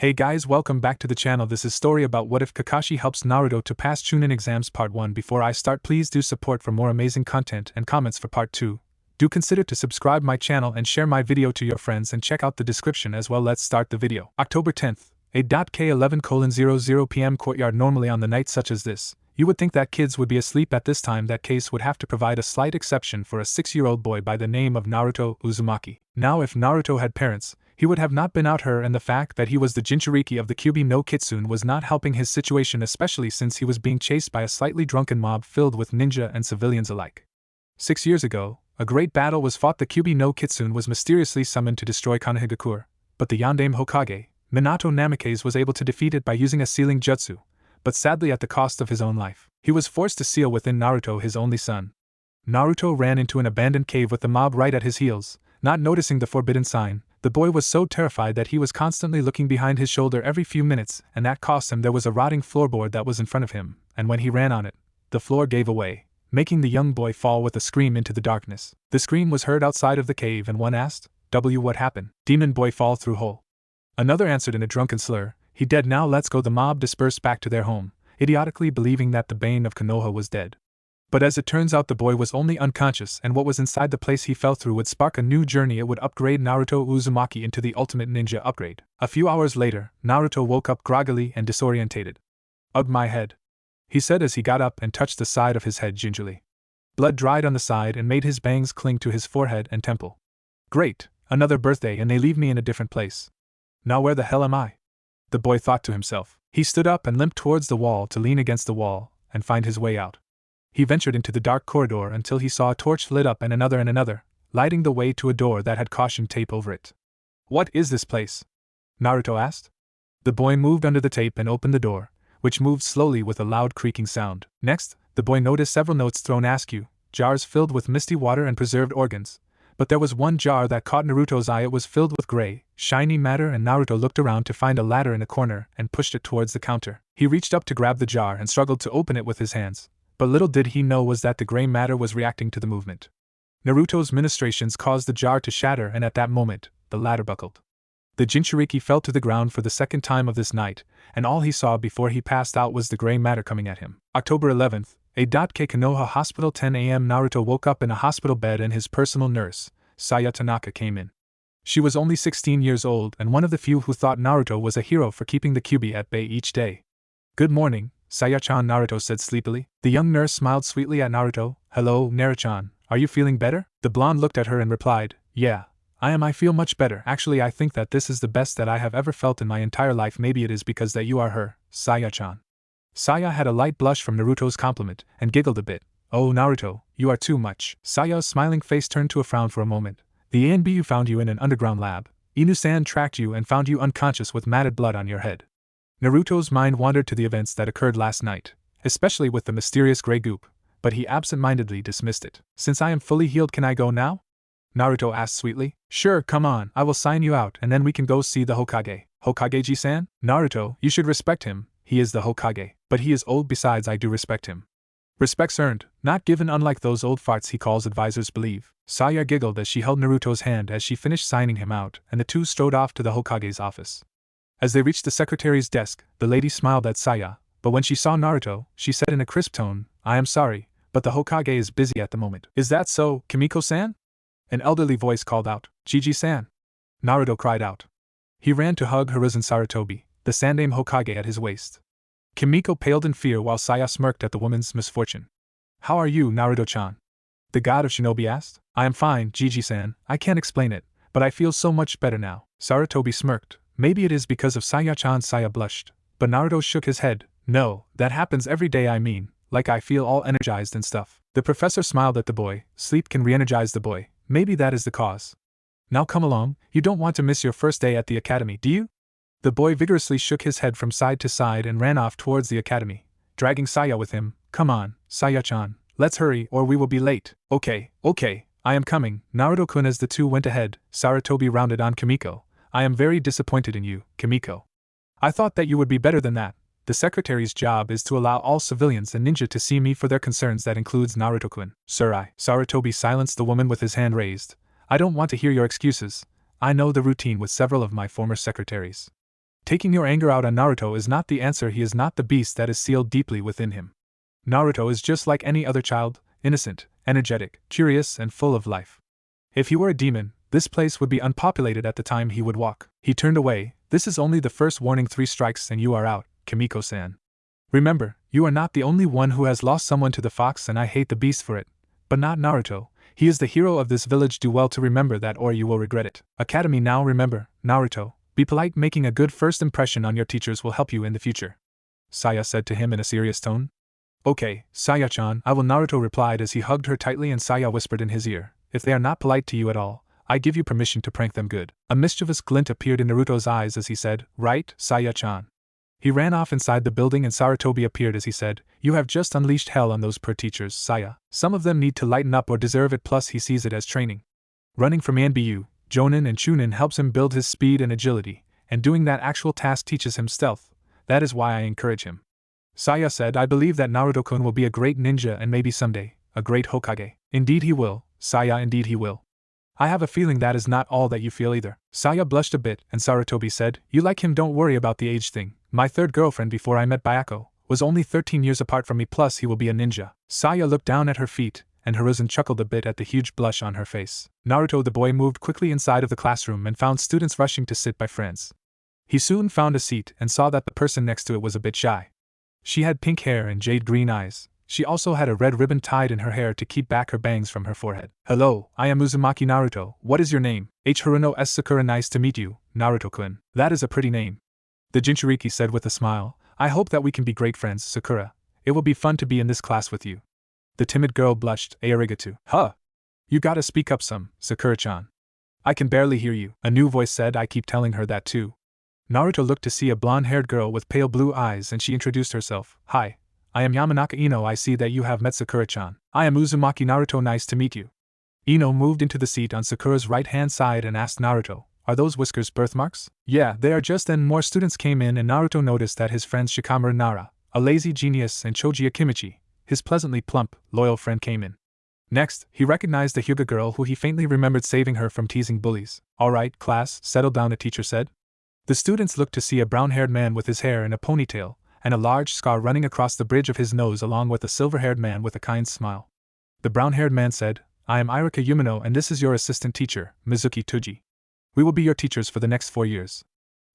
Hey guys, welcome back to the channel. This is story about what if Kakashi helps Naruto to pass Chunin exams part 1. Before I start, please do support for more amazing content and comments for part 2. Do consider to subscribe my channel and share my video to your friends and check out the description as well. Let's start the video. October 10th, A.K11:00 p.m. courtyard. Normally on the night such as this, you would think that kids would be asleep at this time. That case would have to provide a slight exception for a 6-year-old boy by the name of Naruto Uzumaki. Now if Naruto had parents, he would have not been out here, and the fact that he was the Jinchuriki of the Kyuubi no Kitsune was not helping his situation, especially since he was being chased by a slightly drunken mob filled with ninja and civilians alike. 6 years ago, a great battle was fought. The Kyuubi no Kitsune was mysteriously summoned to destroy Konohagakure, but the Yondaime Hokage, Minato Namikaze, was able to defeat it by using a sealing jutsu, but sadly at the cost of his own life. He was forced to seal within Naruto, his only son. Naruto ran into an abandoned cave with the mob right at his heels. Not noticing the forbidden sign, the boy was so terrified that he was constantly looking behind his shoulder every few minutes, and that cost him. There was a rotting floorboard that was in front of him, and when he ran on it, the floor gave away, making the young boy fall with a scream into the darkness. The scream was heard outside of the cave, and one asked, what happened? Demon boy fall through hole. Another answered in a drunken slur, he dead now, let's go. The mob dispersed back to their home, idiotically believing that the bane of Konoha was dead. But as it turns out, the boy was only unconscious, and what was inside the place he fell through would spark a new journey. It would upgrade Naruto Uzumaki into the ultimate ninja upgrade. A few hours later, Naruto woke up groggily and disorientated. Ugh, my head, he said as he got up and touched the side of his head gingerly. Blood dried on the side and made his bangs cling to his forehead and temple. Great, another birthday and they leave me in a different place. Now where the hell am I? The boy thought to himself. He stood up and limped towards the wall to lean against the wall and find his way out. He ventured into the dark corridor until he saw a torch lit up and another, lighting the way to a door that had caution tape over it. What is this place? Naruto asked. The boy moved under the tape and opened the door, which moved slowly with a loud creaking sound. Next, the boy noticed several notes thrown askew, jars filled with misty water and preserved organs. But there was one jar that caught Naruto's eye. It was filled with gray, shiny matter, and Naruto looked around to find a ladder in a corner and pushed it towards the counter. He reached up to grab the jar and struggled to open it with his hands. But little did he know was that the gray matter was reacting to the movement. Naruto's ministrations caused the jar to shatter, and at that moment, the ladder buckled. The Jinchuriki fell to the ground for the second time of this night, and all he saw before he passed out was the gray matter coming at him. October 11th, A.K Konoha Hospital. 10 a.m. Naruto woke up in a hospital bed and his personal nurse, Saya Tanaka, came in. She was only 16 years old and one of the few who thought Naruto was a hero for keeping the Kyuubi at bay each day. Good morning, Saya-chan, Naruto said sleepily. The young nurse smiled sweetly at Naruto. Hello, Naru-chan, are you feeling better? The blonde looked at her and replied, yeah, I feel much better. Actually, I think that this is the best that I have ever felt in my entire life. Maybe it is because that you are her, Saya-chan. Saya had a light blush from Naruto's compliment and giggled a bit. Oh, Naruto, you are too much. Saya's smiling face turned to a frown for a moment. The ANBU found you in an underground lab. Inu-san tracked you and found you unconscious with matted blood on your head. Naruto's mind wandered to the events that occurred last night, especially with the mysterious gray goop, but he absent-mindedly dismissed it. Since I am fully healed, can I go now? Naruto asked sweetly. Sure, come on, I will sign you out and then we can go see the Hokage. Hokage-ji-san? Naruto, you should respect him, he is the Hokage, but he is old. Besides, I do respect him. Respect's earned, not given, unlike those old farts he calls advisors believe. Saya giggled as she held Naruto's hand as she finished signing him out, and the two strode off to the Hokage's office. As they reached the secretary's desk, the lady smiled at Saya, but when she saw Naruto, she said in a crisp tone, I am sorry, but the Hokage is busy at the moment. Is that so, Kimiko-san? An elderly voice called out. Gigi-san. Naruto cried out. He ran to hug Hiruzen Sarutobi, the Sandaime Hokage, at his waist. Kimiko paled in fear while Saya smirked at the woman's misfortune. How are you, Naruto-chan? The god of shinobi asked. I am fine, Gigi-san, I can't explain it, but I feel so much better now. Sarutobi smirked. Maybe it is because of Saya-chan. Saya blushed, but Naruto shook his head. No, that happens every day. I mean, like I feel all energized and stuff. The professor smiled at the boy. Sleep can re-energize the boy. Maybe that is the cause. Now come along, you don't want to miss your first day at the academy, do you? The boy vigorously shook his head from side to side and ran off towards the academy, dragging Saya with him. Come on, Saya-chan, let's hurry or we will be late. Okay, I am coming, Naruto-kun. As the two went ahead, Sarutobi rounded on Kimiko. I am very disappointed in you, Kimiko. I thought that you would be better than that. The secretary's job is to allow all civilians and ninja to see me for their concerns. That includes Naruto-kun. Sir, Sarutobi silenced the woman with his hand raised. I don't want to hear your excuses. I know the routine with several of my former secretaries. Taking your anger out on Naruto is not the answer. He is not the beast that is sealed deeply within him. Naruto is just like any other child, innocent, energetic, curious, and full of life. If he were a demon, this place would be unpopulated at the time he would walk. He turned away. This is only the first warning. 3 strikes and you are out, Kimiko-san. Remember, you are not the only one who has lost someone to the fox, and I hate the beast for it. But not Naruto. He is the hero of this village. Do well to remember that or you will regret it. Academy. Now remember, Naruto, be polite. Making a good first impression on your teachers will help you in the future, Saya said to him in a serious tone. Okay, Saya-chan, I will, Naruto replied as he hugged her tightly, and Saya whispered in his ear, if they are not polite to you at all, I give you permission to prank them good. A mischievous glint appeared in Naruto's eyes as he said, right, Saya-chan. He ran off inside the building and Sarutobi appeared as he said, you have just unleashed hell on those poor teachers, Saya. Some of them need to lighten up or deserve it, plus he sees it as training. Running from Anbu, Jonin and Chunin helps him build his speed and agility, and doing that actual task teaches him stealth. That is why I encourage him. Saya said, I believe that Naruto-kun will be a great ninja and maybe someday, a great Hokage. Indeed he will, Saya, indeed he will. I have a feeling that is not all that you feel either. Saya blushed a bit, and Sarutobi said, you like him, don't worry about the age thing. My third girlfriend before I met Bayako was only 13 years apart from me, plus he will be a ninja. Saya looked down at her feet, and Hiruzen chuckled a bit at the huge blush on her face. Naruto the boy moved quickly inside of the classroom and found students rushing to sit by friends. He soon found a seat and saw that the person next to it was a bit shy. She had pink hair and jade green eyes. She also had a red ribbon tied in her hair to keep back her bangs from her forehead. Hello, I am Uzumaki Naruto. What is your name? Haruno S. Sakura. Nice to meet you, Naruto-kun. That is a pretty name. The Jinchuriki said with a smile, I hope that we can be great friends, Sakura. It will be fun to be in this class with you. The timid girl blushed. Arigato. Huh. You gotta speak up some, Sakura-chan. I can barely hear you. A new voice said. I keep telling her that too. Naruto looked to see a blonde-haired girl with pale blue eyes, and she introduced herself. Hi. I am Yamanaka Ino. I see that you have met Sakura-chan. I am Uzumaki Naruto. Nice to meet you. Ino moved into the seat on Sakura's right-hand side and asked Naruto, are those whiskers birthmarks? Yeah, they are. Just then more students came in and Naruto noticed that his friends Shikamaru Nara, a lazy genius, and Choji Akimichi, his pleasantly plump, loyal friend, came in. Next, he recognized the Hyuga girl who he faintly remembered saving her from teasing bullies. Alright, class, settle down, the teacher said. The students looked to see a brown-haired man with his hair in a ponytail, and a large scar running across the bridge of his nose, along with a silver-haired man with a kind smile. The brown-haired man said, I am Irika Yumino and this is your assistant teacher, Mizuki Tuji. We will be your teachers for the next 4 years.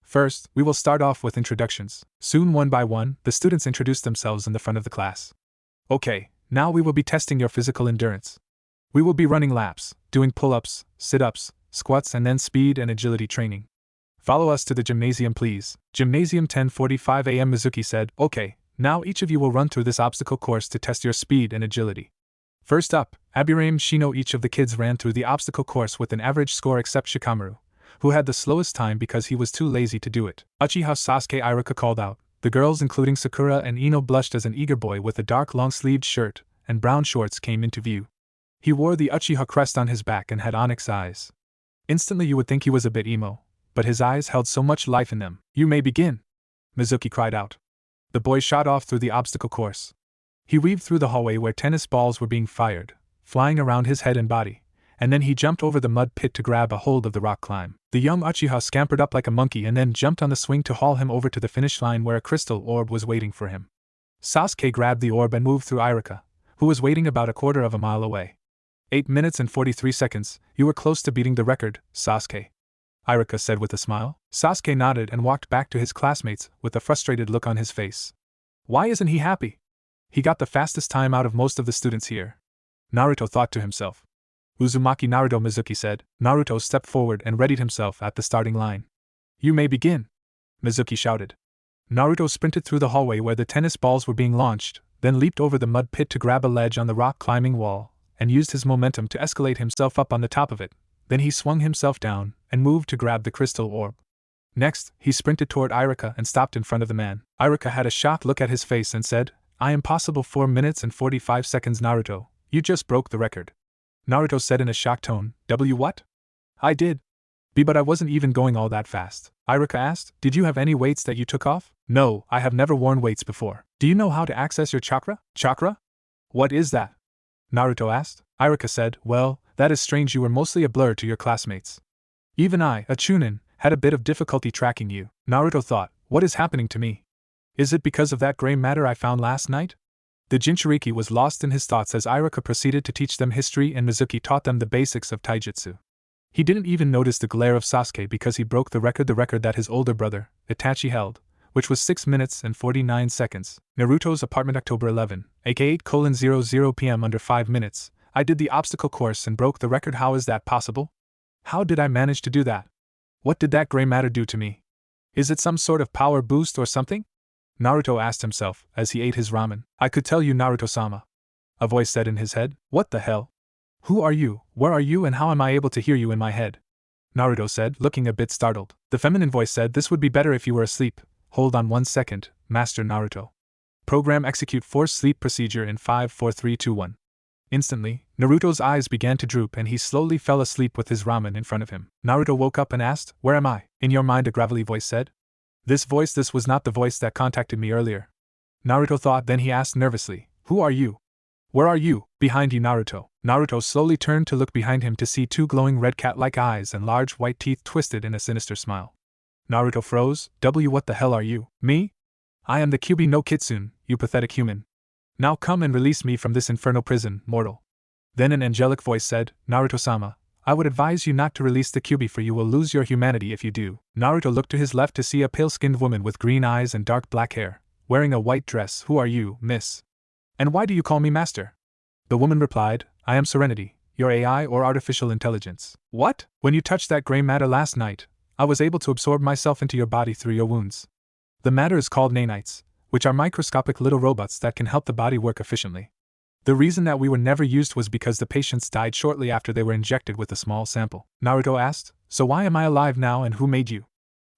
First, we will start off with introductions. Soon, one by one, the students introduced themselves in the front of the class. Okay, now we will be testing your physical endurance. We will be running laps, doing pull-ups, sit-ups, squats, and then speed and agility training. Follow us to the gymnasium, please. Gymnasium 10:45 a.m. Mizuki said, Okay, now each of you will run through this obstacle course to test your speed and agility. First up, Aburaim Shino. Each of the kids ran through the obstacle course with an average score except Shikamaru, who had the slowest time because he was too lazy to do it. Uchiha Sasuke Irika called out. The girls, including Sakura and Ino, blushed as an eager boy with a dark long-sleeved shirt and brown shorts came into view. He wore the Uchiha crest on his back and had onyx eyes. Instantly you would think he was a bit emo, but his eyes held so much life in them. You may begin, Mizuki cried out. The boy shot off through the obstacle course. He weaved through the hallway where tennis balls were being fired, flying around his head and body, and then he jumped over the mud pit to grab a hold of the rock climb. The young Uchiha scampered up like a monkey and then jumped on the swing to haul him over to the finish line where a crystal orb was waiting for him. Sasuke grabbed the orb and moved through Irika, who was waiting about a quarter of a mile away. 8 minutes and 43 seconds, you were close to beating the record, Sasuke, Irika said with a smile. Sasuke nodded and walked back to his classmates with a frustrated look on his face. Why isn't he happy? He got the fastest time out of most of the students here. Naruto thought to himself. Uzumaki Naruto, Mizuki said. Naruto stepped forward and readied himself at the starting line. You may begin, Mizuki shouted. Naruto sprinted through the hallway where the tennis balls were being launched, then leaped over the mud pit to grab a ledge on the rock climbing wall, and used his momentum to escalate himself up on the top of it. Then he swung himself down and moved to grab the crystal orb. Next, he sprinted toward Irika and stopped in front of the man. Irika had a shocked look at his face and said, I am possible 4 minutes and 45 seconds, Naruto. You just broke the record. Naruto said in a shocked tone, what? I did. But I wasn't even going all that fast. Irika asked, did you have any weights that you took off? No, I have never worn weights before. Do you know how to access your chakra? Chakra? What is that? Naruto asked. Irika said, well, that is strange, you were mostly a blur to your classmates. Even I, a Chunin, Had a bit of difficulty tracking you. Naruto thought, what is happening to me? Is it because of that gray matter I found last night? The Jinchuriki was lost in his thoughts as Iruka proceeded to teach them history and Mizuki taught them the basics of taijutsu. He didn't even notice the glare of Sasuke because he broke the record that his older brother, Itachi, held, which was 6 minutes and 49 seconds. Naruto's apartment, October 11, aka 8:00 p.m. under 5 minutes. I did the obstacle course and broke the record. How is that possible? How did I manage to do that? What did that gray matter do to me? Is it some sort of power boost or something? Naruto asked himself as he ate his ramen. I could tell you, Naruto-sama. A voice said in his head. What the hell? Who are you, where are you, and how am I able to hear you in my head? Naruto said, looking a bit startled. The feminine voice said, this would be better if you were asleep. Hold on 1 second, Master Naruto. Program execute forced sleep procedure in 5 4 3 2 1. Instantly, Naruto's eyes began to droop and he slowly fell asleep with his ramen in front of him. Naruto woke up and asked, where am I? In your mind, a gravelly voice said. This was not the voice that contacted me earlier. Naruto thought, then he asked nervously, who are you? Where are you? Behind you, Naruto. Naruto slowly turned to look behind him to see 2 glowing red cat-like eyes and large white teeth twisted in a sinister smile. Naruto froze. What the hell are you? Me? I am the Kyuubi no Kitsune, you pathetic human. Now come and release me from this infernal prison, mortal. Then an angelic voice said, Naruto-sama, I would advise you not to release the Kyuubi, for you will lose your humanity if you do. Naruto looked to his left to see a pale-skinned woman with green eyes and dark black hair, wearing a white dress. Who are you, miss? And why do you call me master? The woman replied, I am Serenity, your AI or artificial intelligence. What? When you touched that gray matter last night, I was able to absorb myself into your body through your wounds. The matter is called nanites, which are microscopic little robots that can help the body work efficiently. The reason that we were never used was because the patients died shortly after they were injected with a small sample. Naruto asked, so why am I alive now and who made you?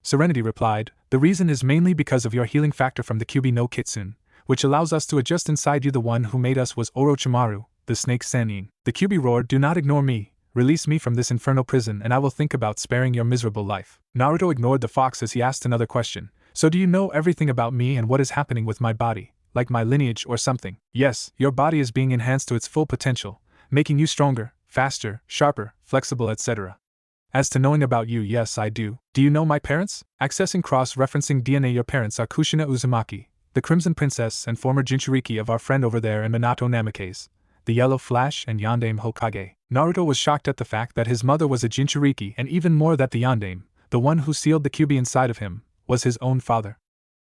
Serenity replied, the reason is mainly because of your healing factor from the Kyuubi no Kitsune, which allows us to adjust inside you. The one who made us was Orochimaru, the snake Sannin. The Kyuubi roared, do not ignore me, release me from this infernal prison and I will think about sparing your miserable life. Naruto ignored the fox as he asked another question, so do you know everything about me and what is happening with my body? Like my lineage or something? Yes, your body is being enhanced to its full potential, making you stronger, faster, sharper, flexible, etc. As to knowing about you, yes I do. Do you know my parents? Accessing cross-referencing DNA. Your parents are Kushina Uzumaki, the Crimson Princess and former Jinchuriki of our friend over there, and Minato Namikaze, the Yellow Flash and Yondaime Hokage. Naruto was shocked at the fact that his mother was a Jinchuriki and even more that the Yondaime, the one who sealed the Kyuubi inside of him, was his own father.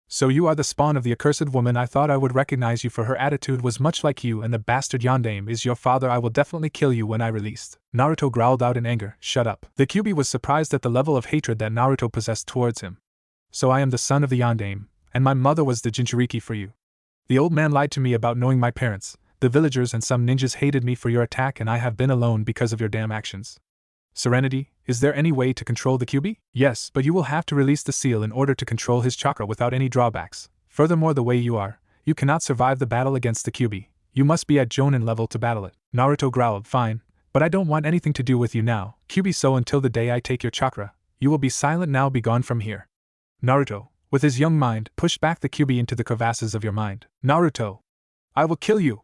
So you are the spawn of the accursed woman. I thought I would recognize you, for her attitude was much like you, and the bastard Yondaime is your father. I will definitely kill you when I released. Naruto growled out in anger, shut up. The Kyuubi was surprised at the level of hatred that Naruto possessed towards him. So I am the son of the Yondaime, and my mother was the Jinchuriki for you. The old man lied to me about knowing my parents. The villagers and some ninjas hated me for your attack, and I have been alone because of your damn actions. Serenity, is there any way to control the Kyuubi? Yes, but you will have to release the seal in order to control his chakra without any drawbacks. Furthermore, the way you are, you cannot survive the battle against the Kyuubi. You must be at Jonin level to battle it. Naruto growled, fine, but I don't want anything to do with you now, Kyuubi, so until the day I take your chakra, you will be silent. Now be gone from here. Naruto, with his young mind, pushed back the Kyuubi into the crevasses of your mind. Naruto! I will kill you!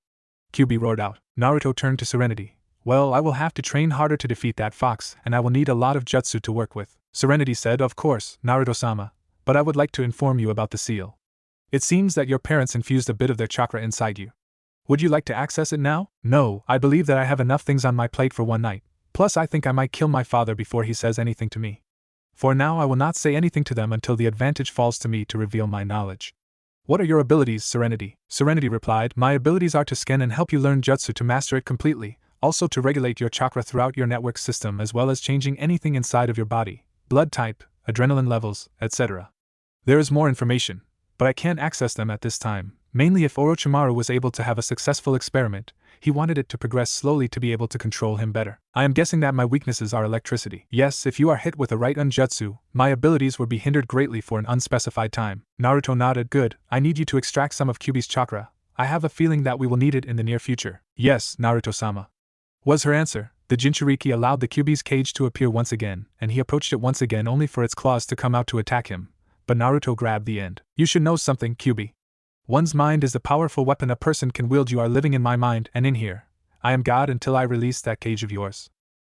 Kyuubi roared out. Naruto turned to Serenity. Well, I will have to train harder to defeat that fox, and I will need a lot of jutsu to work with. Serenity said, of course, Naruto-sama, but I would like to inform you about the seal. It seems that your parents infused a bit of their chakra inside you. Would you like to access it now? No, I believe that I have enough things on my plate for one night. Plus I think I might kill my father before he says anything to me. For now I will not say anything to them until the advantage falls to me to reveal my knowledge. What are your abilities, Serenity? Serenity replied, my abilities are to scan and help you learn jutsu to master it completely, also to regulate your chakra throughout your network system, as well as changing anything inside of your body, blood type, adrenaline levels, etc. There is more information, but I can't access them at this time. Mainly if Orochimaru was able to have a successful experiment, he wanted it to progress slowly to be able to control him better. I am guessing that my weaknesses are electricity. Yes, if you are hit with a right unjutsu, my abilities would be hindered greatly for an unspecified time. Naruto nodded. Good, I need you to extract some of Kyuubi's chakra. I have a feeling that we will need it in the near future. Yes, Naruto-sama, was her answer. The Jinchuriki allowed the Kyuubi's cage to appear once again, and he approached it once again only for its claws to come out to attack him. But Naruto grabbed the end. You should know something, Kyuubi. One's mind is the powerful weapon a person can wield. You are living in my mind and in here. I am God until I release that cage of yours.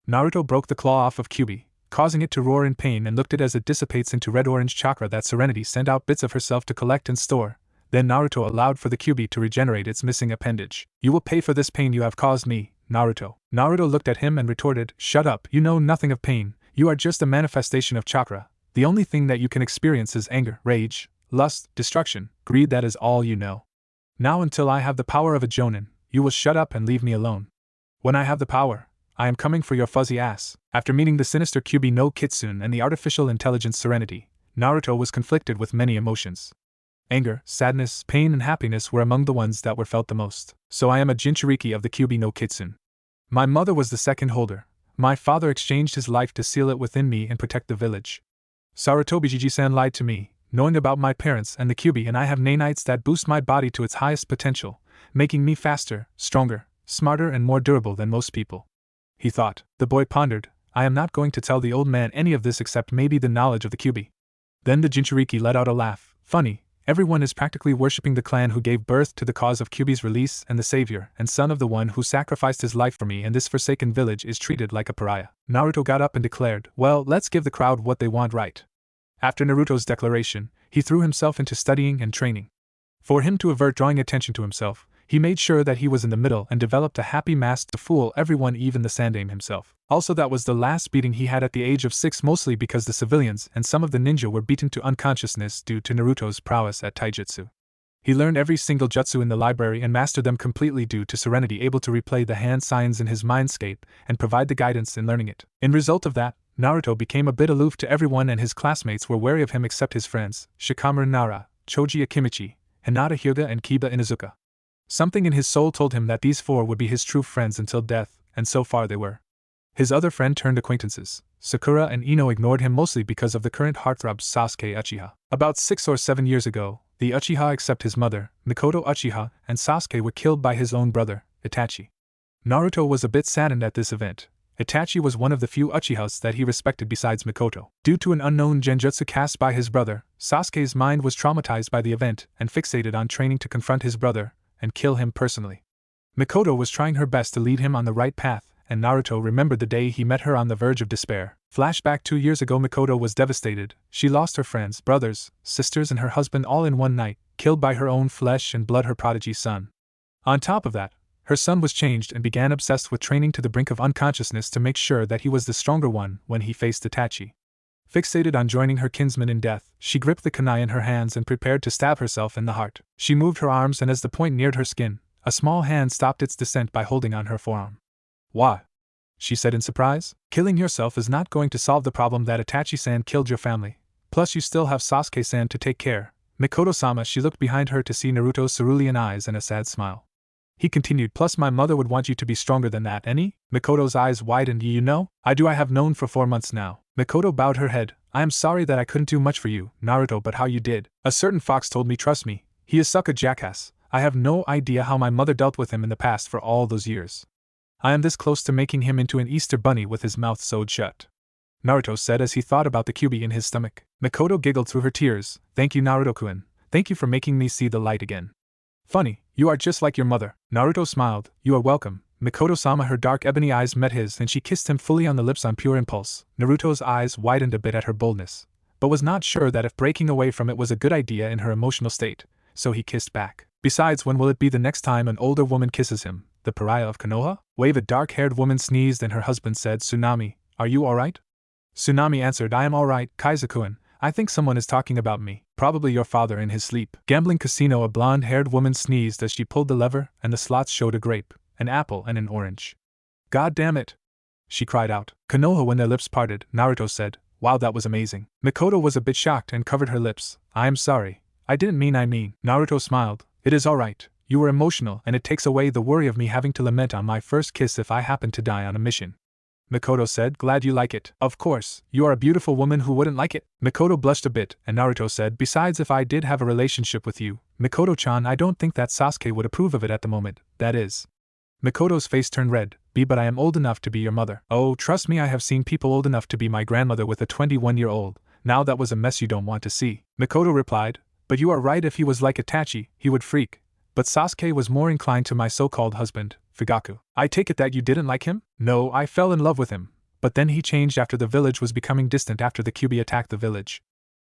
Naruto broke the claw off of Kyuubi, causing it to roar in pain, and looked at as it dissipates into red-orange chakra that Serenity sent out bits of herself to collect and store. Then Naruto allowed for the Kyuubi to regenerate its missing appendage. You will pay for this pain you have caused me, Naruto. Naruto looked at him and retorted, shut up, you know nothing of pain, you are just a manifestation of chakra. The only thing that you can experience is anger, rage, lust, destruction, greed, that is all you know. Now until I have the power of a Jonin, you will shut up and leave me alone. When I have the power, I am coming for your fuzzy ass. After meeting the sinister Kyuubi no Kitsune and the artificial intelligence Serenity, Naruto was conflicted with many emotions. Anger, sadness, pain, and happiness were among the ones that were felt the most. So I am a Jinchuriki of the Kyuubi no Kitsune. My mother was the second holder. My father exchanged his life to seal it within me and protect the village. Sarutobi Jiji-san lied to me, knowing about my parents and the Kyuubi, and I have nanites that boost my body to its highest potential, making me faster, stronger, smarter, and more durable than most people. He thought. The boy pondered, I am not going to tell the old man any of this except maybe the knowledge of the Kyuubi. Then the Jinchuriki let out a laugh. Funny, everyone is practically worshipping the clan who gave birth to the cause of Kyuubi's release, and the savior and son of the one who sacrificed his life for me, and this forsaken village is treated like a pariah. Naruto got up and declared, well, let's give the crowd what they want, right? After Naruto's declaration, he threw himself into studying and training. For him to avert drawing attention to himself, he made sure that he was in the middle and developed a happy mask to fool everyone, even the Sandaime himself. Also, that was the last beating he had at the age of 6, mostly because the civilians and some of the ninja were beaten to unconsciousness due to Naruto's prowess at taijutsu. He learned every single jutsu in the library and mastered them completely due to Serenity able to replay the hand signs in his mindscape and provide the guidance in learning it. In result of that, Naruto became a bit aloof to everyone, and his classmates were wary of him except his friends, Shikamaru Nara, Choji Akimichi, Hinata Hyuga, and Kiba Inuzuka. Something in his soul told him that these four would be his true friends until death, and so far they were. His other friend-turned acquaintances, Sakura and Ino, ignored him mostly because of the current heartthrob Sasuke Uchiha. About 6 or 7 years ago, the Uchiha except his mother, Mikoto Uchiha, and Sasuke were killed by his own brother, Itachi. Naruto was a bit saddened at this event. Itachi was one of the few Uchihas that he respected besides Mikoto. Due to an unknown genjutsu cast by his brother, Sasuke's mind was traumatized by the event and fixated on training to confront his brother and kill him personally. Mikoto was trying her best to lead him on the right path, and Naruto remembered the day he met her on the verge of despair. Flashback 2 years ago, Mikoto was devastated. She lost her friends, brothers, sisters, and her husband all in one night, killed by her own flesh and blood, her prodigy son. On top of that, her son was changed and began obsessed with training to the brink of unconsciousness to make sure that he was the stronger one when he faced Itachi. Fixated on joining her kinsman in death, she gripped the kunai in her hands and prepared to stab herself in the heart. She moved her arms, and as the point neared her skin, a small hand stopped its descent by holding on her forearm. Why? She said in surprise. Killing yourself is not going to solve the problem that Itachi-san killed your family. Plus you still have Sasuke-san to take care. Mikoto-sama. She looked behind her to see Naruto's cerulean eyes and a sad smile. He continued, plus my mother would want you to be stronger than that, any? Mikoto's eyes widened. You know? I have known for 4 months now. Mikoto bowed her head. I am sorry that I couldn't do much for you, Naruto, but how you did. A certain fox told me, trust me, he is such a jackass. I have no idea how my mother dealt with him in the past for all those years. I am this close to making him into an Easter bunny with his mouth sewed shut, Naruto said as he thought about the Kyuubi in his stomach. Mikoto giggled through her tears. Thank you, Naruto-kun. Thank you for making me see the light again. Funny, you are just like your mother. Naruto smiled. You are welcome. Mikoto-sama. Her dark ebony eyes met his and she kissed him fully on the lips on pure impulse. Naruto's eyes widened a bit at her boldness, but was not sure that if breaking away from it was a good idea in her emotional state, so he kissed back. Besides, when will it be the next time an older woman kisses him? The pariah of Konoha? Wave. A dark-haired woman sneezed and her husband said, Tsunami, are you alright? Tsunami answered, I am alright, Kaiser-kun. I think someone is talking about me. Probably your father in his sleep. Gambling casino. A blonde-haired woman sneezed as she pulled the lever, and the slots showed a grape, an apple, and an orange. God damn it! She cried out. Konoha. When their lips parted, Naruto said, wow, that was amazing. Mikoto was a bit shocked and covered her lips. I am sorry. I didn't mean. Naruto smiled. It is alright. You were emotional, and it takes away the worry of me having to lament on my first kiss if I happen to die on a mission. Mikoto said, glad you like it. Of course, you are a beautiful woman, who wouldn't like it? Mikoto blushed a bit, and Naruto said, besides, if I did have a relationship with you, Mikoto-chan, I don't think that Sasuke would approve of it at the moment, that is. Mikoto's face turned red. But I am old enough to be your mother. Oh, trust me, I have seen people old enough to be my grandmother with a 21-year-old. Now that was a mess you don't want to see. Mikoto replied, but you are right, if he was like Itachi, he would freak. But Sasuke was more inclined to my so-called husband, Fugaku. I take it that you didn't like him? No, I fell in love with him. but then he changed after the village was becoming distant after the Kyuubi attacked the village.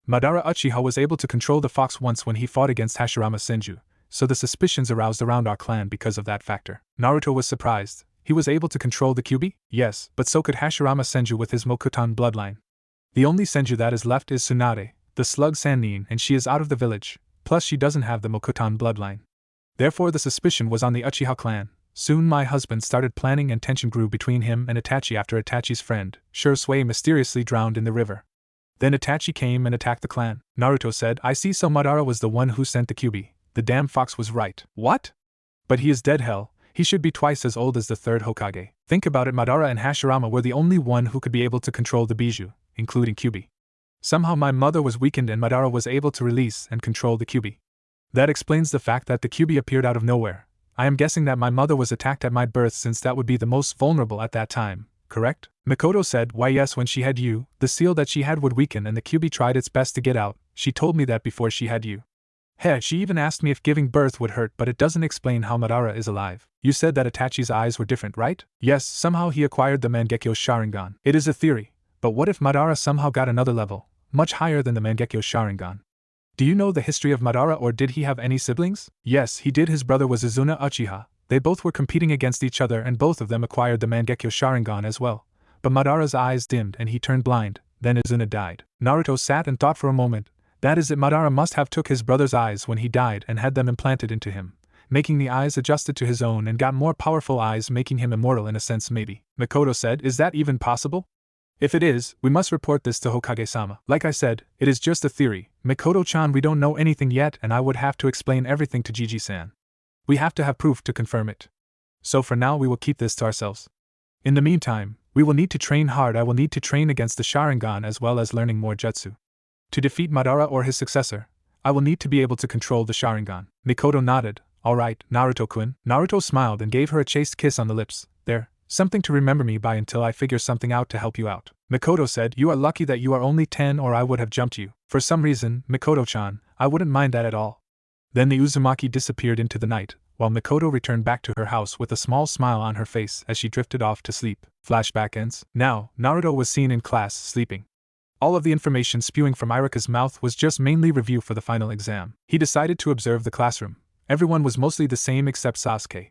Madara Uchiha was able to control the fox once when he fought against Hashirama Senju, so the suspicions aroused around our clan because of that factor. Naruto was surprised. He was able to control the Kyuubi? Yes, but so could Hashirama Senju with his Mokutan bloodline. The only Senju that is left is Tsunade, the slug Sannin, and she is out of the village, plus she doesn't have the Mokutan bloodline. Therefore the suspicion was on the Uchiha clan. Soon my husband started planning and tension grew between him and Itachi after Itachi's friend, Shursui, mysteriously drowned in the river. Then Itachi came and attacked the clan. Naruto said, I see, so Madara was the one who sent the Kyuubi. The damn fox was right. What? But he is dead, hell. He should be twice as old as the third Hokage. Think about it, Madara and Hashirama were the only one who could be able to control the Biju, including Kyuubi. Somehow my mother was weakened and Madara was able to release and control the Kyuubi. That explains the fact that the Kyuubi appeared out of nowhere. I am guessing that my mother was attacked at my birth since that would be the most vulnerable at that time, correct? Mikoto said, why yes, when she had you, the seal that she had would weaken and the Kyuubi tried its best to get out. She told me that before she had you. Heh, she even asked me if giving birth would hurt, but it doesn't explain how Madara is alive. You said that Itachi's eyes were different, right? Yes, somehow he acquired the Mangekyo Sharingan. It is a theory, but what if Madara somehow got another level, much higher than the Mangekyo Sharingan? Do you know the history of Madara, or did he have any siblings? Yes, he did. His brother was Izuna Uchiha. They both were competing against each other and both of them acquired the Mangekyo Sharingan as well. But Madara's eyes dimmed and he turned blind, then Izuna died. Naruto sat and thought for a moment. That is it, Madara must have took his brother's eyes when he died and had them implanted into him, making the eyes adjusted to his own and got more powerful eyes, making him immortal in a sense maybe. Mikoto said, is that even possible? If it is, we must report this to Hokage-sama. Like I said, it is just a theory. Mikoto-chan, we don't know anything yet and I would have to explain everything to Jiji-san. We have to have proof to confirm it. So for now we will keep this to ourselves. In the meantime, we will need to train hard. I will need to train against the Sharingan as well as learning more jutsu. To defeat Madara or his successor, I will need to be able to control the Sharingan. Mikoto nodded. Alright, Naruto-kun. Naruto smiled and gave her a chaste kiss on the lips. There, something to remember me by until I figure something out to help you out. Mikoto said, you are lucky that you are only 10 or I would have jumped you. For some reason, Mikoto-chan, I wouldn't mind that at all. Then the Uzumaki disappeared into the night, while Mikoto returned back to her house with a small smile on her face as she drifted off to sleep. Flashback ends. Now, Naruto was seen in class, sleeping. All of the information spewing from Iruka's mouth was just mainly review for the final exam. He decided to observe the classroom. Everyone was mostly the same except Sasuke.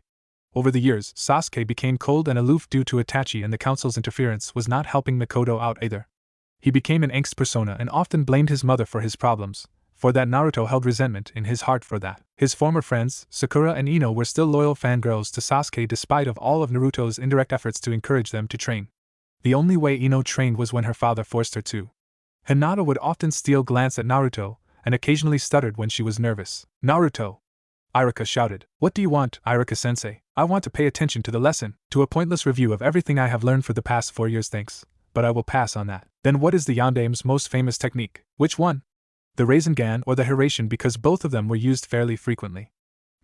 Over the years, Sasuke became cold and aloof due to Itachi, and the council's interference was not helping Mikoto out either. He became an angst persona and often blamed his mother for his problems. For that, Naruto held resentment in his heart for that. His former friends, Sakura and Ino, were still loyal fangirls to Sasuke despite of all of Naruto's indirect efforts to encourage them to train. The only way Ino trained was when her father forced her to. Hinata would often steal glance at Naruto, and occasionally stuttered when she was nervous. Naruto! Iruka shouted. What do you want, Iruka-sensei? I want to pay attention to the lesson, to a pointless review of everything I have learned for the past 4 years, thanks, but I will pass on that. Then what is the Yandame's most famous technique? Which one? The Rasengan or the Hiraishin, because both of them were used fairly frequently.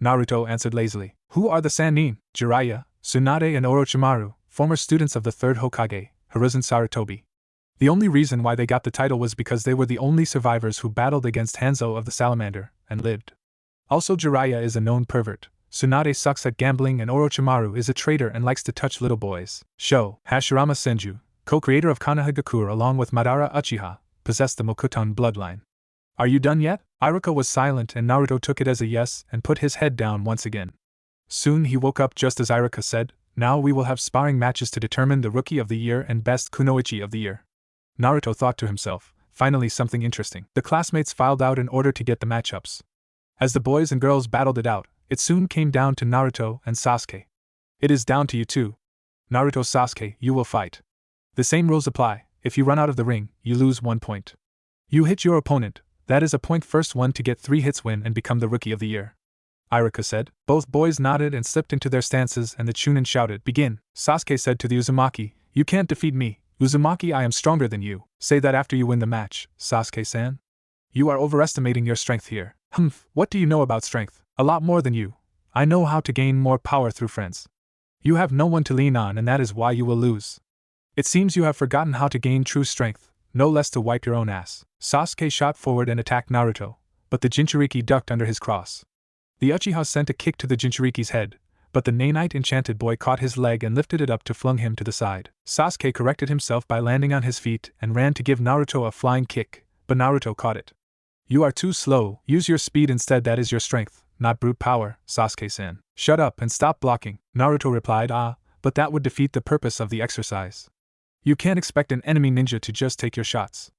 Naruto answered lazily. Who are the Sannin? Jiraiya, Tsunade and Orochimaru, former students of the third Hokage, Hiruzen Sarutobi. The only reason why they got the title was because they were the only survivors who battled against Hanzo of the Salamander, and lived. Also, Jiraiya is a known pervert, Tsunade sucks at gambling, and Orochimaru is a traitor and likes to touch little boys. Hashirama Senju, co-creator of Konohagakure along with Madara Uchiha, possessed the Mokuton bloodline. Are you done yet? Iruka was silent and Naruto took it as a yes and put his head down once again. Soon he woke up just as Iruka said, now we will have sparring matches to determine the Rookie of the Year and Best Kunoichi of the Year. Naruto thought to himself, finally something interesting. The classmates filed out in order to get the matchups. As the boys and girls battled it out, it soon came down to Naruto and Sasuke. It is down to you two. Naruto, Sasuke, you will fight. The same rules apply. If you run out of the ring, you lose 1 point. You hit your opponent, that is a point. First one to get 3 hits win and become the Rookie of the Year. Iruka said. Both boys nodded and slipped into their stances and the Chunin shouted, begin. Sasuke said to the Uzumaki, you can't defeat me. Uzumaki, I am stronger than you. Say that after you win the match, Sasuke-san. You are overestimating your strength here. What do you know about strength? A lot more than you. I know how to gain more power through friends. You have no one to lean on and that is why you will lose. It seems you have forgotten how to gain true strength, no less to wipe your own ass. Sasuke shot forward and attacked Naruto, but the Jinchuriki ducked under his cross. The Uchiha sent a kick to the Jinchuriki's head, but the nanite enchanted boy caught his leg and lifted it up to flung him to the side. Sasuke corrected himself by landing on his feet and ran to give Naruto a flying kick, but Naruto caught it. You are too slow, use your speed instead, that is your strength, not brute power, Sasuke-san. Shut up and stop blocking, Naruto replied. But that would defeat the purpose of the exercise. You can't expect an enemy ninja to just take your shots.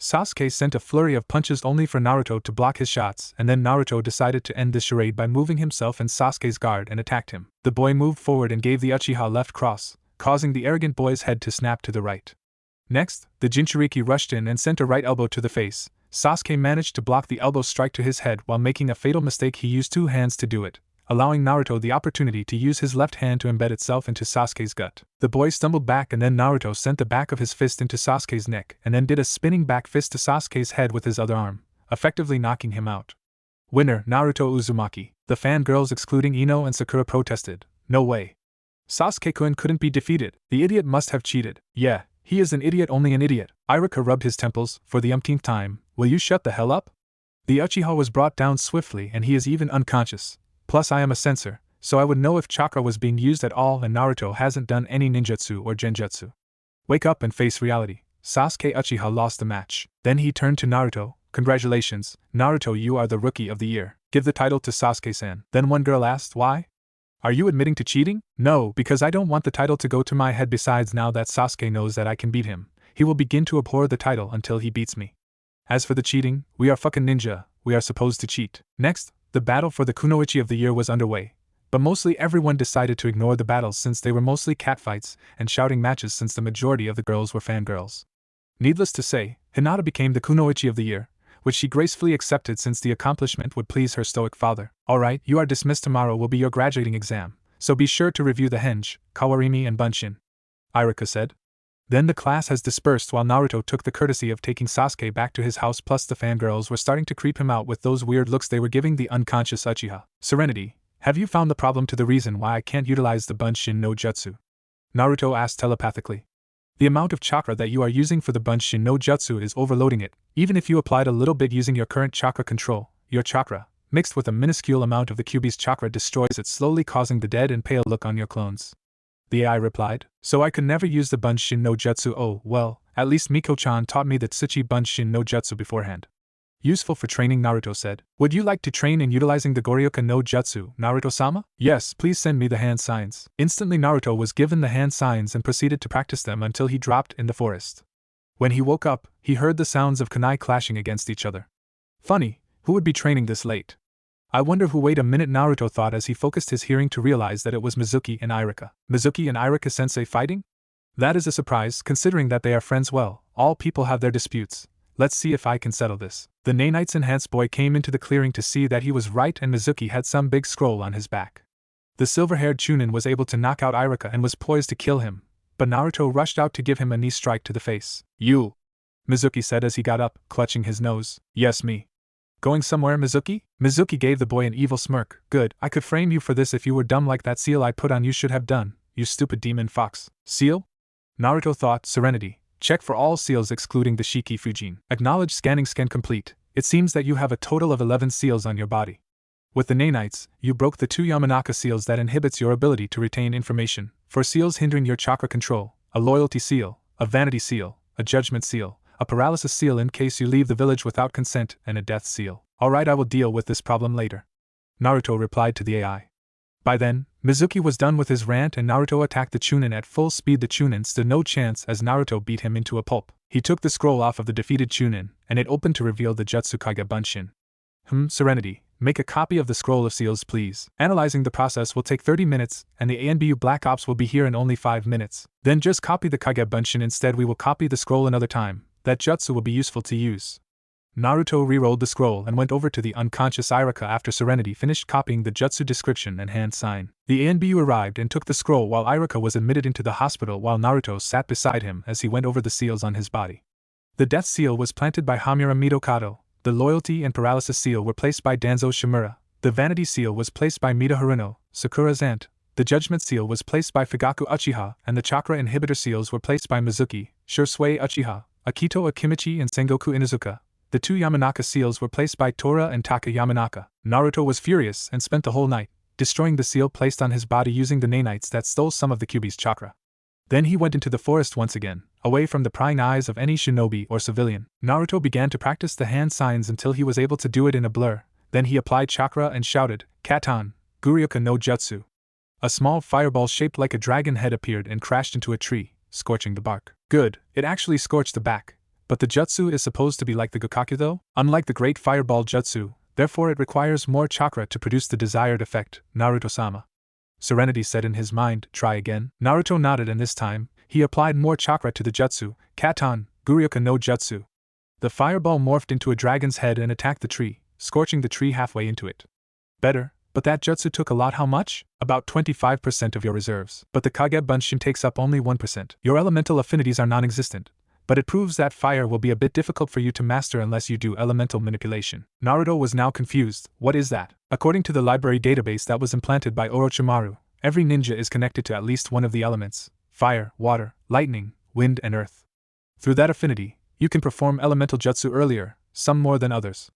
Sasuke sent a flurry of punches only for Naruto to block his shots, and then Naruto decided to end this charade by moving himself in Sasuke's guard and attacked him. The boy moved forward and gave the Uchiha left cross, causing the arrogant boy's head to snap to the right. Next, the Jinchuriki rushed in and sent a right elbow to the face. Sasuke managed to block the elbow strike to his head while making a fatal mistake. He used two hands to do it, allowing Naruto the opportunity to use his left hand to embed itself into Sasuke's gut. The boy stumbled back and then Naruto sent the back of his fist into Sasuke's neck and then did a spinning back fist to Sasuke's head with his other arm, effectively knocking him out. Winner, Naruto Uzumaki. The fangirls excluding Ino and Sakura protested. No way. Sasuke-kun couldn't be defeated, the idiot must have cheated. Yeah, he is an idiot, only an idiot. Iruka rubbed his temples, for the umpteenth time. Will you shut the hell up? The Uchiha was brought down swiftly and he is even unconscious. Plus I am a sensor, so I would know if chakra was being used at all, and Naruto hasn't done any ninjutsu or genjutsu. Wake up and face reality. Sasuke Uchiha lost the match. Then he turned to Naruto. Congratulations, Naruto, you are the rookie of the year. Give the title to Sasuke-san. Then one girl asked, why? Are you admitting to cheating? No, because I don't want the title to go to my head. Besides, now that Sasuke knows that I can beat him, he will begin to abhor the title until he beats me. As for the cheating, we are fucking ninja, we are supposed to cheat. Next, the battle for the Kunoichi of the year was underway, but mostly everyone decided to ignore the battles since they were mostly catfights and shouting matches since the majority of the girls were fangirls. Needless to say, Hinata became the Kunoichi of the year, which she gracefully accepted since the accomplishment would please her stoic father. Alright, you are dismissed. Tomorrow will be your graduating exam, so be sure to review the henge, kawarimi and bunshin, Iruka said. Then the class has dispersed while Naruto took the courtesy of taking Sasuke back to his house, plus the fangirls were starting to creep him out with those weird looks they were giving the unconscious Uchiha. Serenity, have you found the problem to the reason why I can't utilize the Bunshin no Jutsu? Naruto asked telepathically. The amount of chakra that you are using for the Bunshin no Jutsu is overloading it. Even if you applied a little bit using your current chakra control, your chakra, mixed with a minuscule amount of the Kyuubi's chakra, destroys it, slowly causing the dead and pale look on your clones. The AI replied. So I could never use the Bunshin no Jutsu. Oh, well, at least Miko-chan taught me the Tsuchi Bunshin no Jutsu beforehand. Useful for training, Naruto said. Would you like to train in utilizing the Goryoka no Jutsu, Naruto-sama? Yes, please send me the hand signs. Instantly Naruto was given the hand signs and proceeded to practice them until he dropped in the forest. When he woke up, he heard the sounds of kunai clashing against each other. Funny, who would be training this late? I wonder who. Wait a minute, Naruto thought as he focused his hearing to realize that it was Mizuki and Iruka. Mizuki and Iruka-sensei fighting? That is a surprise, considering that they are friends. Well, all people have their disputes. Let's see if I can settle this. The Nanite's enhanced boy came into the clearing to see that he was right and Mizuki had some big scroll on his back. The silver-haired Chunin was able to knock out Iruka and was poised to kill him, but Naruto rushed out to give him a knee strike to the face. You! Mizuki said as he got up, clutching his nose. Yes, me. Going somewhere, Mizuki? Mizuki gave the boy an evil smirk. Good, I could frame you for this if you were dumb like that seal I put on you should have done, you stupid demon fox. Seal? Naruto thought. Serenity. Check for all seals excluding the Shiki Fujin. Acknowledge. Scanning. Scan complete. It seems that you have a total of 11 seals on your body. With the nanites, you broke the 2 Yamanaka seals that inhibits your ability to retain information. 4 seals hindering your chakra control, a loyalty seal, a vanity seal, a judgment seal, a paralysis seal in case you leave the village without consent, and a death seal. Alright, I will deal with this problem later, Naruto replied to the AI. By then, Mizuki was done with his rant and Naruto attacked the Chunin at full speed. The Chunin stood no chance as Naruto beat him into a pulp. He took the scroll off of the defeated Chunin, and it opened to reveal the Jutsukage Bunshin. Serenity, make a copy of the scroll of seals please. Analyzing the process will take 30 minutes, and the ANBU Black Ops will be here in only 5 minutes. Then just copy the Kage Bunshin instead. We will copy the scroll another time. That jutsu will be useful to use. Naruto re-rolled the scroll and went over to the unconscious Iruka after Serenity finished copying the jutsu description and hand sign. The ANBU arrived and took the scroll while Iruka was admitted into the hospital while Naruto sat beside him as he went over the seals on his body. The death seal was planted by Hamura Midokado, the loyalty and paralysis seal were placed by Danzo Shimura, the vanity seal was placed by Mida Haruno, Sakura's aunt, the judgment seal was placed by Fugaku Uchiha, and the chakra inhibitor seals were placed by Mizuki, Shursui Uchiha, Akito Akimichi and Sengoku Inuzuka. The 2 Yamanaka seals were placed by Tora and Taka Yamanaka. Naruto was furious and spent the whole night, destroying the seal placed on his body using the nanites that stole some of the Kyuubi's chakra. Then he went into the forest once again, away from the prying eyes of any shinobi or civilian. Naruto began to practice the hand signs until he was able to do it in a blur. Then he applied chakra and shouted, "Katan, Guryoka no Jutsu." A small fireball shaped like a dragon head appeared and crashed into a tree, scorching the bark. Good, it actually scorched the back. But the jutsu is supposed to be like the Gokkaku though? Unlike the great fireball jutsu, therefore it requires more chakra to produce the desired effect, Naruto-sama. Serenity said in his mind, "Try again." Naruto nodded and this time, he applied more chakra to the jutsu, Katan, Guryoka no Jutsu. The fireball morphed into a dragon's head and attacked the tree, scorching the tree halfway into it. Better, but that jutsu took a lot. How much? About 25% of your reserves. But the Kage Bunshin takes up only 1%. Your elemental affinities are non-existent. But it proves that fire will be a bit difficult for you to master unless you do elemental manipulation. Naruto was now confused. What is that? According to the library database that was implanted by Orochimaru, every ninja is connected to at least one of the elements: fire, water, lightning, wind, and earth. Through that affinity, you can perform elemental jutsu earlier, some more than others.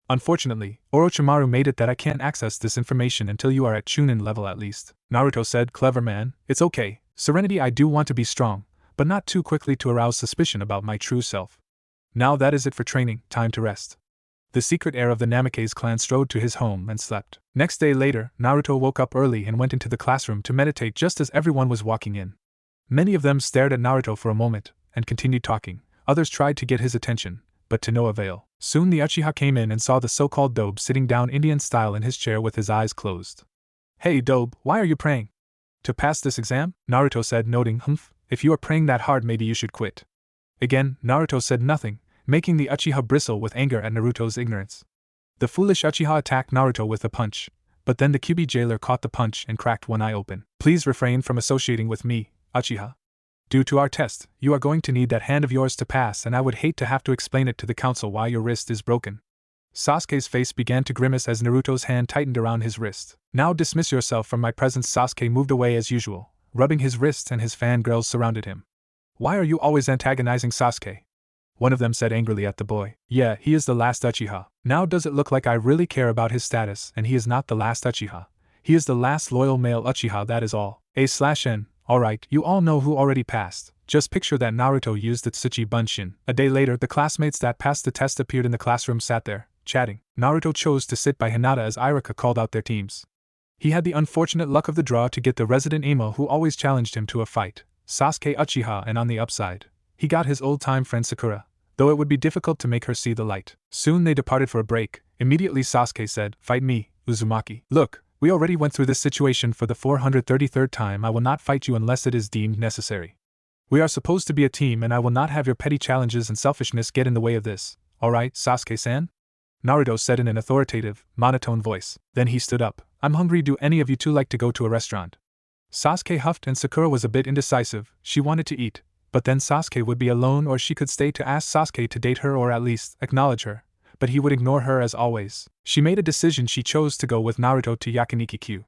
Unfortunately, Orochimaru made it that I can't access this information until you are at Chunin level at least. Naruto said, "Clever man, it's okay, Serenity, I do want to be strong, but not too quickly to arouse suspicion about my true self. Now that is it for training, time to rest." The secret heir of the Namikaze clan strode to his home and slept. Next day later, Naruto woke up early and went into the classroom to meditate just as everyone was walking in. Many of them stared at Naruto for a moment, and continued talking. Others tried to get his attention, but to no avail. Soon the Uchiha came in and saw the so-called Dobe sitting down Indian style in his chair with his eyes closed. "Hey Dobe, why are you praying?" "To pass this exam?" Naruto said, noting, "Humph, if you are praying that hard maybe you should quit." Again, Naruto said nothing, making the Uchiha bristle with anger at Naruto's ignorance. The foolish Uchiha attacked Naruto with a punch, but then the Kyuubi jailer caught the punch and cracked one eye open. "Please refrain from associating with me, Uchiha. Due to our test, you are going to need that hand of yours to pass, and I would hate to have to explain it to the council why your wrist is broken." Sasuke's face began to grimace as Naruto's hand tightened around his wrist. "Now dismiss yourself from my presence." Sasuke moved away as usual, rubbing his wrists, and his fangirls surrounded him. "Why are you always antagonizing Sasuke?" one of them said angrily at the boy. "Yeah, he is the last Uchiha. Now does it look like I really care about his status? And he is not the last Uchiha. He is the last loyal male Uchiha, that is all. A/N. Alright, you all know who already passed. Just picture that Naruto used the Tsuchi Bunshin." A day later, the classmates that passed the test appeared in the classroom, sat there, chatting. Naruto chose to sit by Hinata as Irika called out their teams. He had the unfortunate luck of the draw to get the resident emo who always challenged him to a fight, Sasuke Uchiha, and on the upside, he got his old-time friend Sakura, though it would be difficult to make her see the light. Soon they departed for a break. Immediately Sasuke said, "Fight me, Uzumaki. Look, we already went through this situation for the 433rd time. I will not fight you unless it is deemed necessary. We are supposed to be a team and I will not have your petty challenges and selfishness get in the way of this. Alright, Sasuke-san?" Naruto said in an authoritative, monotone voice. Then he stood up. "I'm hungry. Do any of you two like to go to a restaurant?" Sasuke huffed and Sakura was a bit indecisive. She wanted to eat, but then Sasuke would be alone, or she could stay to ask Sasuke to date her or at least acknowledge her, but he would ignore her as always. She made a decision. She chose to go with Naruto to Yakiniki-Q.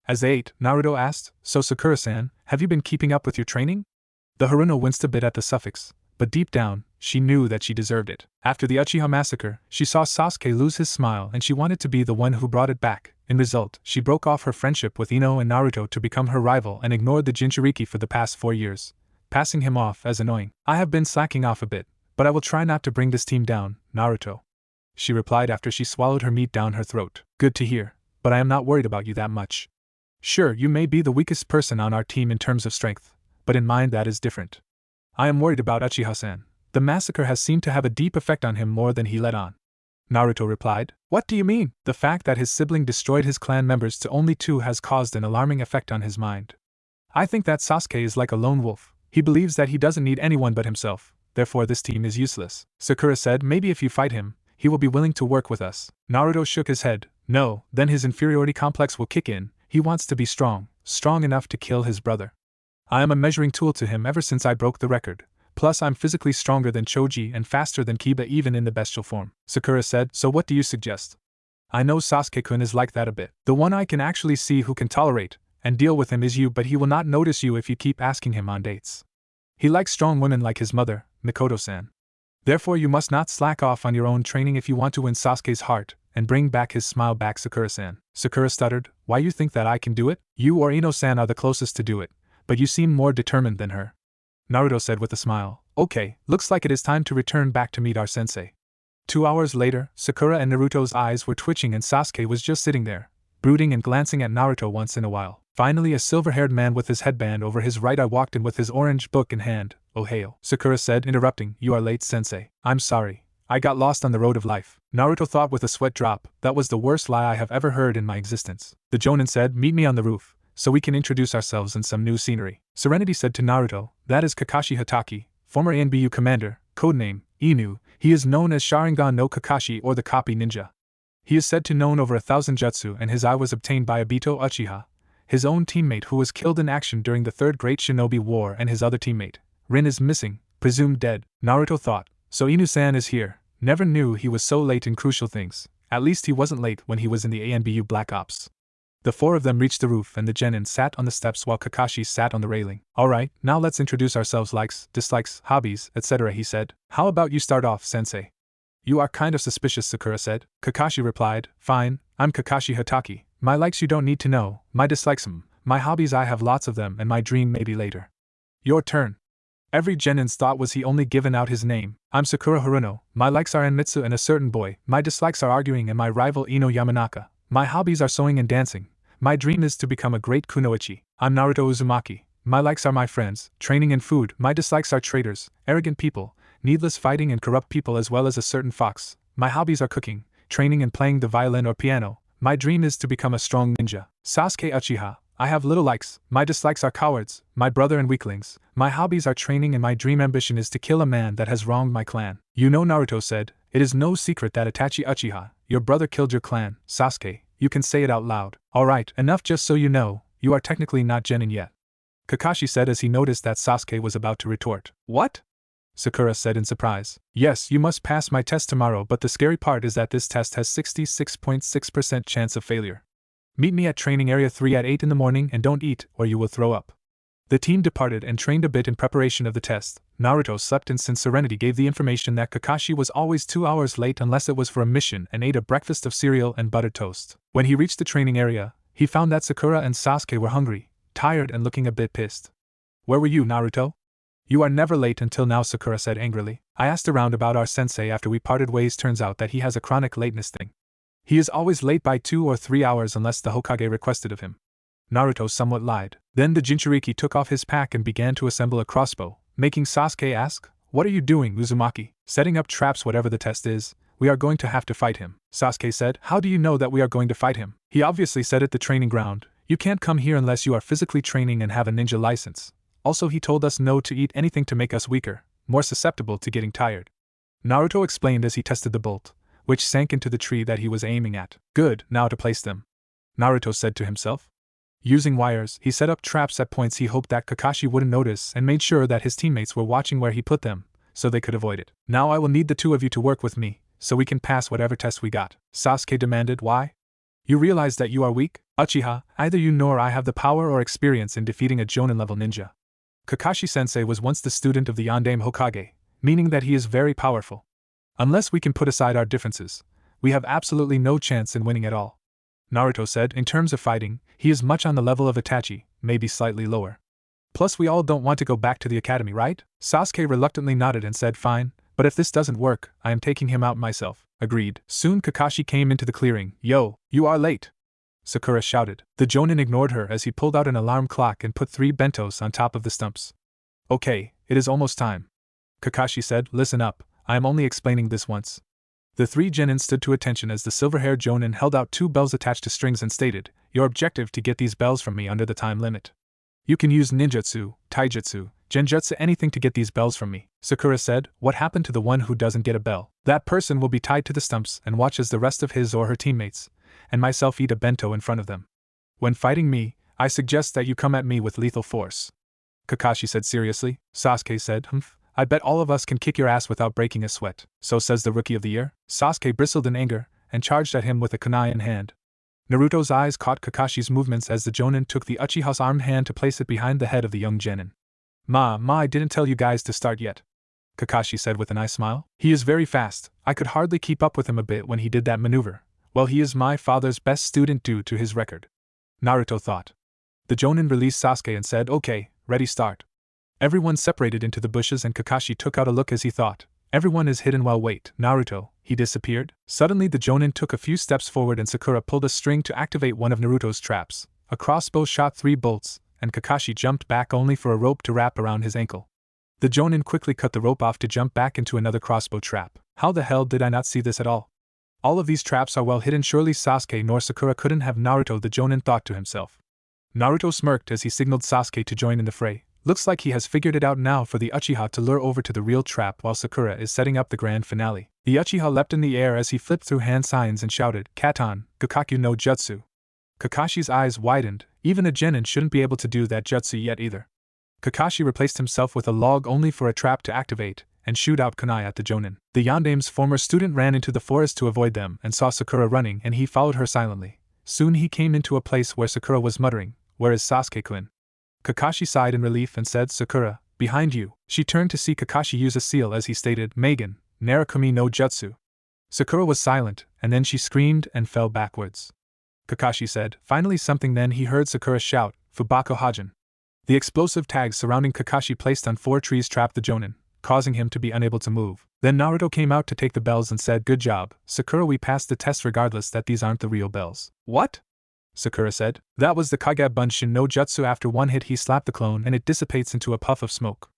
As they ate, Naruto asked, "So Sakura-san, have you been keeping up with your training?" The Haruno winced a bit at the suffix, but deep down, she knew that she deserved it. After the Uchiha massacre, she saw Sasuke lose his smile and she wanted to be the one who brought it back. In result, she broke off her friendship with Ino and Naruto to become her rival and ignored the Jinchuriki for the past 4 years, passing him off as annoying. "I have been slacking off a bit, but I will try not to bring this team down, Naruto," she replied after she swallowed her meat down her throat. "Good to hear, but I am not worried about you that much. Sure, you may be the weakest person on our team in terms of strength, but in mind that is different. I am worried about Uchiha-san. The massacre has seemed to have a deep effect on him more than he let on." Naruto replied. "What do you mean?" "The fact that his sibling destroyed his clan members to only 2 has caused an alarming effect on his mind. I think that Sasuke is like a lone wolf. He believes that he doesn't need anyone but himself, therefore this team is useless." Sakura said, "Maybe if you fight him, he will be willing to work with us." Naruto shook his head. "No, then his inferiority complex will kick in. He wants to be strong, strong enough to kill his brother. I am a measuring tool to him ever since I broke the record. Plus I'm physically stronger than Choji and faster than Kiba even in the bestial form." Sakura said, "So what do you suggest?" "I know Sasuke-kun is like that a bit. The one I can actually see who can tolerate and deal with him is you, but he will not notice you if you keep asking him on dates. He likes strong women like his mother, Mikoto-san. Therefore you must not slack off on your own training if you want to win Sasuke's heart, and bring back his smile back Sakura-san. Sakura stuttered, why you think that I can do it? You or Ino-san are the closest to do it, but you seem more determined than her. Naruto said with a smile, okay, looks like it is time to return back to meet our sensei. 2 hours later, Sakura and Naruto's eyes were twitching and Sasuke was just sitting there, brooding and glancing at Naruto once in a while. Finally a silver-haired man with his headband over his right eye walked in with his orange book in hand. Oh hail, Sakura said, interrupting, you are late, sensei. I'm sorry. I got lost on the road of life. Naruto thought with a sweat drop, that was the worst lie I have ever heard in my existence. The Jonin said, meet me on the roof, so we can introduce ourselves in some new scenery. Serenity said to Naruto, that is Kakashi Hatake, former ANBU commander, codename, Inu. He is known as Sharingan no Kakashi or the Copy Ninja. He is said to known over 1,000 jutsu and his eye was obtained by Obito Uchiha, his own teammate who was killed in action during the Third Great Shinobi War, and his other teammate, Rin, is missing, presumed dead. Naruto thought, so Inu-san is here. Never knew he was so late in crucial things. At least he wasn't late when he was in the ANBU Black Ops. The four of them reached the roof and the genin sat on the steps while Kakashi sat on the railing. Alright, now let's introduce ourselves, likes, dislikes, hobbies, etc. he said. How about you start off, sensei? You are kind of suspicious, Sakura said. Kakashi replied, fine, I'm Kakashi Hatake. My likes you don't need to know, my dislikes my hobbies I have lots of them, and my dream maybe later. Your turn. Every genin's thought was he only given out his name. I'm Sakura Haruno, my likes are Anmitsu and a certain boy, my dislikes are arguing and my rival Ino Yamanaka. My hobbies are sewing and dancing. My dream is to become a great kunoichi. I'm Naruto Uzumaki. My likes are my friends, training and food. My dislikes are traitors, arrogant people, needless fighting and corrupt people, as well as a certain fox. My hobbies are cooking, training and playing the violin or piano. My dream is to become a strong ninja. Sasuke Uchiha. I have little likes. My dislikes are cowards, my brother and weaklings. My hobbies are training and my dream ambition is to kill a man that has wronged my clan. You know, Naruto said, it is no secret that Itachi Uchiha, your brother, killed your clan. Sasuke, you can say it out loud. Alright, enough, just so you know, you are technically not genin yet. Kakashi said as he noticed that Sasuke was about to retort. What? Sakura said in surprise. Yes, you must pass my test tomorrow, but the scary part is that this test has 66.6% chance of failure. Meet me at training area 3 at 8 in the morning and don't eat or you will throw up. The team departed and trained a bit in preparation of the test. Naruto slept in since Serenity gave the information that Kakashi was always 2 hours late unless it was for a mission, and ate a breakfast of cereal and buttered toast. When he reached the training area, he found that Sakura and Sasuke were hungry, tired and looking a bit pissed. Where were you, Naruto? You are never late until now, Sakura said angrily. I asked around about our sensei after we parted ways. Turns out that he has a chronic lateness thing. He is always late by 2 or 3 hours unless the Hokage requested of him. Naruto somewhat lied. Then the Jinchuriki took off his pack and began to assemble a crossbow, making Sasuke ask, what are you doing, Uzumaki? Setting up traps. Whatever the test is, we are going to have to fight him. Sasuke said, how do you know that we are going to fight him? He obviously said at the training ground, you can't come here unless you are physically training and have a ninja license. Also he told us no to eat anything to make us weaker, more susceptible to getting tired. Naruto explained as he tested the bolt, which sank into the tree that he was aiming at. Good, now to place them, Naruto said to himself. Using wires, he set up traps at points he hoped that Kakashi wouldn't notice and made sure that his teammates were watching where he put them, so they could avoid it. Now I will need the two of you to work with me, so we can pass whatever test we got. Sasuke demanded. Why? You realize that you are weak? Uchiha, either you nor I have the power or experience in defeating a Jonin-level ninja. Kakashi-sensei was once the student of the Yondaime Hokage, meaning that he is very powerful. Unless we can put aside our differences, we have absolutely no chance in winning at all. Naruto said, in terms of fighting, he is much on the level of Itachi, maybe slightly lower. Plus we all don't want to go back to the academy, right? Sasuke reluctantly nodded and said, fine, but if this doesn't work, I am taking him out myself. Agreed. Soon Kakashi came into the clearing. Yo, you are late, Sakura shouted. The Jonin ignored her as he pulled out an alarm clock and put 3 bentos on top of the stumps. Okay, it is almost time, Kakashi said. Listen up, I am only explaining this once. The 3 genin stood to attention as the silver-haired Jonin held out 2 bells attached to strings and stated, your objective to get these bells from me under the time limit. You can use ninjutsu, taijutsu, genjutsu, anything to get these bells from me. Sakura said, what happened to the one who doesn't get a bell? That person will be tied to the stumps and watch as the rest of his or her teammates, and myself, eat a bento in front of them. When fighting me, I suggest that you come at me with lethal force, Kakashi said seriously. Sasuke said, I bet all of us can kick your ass without breaking a sweat. So says the Rookie of the Year? Sasuke bristled in anger, and charged at him with a kunai in hand. Naruto's eyes caught Kakashi's movements as the Jonin took the Uchiha's armed hand to place it behind the head of the young genin. Ma, I didn't tell you guys to start yet. Kakashi said with a nice smile. He is very fast, I could hardly keep up with him a bit when he did that maneuver. Well, he is my father's best student due to his record. Naruto thought. The Jonin released Sasuke and said, okay, ready, start. Everyone separated into the bushes and Kakashi took out a look as he thought. Everyone is hidden well, wait, Naruto, he disappeared? Suddenly the Jonin took a few steps forward and Sakura pulled a string to activate one of Naruto's traps. A crossbow shot 3 bolts, and Kakashi jumped back only for a rope to wrap around his ankle. The Jonin quickly cut the rope off to jump back into another crossbow trap. How the hell did I not see this at all? All of these traps are well hidden, surely Sasuke nor Sakura couldn't have Naruto, the Jonin thought to himself. Naruto smirked as he signaled Sasuke to join in the fray. Looks like he has figured it out now for the Uchiha to lure over to the real trap while Sakura is setting up the grand finale. The Uchiha leapt in the air as he flipped through hand signs and shouted, Katan, Gakkaku no Jutsu. Kakashi's eyes widened, even a genin shouldn't be able to do that jutsu yet either. Kakashi replaced himself with a log only for a trap to activate, and shoot out kunai at the Jonin. The Yandame's former student ran into the forest to avoid them and saw Sakura running and he followed her silently. Soon he came into a place where Sakura was muttering, where is Sasuke-kun? Kakashi sighed in relief and said, Sakura, behind you. She turned to see Kakashi use a seal as he stated, Megan, Narakumi no Jutsu. Sakura was silent, and then she screamed and fell backwards. Kakashi said, finally something, then he heard Sakura shout, Fubako Hajin. The explosive tags surrounding Kakashi placed on 4 trees trapped the Jonin, causing him to be unable to move. Then Naruto came out to take the bells and said, good job, Sakura, we passed the test regardless that these aren't the real bells. What? Sakura said. That was the Kage Bunshin no Jutsu. After one hit he slapped the clone and it dissipates into a puff of smoke.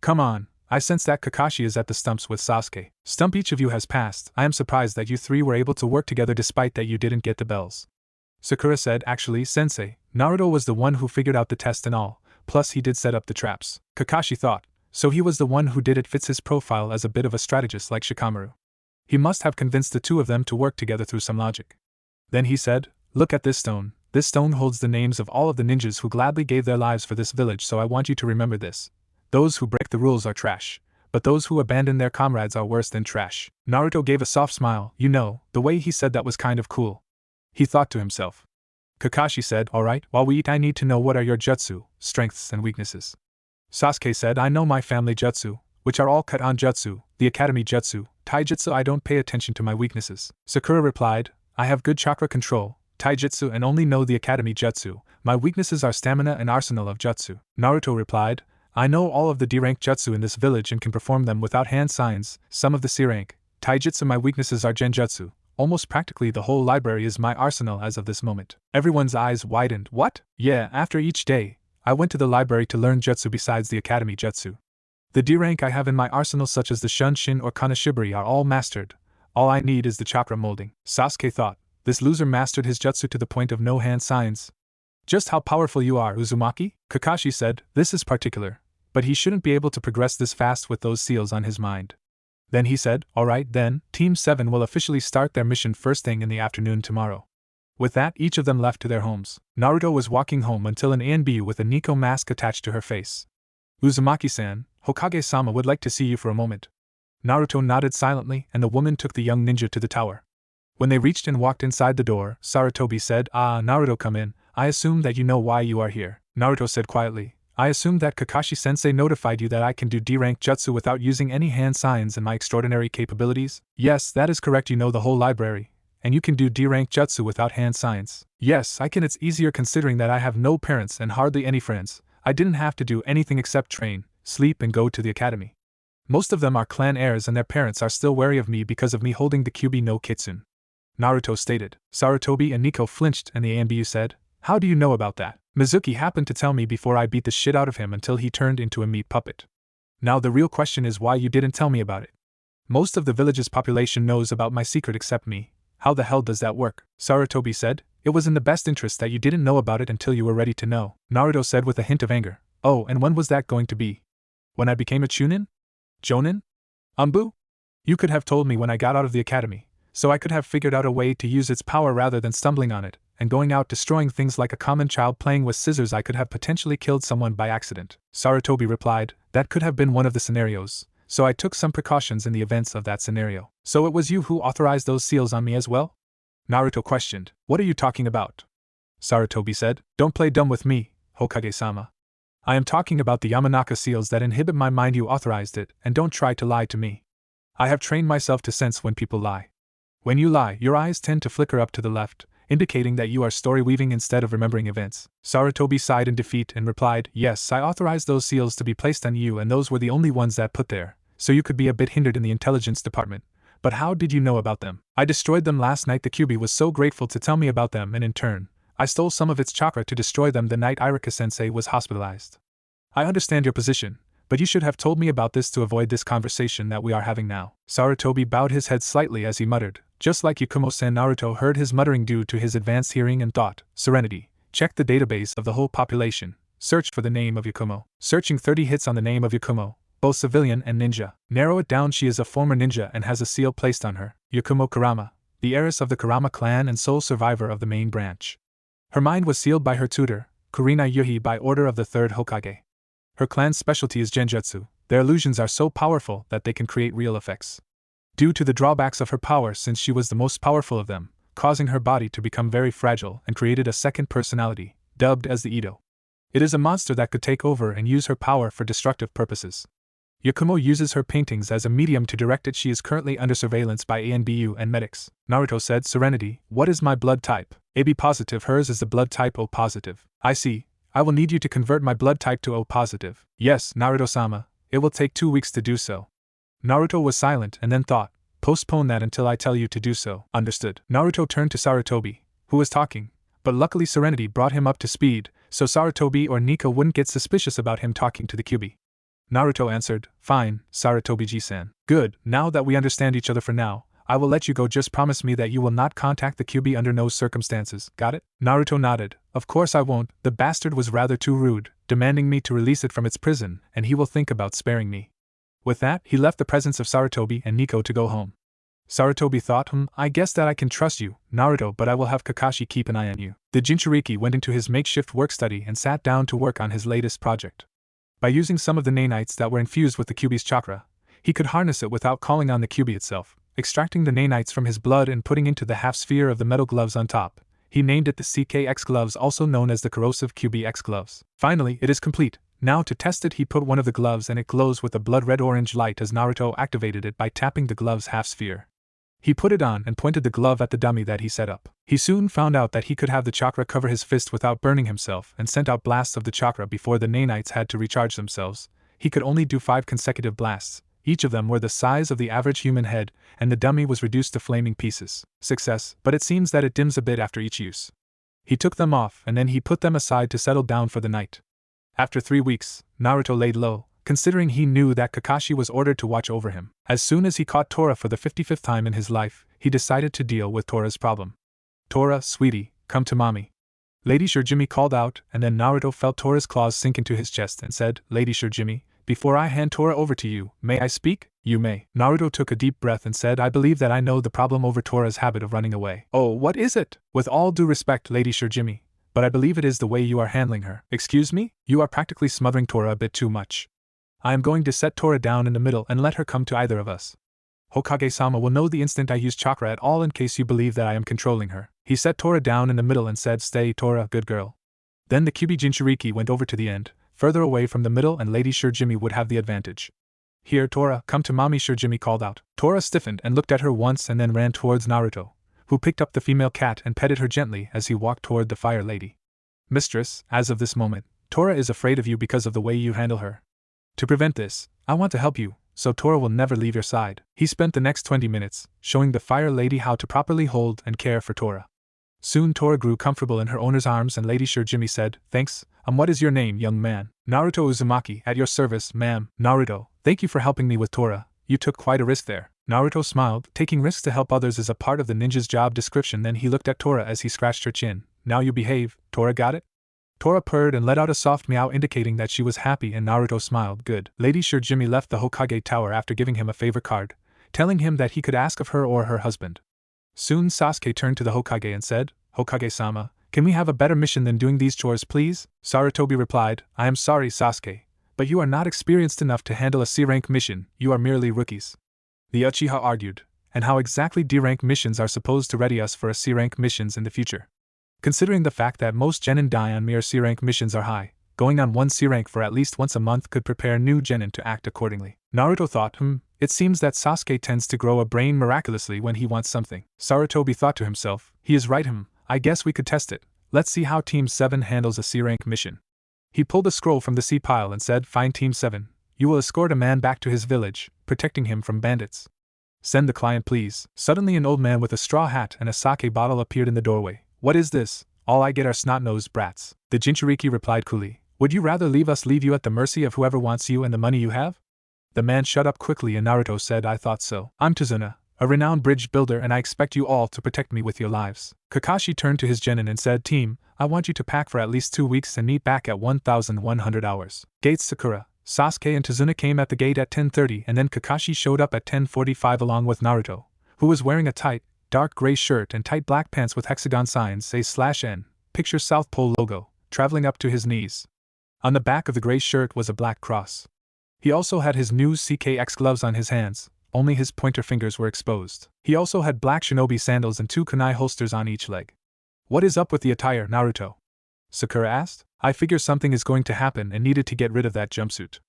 Come on, I sense that Kakashi is at the stumps with Sasuke. Stump each of you has passed. I am surprised that you 3 were able to work together despite that you didn't get the bells. Sakura said, actually, sensei, Naruto was the one who figured out the test and all, plus he did set up the traps. Kakashi thought, so he was the one who did it, fits his profile as a bit of a strategist like Shikamaru. He must have convinced the 2 of them to work together through some logic. Then he said, look at this stone. This stone holds the names of all of the ninjas who gladly gave their lives for this village, so I want you to remember this. Those who break the rules are trash, but those who abandon their comrades are worse than trash. Naruto gave a soft smile. You know, the way he said that was kind of cool. He thought to himself. Kakashi said, alright, while we eat I need to know what are your jutsu, strengths and weaknesses. Sasuke said, I know my family jutsu, which are all Katan jutsu, the academy jutsu, taijutsu. I don't pay attention to my weaknesses. Sakura replied, I have good chakra control, taijutsu, and only know the academy jutsu. My weaknesses are stamina and arsenal of jutsu. Naruto replied, I know all of the D-rank jutsu in this village and can perform them without hand signs, some of the C-rank, taijutsu. My weaknesses are genjutsu. Almost practically the whole library is my arsenal as of this moment. Everyone's eyes widened. What? Yeah, after each day, I went to the library to learn jutsu besides the academy jutsu. The D-rank I have in my arsenal such as the Shunshin or Kanashibari are all mastered. All I need is the chakra molding. Sasuke thought, this loser mastered his jutsu to the point of no hand signs. Just how powerful you are, Uzumaki? Kakashi said, this is particular, but he shouldn't be able to progress this fast with those seals on his mind. Then he said, alright then, Team 7 will officially start their mission first thing in the afternoon tomorrow. With that, each of them left to their homes. Naruto was walking home until an ANBU with a Nico mask attached to her face. Uzumaki-san, Hokage-sama would like to see you for a moment. Naruto nodded silently and the woman took the young ninja to the tower. When they reached and walked inside the door, Sarutobi said, Naruto, come in. I assume that you know why you are here. Naruto said quietly, I assume that Kakashi-sensei notified you that I can do D-rank jutsu without using any hand signs and my extraordinary capabilities? Yes, that is correct, you know the whole library, and you can do D-rank jutsu without hand signs. Yes, I can, it's easier considering that I have no parents and hardly any friends. I didn't have to do anything except train, sleep and go to the academy. Most of them are clan heirs and their parents are still wary of me because of me holding the Kyubi no Kitsune. Naruto stated. Sarutobi and Nico flinched and the ANBU said, how do you know about that? Mizuki happened to tell me before I beat the shit out of him until he turned into a meat puppet. Now the real question is why you didn't tell me about it. Most of the village's population knows about my secret except me. How the hell does that work? Sarutobi said, it was in the best interest that you didn't know about it until you were ready to know. Naruto said with a hint of anger. Oh, and when was that going to be? When I became a Chunin? Jonin? Umbu? You could have told me when I got out of the academy, so I could have figured out a way to use its power rather than stumbling on it, and going out destroying things like a common child playing with scissors. I could have potentially killed someone by accident. Sarutobi replied, that could have been one of the scenarios, so I took some precautions in the events of that scenario. So it was you who authorized those seals on me as well? Naruto questioned. What are you talking about? Sarutobi said, don't play dumb with me, Hokage-sama. I am talking about the Yamanaka seals that inhibit my mind. You authorized it, and don't try to lie to me. I have trained myself to sense when people lie. When you lie, your eyes tend to flicker up to the left, indicating that you are story-weaving instead of remembering events. Sarutobi sighed in defeat and replied, yes, I authorized those seals to be placed on you, and those were the only ones that put there, so you could be a bit hindered in the intelligence department. But how did you know about them? I destroyed them last night. The Kyuubi was so grateful to tell me about them, and in turn, I stole some of its chakra to destroy them the night Irika-sensei was hospitalized. I understand your position, but you should have told me about this to avoid this conversation that we are having now. Sarutobi bowed his head slightly as he muttered, just like Yakumo-san. Naruto heard his muttering due to his advanced hearing and thought, Serenity, check the database of the whole population, search for the name of Yakumo. Searching 30 hits on the name of Yakumo, both civilian and ninja. Narrow it down. She is a former ninja and has a seal placed on her, Yakumo Kurama, the heiress of the Kurama clan and sole survivor of the main branch. Her mind was sealed by her tutor, Kurina Yuhi, by order of the third Hokage. Her clan's specialty is genjutsu. Their illusions are so powerful that they can create real effects. Due to the drawbacks of her power, since she was the most powerful of them, causing her body to become very fragile and created a second personality, dubbed as the Ito. It is a monster that could take over and use her power for destructive purposes. Yakumo uses her paintings as a medium to direct it. She is currently under surveillance by ANBU and medics. Naruto said, Serenity, what is my blood type? AB positive. Hers is the blood type O positive. I see. I will need you to convert my blood type to O positive. Yes, Naruto-sama, it will take 2 weeks to do so. Naruto was silent and then thought, postpone that until I tell you to do so. Understood. Naruto turned to Sarutobi, who was talking, but luckily Serenity brought him up to speed, so Sarutobi or Nika wouldn't get suspicious about him talking to the Kyuubi. Naruto answered, fine, Sarutobi-ji-san. Good, now that we understand each other for now, I will let you go. Just promise me that you will not contact the Kyuubi under no circumstances, got it? Naruto nodded. Of course I won't. The bastard was rather too rude, demanding me to release it from its prison, and he will think about sparing me. With that, he left the presence of Sarutobi and Nico to go home. Sarutobi thought, I guess that I can trust you, Naruto, but I will have Kakashi keep an eye on you. The Jinchuriki went into his makeshift work study and sat down to work on his latest project. By using some of the nanites that were infused with the Kyuubi's chakra, he could harness it without calling on the Kyuubi itself. Extracting the nanites from his blood and putting into the half-sphere of the metal gloves on top, he named it the CKX gloves, also known as the corrosive Kyuubi X gloves. Finally, it is complete. Now to test it, he put one of the gloves and it glows with a blood-red-orange light as Naruto activated it by tapping the glove's half-sphere. He put it on and pointed the glove at the dummy that he set up. He soon found out that he could have the chakra cover his fist without burning himself and sent out blasts of the chakra before the nanites had to recharge themselves. He could only do 5 consecutive blasts. Each of them were the size of the average human head, and the dummy was reduced to flaming pieces. Success, but it seems that it dims a bit after each use. He took them off and then he put them aside to settle down for the night. After 3 weeks, Naruto laid low, considering he knew that Kakashi was ordered to watch over him. As soon as he caught Tora for the 55th time in his life, he decided to deal with Tora's problem. Tora, sweetie, come to mommy. Lady Shurjimi called out, and then Naruto felt Tora's claws sink into his chest and said, Lady Shurjimi, before I hand Tora over to you, may I speak? You may. Naruto took a deep breath and said, I believe that I know the problem over Tora's habit of running away. Oh, what is it? With all due respect, Lady Shurjimi, but I believe it is the way you are handling her. Excuse me? You are practically smothering Tora a bit too much. I am going to set Tora down in the middle and let her come to either of us. Hokage-sama will know the instant I use chakra at all in case you believe that I am controlling her. He set Tora down in the middle and said, Stay, Tora, good girl. Then the Kyuubi Jinchuriki went over to the end, further away from the middle, and Lady Shurjimi would have the advantage. Here, Tora, come to mommy, Shurjimi called out. Tora stiffened and looked at her once and then ran towards Naruto, who picked up the female cat and petted her gently as he walked toward the fire lady. Mistress, as of this moment, Tora is afraid of you because of the way you handle her. To prevent this, I want to help you, so Tora will never leave your side. He spent the next 20 minutes showing the fire lady how to properly hold and care for Tora. Soon Tora grew comfortable in her owner's arms and Lady Shurjimi said, Thanks, what is your name, young man? Naruto Uzumaki, at your service, ma'am. Naruto, thank you for helping me with Tora. You took quite a risk there. Naruto smiled. Taking risks to help others is a part of the ninja's job description. Then he looked at Tora as he scratched her chin. Now you behave, Tora, got it? Tora purred and let out a soft meow indicating that she was happy, and Naruto smiled. Good. Lady Shurjimi left the Hokage tower after giving him a favor card, telling him that he could ask of her or her husband. Soon Sasuke turned to the Hokage and said, Hokage-sama, can we have a better mission than doing these chores, please? Sarutobi replied, I am sorry, Sasuke, but you are not experienced enough to handle a C-rank mission, you are merely rookies. The Uchiha argued, and how exactly D-rank missions are supposed to ready us for a C-rank missions in the future? Considering the fact that most genin die on mere C-rank missions are high, Going on one C rank for at least once a month could prepare new genin to act accordingly. Naruto thought, it seems that Sasuke tends to grow a brain miraculously when he wants something. Sarutobi thought to himself, he is right, I guess we could test it. Let's see how Team 7 handles a C rank mission. He pulled a scroll from the C pile and said, fine Team 7, you will escort a man back to his village, protecting him from bandits. Send the client please. Suddenly an old man with a straw hat and a sake bottle appeared in the doorway. What is this? All I get are snot-nosed brats. The Jinchuriki replied coolly. Would you rather leave us leave you at the mercy of whoever wants you and the money you have? The man shut up quickly and Naruto said, I thought so. I'm Tazuna, a renowned bridge builder, and I expect you all to protect me with your lives. Kakashi turned to his genin and said, Team, I want you to pack for at least 2 weeks and meet back at 1,100 hours. Gates Sakura, Sasuke and Tazuna came at the gate at 10:30 and then Kakashi showed up at 10:45 along with Naruto, who was wearing a tight, dark gray shirt and tight black pants with hexagon signs A/N, picture South Pole logo, traveling up to his knees. On the back of the gray shirt was a black cross. He also had his new CKX gloves on his hands, only his pointer fingers were exposed. He also had black shinobi sandals and 2 kunai holsters on each leg. What is up with the attire, Naruto? Sakura asked. I figure something is going to happen and needed to get rid of that jumpsuit.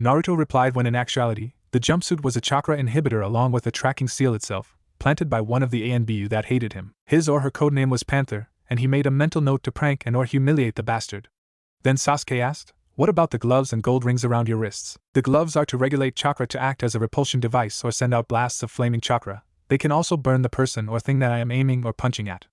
Naruto replied when in actuality, the jumpsuit was a chakra inhibitor along with a tracking seal itself, planted by one of the ANBU that hated him. His or her codename was Panther, and he made a mental note to prank and or humiliate the bastard. Then Sasuke asked, what about the gloves and gold rings around your wrists? The gloves are to regulate chakra to act as a repulsion device or send out blasts of flaming chakra. They can also burn the person or thing that I am aiming or punching at.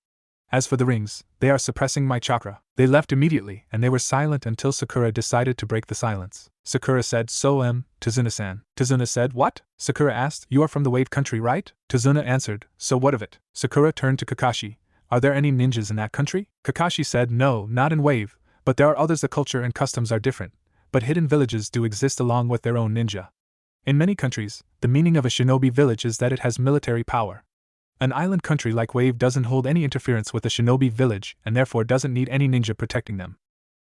As for the rings, they are suppressing my chakra. They left immediately, and they were silent until Sakura decided to break the silence. Sakura said, so Tazuna-san. Tazuna said, what? Sakura asked, you are from the Wave Country, right? Tazuna answered, so what of it? Sakura turned to Kakashi. Are there any ninjas in that country? Kakashi said, no, not in Wave, but there are others. The culture and customs are different, but hidden villages do exist along with their own ninja. In many countries, the meaning of a shinobi village is that it has military power. An island country like Wave doesn't hold any interference with a shinobi village and therefore doesn't need any ninja protecting them.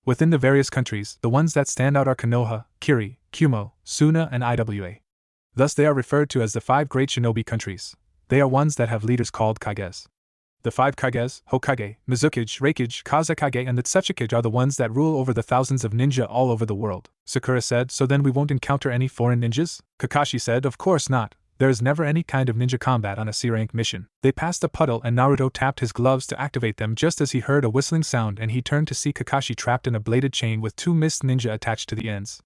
Within the various countries, the ones that stand out are Konoha, Kiri, Kumo, Suna, and Iwa. Thus they are referred to as the 5 great shinobi countries. They are ones that have leaders called Kages. The 5 Kages, Hokage, Mizukage, Reikage, Kazekage, and the Tsuchikage are the ones that rule over the thousands of ninja all over the world. Sakura said, so then we won't encounter any foreign ninjas? Kakashi said, of course not. There is never any kind of ninja combat on a C-rank mission. They passed a puddle and Naruto tapped his gloves to activate them just as he heard a whistling sound and he turned to see Kakashi trapped in a bladed chain with 2 mist ninja attached to the ends.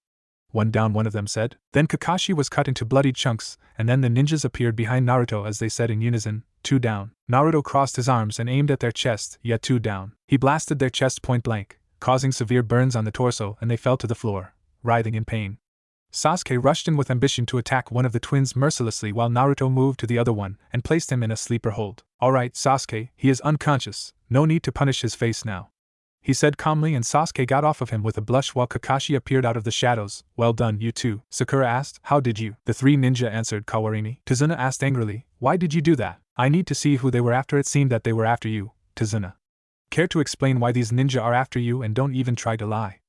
One down, one of them said. Then Kakashi was cut into bloody chunks, and then the ninjas appeared behind Naruto as they said in unison, 2 down. Naruto crossed his arms and aimed at their chest, yet 2 down. He blasted their chest point blank, causing severe burns on the torso and they fell to the floor, writhing in pain. Sasuke rushed in with ambition to attack one of the twins mercilessly while Naruto moved to the other one and placed him in a sleeper hold. Alright, Sasuke, he is unconscious, no need to punish his face now, he said calmly, and Sasuke got off of him with a blush while Kakashi appeared out of the shadows. Well done, you two. Sakura asked, how did you? The 3 ninja answered, Kawarini. Tazuna asked angrily, why did you do that? I need to see who they were after. It seemed that they were after you, Tazuna. Care to explain why these ninja are after you and don't even try to lie?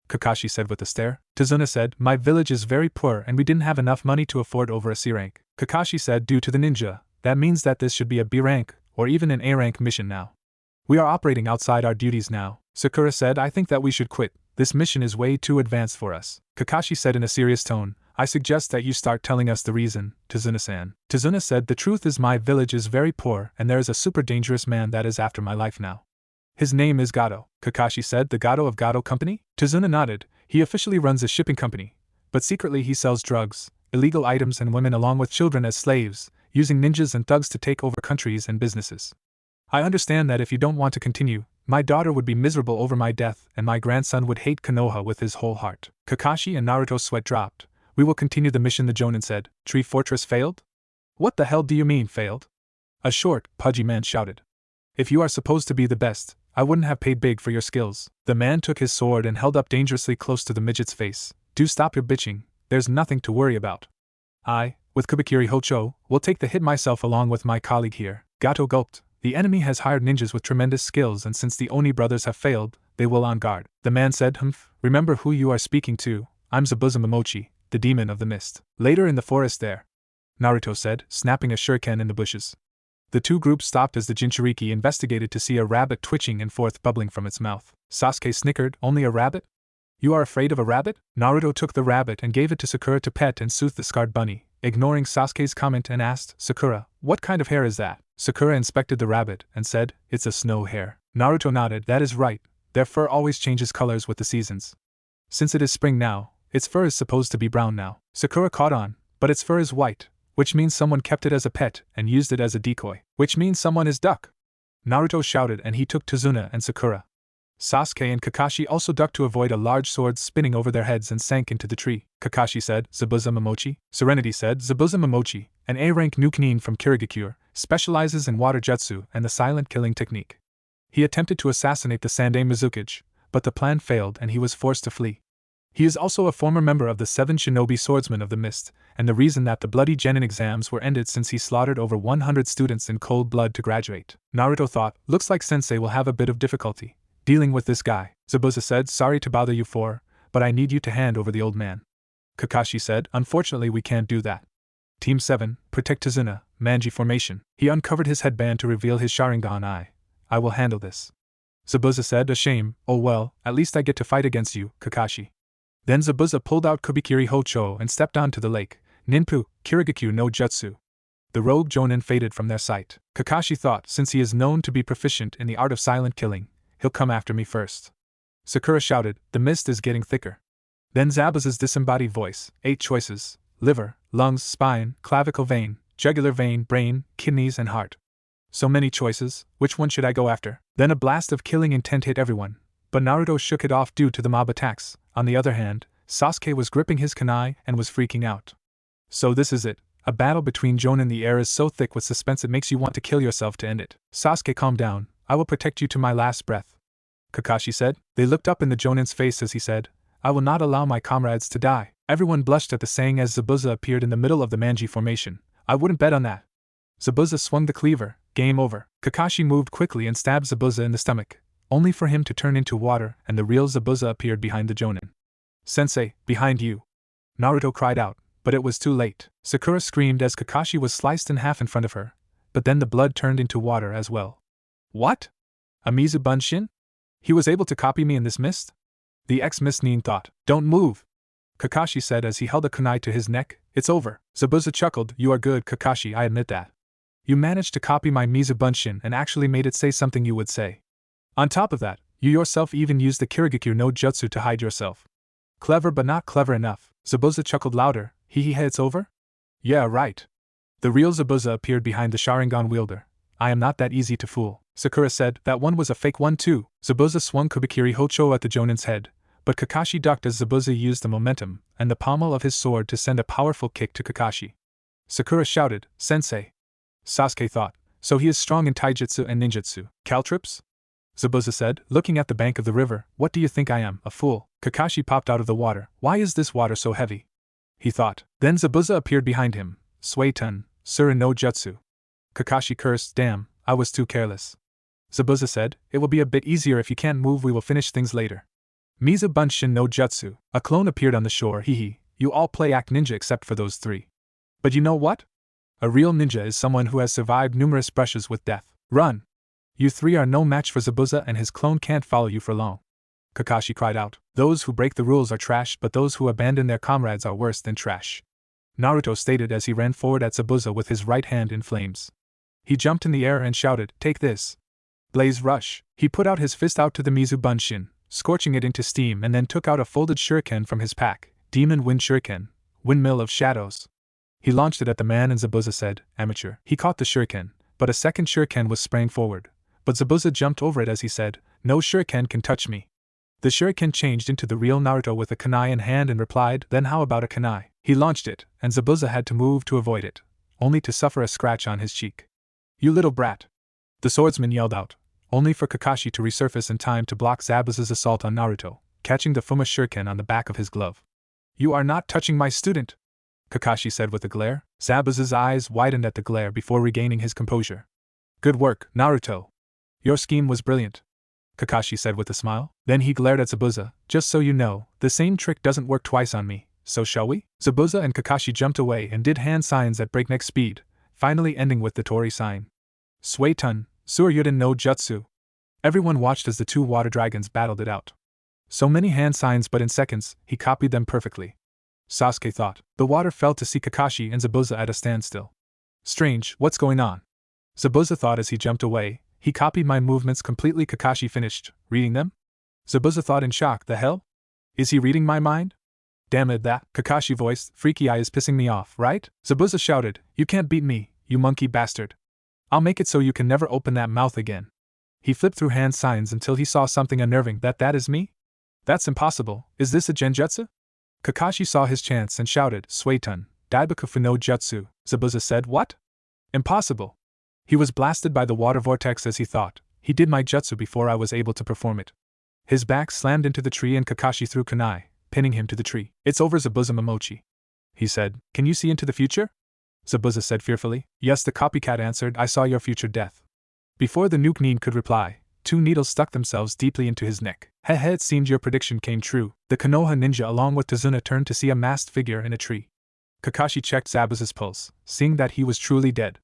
Kakashi said with a stare. Tazuna said, my village is very poor and we didn't have enough money to afford over a C rank. Kakashi said, due to the ninja, that means that this should be a B rank, or even an A rank mission now. We are operating outside our duties now. Sakura said, I think that we should quit. This mission is way too advanced for us. Kakashi said in a serious tone, I suggest that you start telling us the reason, Tazuna-san. Tazuna said, the truth is my village is very poor and there is a super dangerous man that is after my life now. His name is Gato. Kakashi said, the Gato of Gato Company? Tazuna nodded. He officially runs a shipping company, but secretly he sells drugs, illegal items and women along with children as slaves, using ninjas and thugs to take over countries and businesses. I understand that if you don't want to continue, my daughter would be miserable over my death and my grandson would hate Konoha with his whole heart. Kakashi and Naruto's sweat dropped. We will continue the mission, the Jonin said. Tree Fortress failed? What the hell do you mean failed? A short, pudgy man shouted. If you are supposed to be the best, I wouldn't have paid big for your skills. The man took his sword and held up dangerously close to the midget's face. Do stop your bitching, there's nothing to worry about. I, with Kubikiri Hocho, will take the hit myself along with my colleague here. Gato gulped. The enemy has hired ninjas with tremendous skills and since the Oni brothers have failed, they will on guard. The man said, remember who you are speaking to, I'm Zabuza Momochi, the demon of the mist. Later in the forest there, Naruto said, snapping a shuriken in the bushes. The 2 groups stopped as the Jinchuriki investigated to see a rabbit twitching and forth bubbling from its mouth. Sasuke snickered, only a rabbit? You are afraid of a rabbit? Naruto took the rabbit and gave it to Sakura to pet and soothe the scarred bunny, ignoring Sasuke's comment and asked, Sakura, what kind of hair is that? Sakura inspected the rabbit and said, it's a snow hare. Naruto nodded, that is right, their fur always changes colors with the seasons. Since it is spring now, its fur is supposed to be brown now. Sakura caught on, but its fur is white, which means someone kept it as a pet and used it as a decoy, which means someone is duck. Naruto shouted and he took Tazuna and Sakura. Sasuke and Kakashi also ducked to avoid a large sword spinning over their heads and sank into the tree. Kakashi said, Zabuza Momochi. Serenity said, Zabuza Momochi, an A-rank new Chunin from Kirigakure, specializes in water jutsu and the silent killing technique. He attempted to assassinate the Sandai Mizukage, but the plan failed and he was forced to flee. He is also a former member of the 7 Shinobi Swordsmen of the Mist, and the reason that the bloody Genin exams were ended since he slaughtered over 100 students in cold blood to graduate. Naruto thought, looks like Sensei will have a bit of difficulty dealing with this guy. Zabuza said, sorry to bother you but I need you to hand over the old man. Kakashi said, unfortunately we can't do that. Team 7, protect Tazuna, Manji formation. He uncovered his headband to reveal his Sharingan. I will handle this. Zabuza said, a shame, oh well, at least I get to fight against you, Kakashi. Then Zabuza pulled out Kubikiri Hocho and stepped onto the lake, Ninpu, Kirigakure no Jutsu. The rogue Jonin faded from their sight. Kakashi thought, since he is known to be proficient in the art of silent killing, he'll come after me first. Sakura shouted, the mist is getting thicker. Then Zabuza's disembodied voice, 8 choices, liver, lungs, spine, clavicle vein, jugular vein, brain, kidneys and heart. So many choices, which one should I go after? Then a blast of killing intent hit everyone, but Naruto shook it off due to the mob attacks. On the other hand, Sasuke was gripping his kunai and was freaking out. So this is it, a battle between Jonin. The air is so thick with suspense it makes you want to kill yourself to end it. Sasuke, calm down, I will protect you to my last breath. Kakashi said. They looked up in the Jonin's face as he said, I will not allow my comrades to die. Everyone blushed at the saying as Zabuza appeared in the middle of the Manji formation. I wouldn't bet on that. Zabuza swung the cleaver, game over. Kakashi moved quickly and stabbed Zabuza in the stomach, only for him to turn into water and the real Zabuza appeared behind the Jonin. Sensei, behind you. Naruto cried out, but it was too late. Sakura screamed as Kakashi was sliced in half in front of her, but then the blood turned into water as well. What? A Mizubunshin? He was able to copy me in this mist? The ex-Mist-nin thought. Don't move, Kakashi said as he held a kunai to his neck. It's over. Zabuza chuckled. You are good, Kakashi, I admit that. You managed to copy my Mizubunshin and actually made it say something you would say. On top of that, you yourself even used the Kirigakure no Jutsu to hide yourself. Clever but not clever enough. Zabuza chuckled louder. Hehe, it's over? Yeah, right. The real Zabuza appeared behind the Sharingan wielder. I am not that easy to fool. Sakura said, that one was a fake one too. Zabuza swung Kubikiri Hocho at the Jonin's head, but Kakashi ducked as Zabuza used the momentum and the pommel of his sword to send a powerful kick to Kakashi. Sakura shouted, Sensei. Sasuke thought, so he is strong in taijutsu and ninjutsu. Caltrips? Zabuza said, looking at the bank of the river, what do you think I am, a fool? Kakashi popped out of the water. Why is this water so heavy? He thought. Then Zabuza appeared behind him. Suiton, Surin no Jutsu. Kakashi cursed, damn, I was too careless. Zabuza said, it will be a bit easier if you can't move, we will finish things later. Mizubunshin no Jutsu. A clone appeared on the shore, hehe, you all play act ninja except for those 3. But you know what? A real ninja is someone who has survived numerous brushes with death. Run! You 3 are no match for Zabuza and his clone can't follow you for long. Kakashi cried out, those who break the rules are trash, but those who abandon their comrades are worse than trash. Naruto stated as he ran forward at Zabuza with his right hand in flames. He jumped in the air and shouted, take this. Blaze rush. He put out his fist out to the Mizubunshin, scorching it into steam, and then took out a folded shuriken from his pack, Demon Wind Shuriken, Windmill of Shadows. He launched it at the man and Zabuza said, amateur. He caught the shuriken, but a second shuriken was spraying forward. But Zabuza jumped over it as he said, no shuriken can touch me. The shuriken changed into the real Naruto with a kunai in hand and replied, then how about a kunai? He launched it, and Zabuza had to move to avoid it, only to suffer a scratch on his cheek. You little brat! The swordsman yelled out, only for Kakashi to resurface in time to block Zabuza's assault on Naruto, catching the Fuma shuriken on the back of his glove. You are not touching my student! Kakashi said with a glare. Zabuza's eyes widened at the glare before regaining his composure. Good work, Naruto! Your scheme was brilliant, Kakashi said with a smile. Then he glared at Zabuza. Just so you know, the same trick doesn't work twice on me, so shall we? Zabuza and Kakashi jumped away and did hand signs at breakneck speed, finally ending with the Tori sign. Suiton, Suryuden no Jutsu. Everyone watched as the 2 water dragons battled it out. So many hand signs, but in seconds, he copied them perfectly. Sasuke thought. The water fell to see Kakashi and Zabuza at a standstill. Strange, what's going on? Zabuza thought as he jumped away. He copied my movements completely. Kakashi finished reading them. Zabuza thought in shock, the hell? Is he reading my mind? Damn it, that, Kakashi voiced, freaky eye is pissing me off, right? Zabuza shouted, you can't beat me, you monkey bastard. I'll make it so you can never open that mouth again. He flipped through hand signs until he saw something unnerving. That is me? That's impossible. Is this a genjutsu? Kakashi saw his chance and shouted, Suetun, Daibakufu no Jutsu. Zabuza said, what? Impossible. He was blasted by the water vortex as he thought. He did my jutsu before I was able to perform it. His back slammed into the tree and Kakashi threw kunai, pinning him to the tree. It's over, Zabuza Momochi. He said, can you see into the future? Zabuza said fearfully. Yes, the copycat answered, I saw your future death. Before the Nuke could reply, 2 needles stuck themselves deeply into his neck. Hehe, it seemed your prediction came true. The Konoha ninja along with Tazuna turned to see a masked figure in a tree. Kakashi checked Zabuza's pulse, seeing that he was truly dead.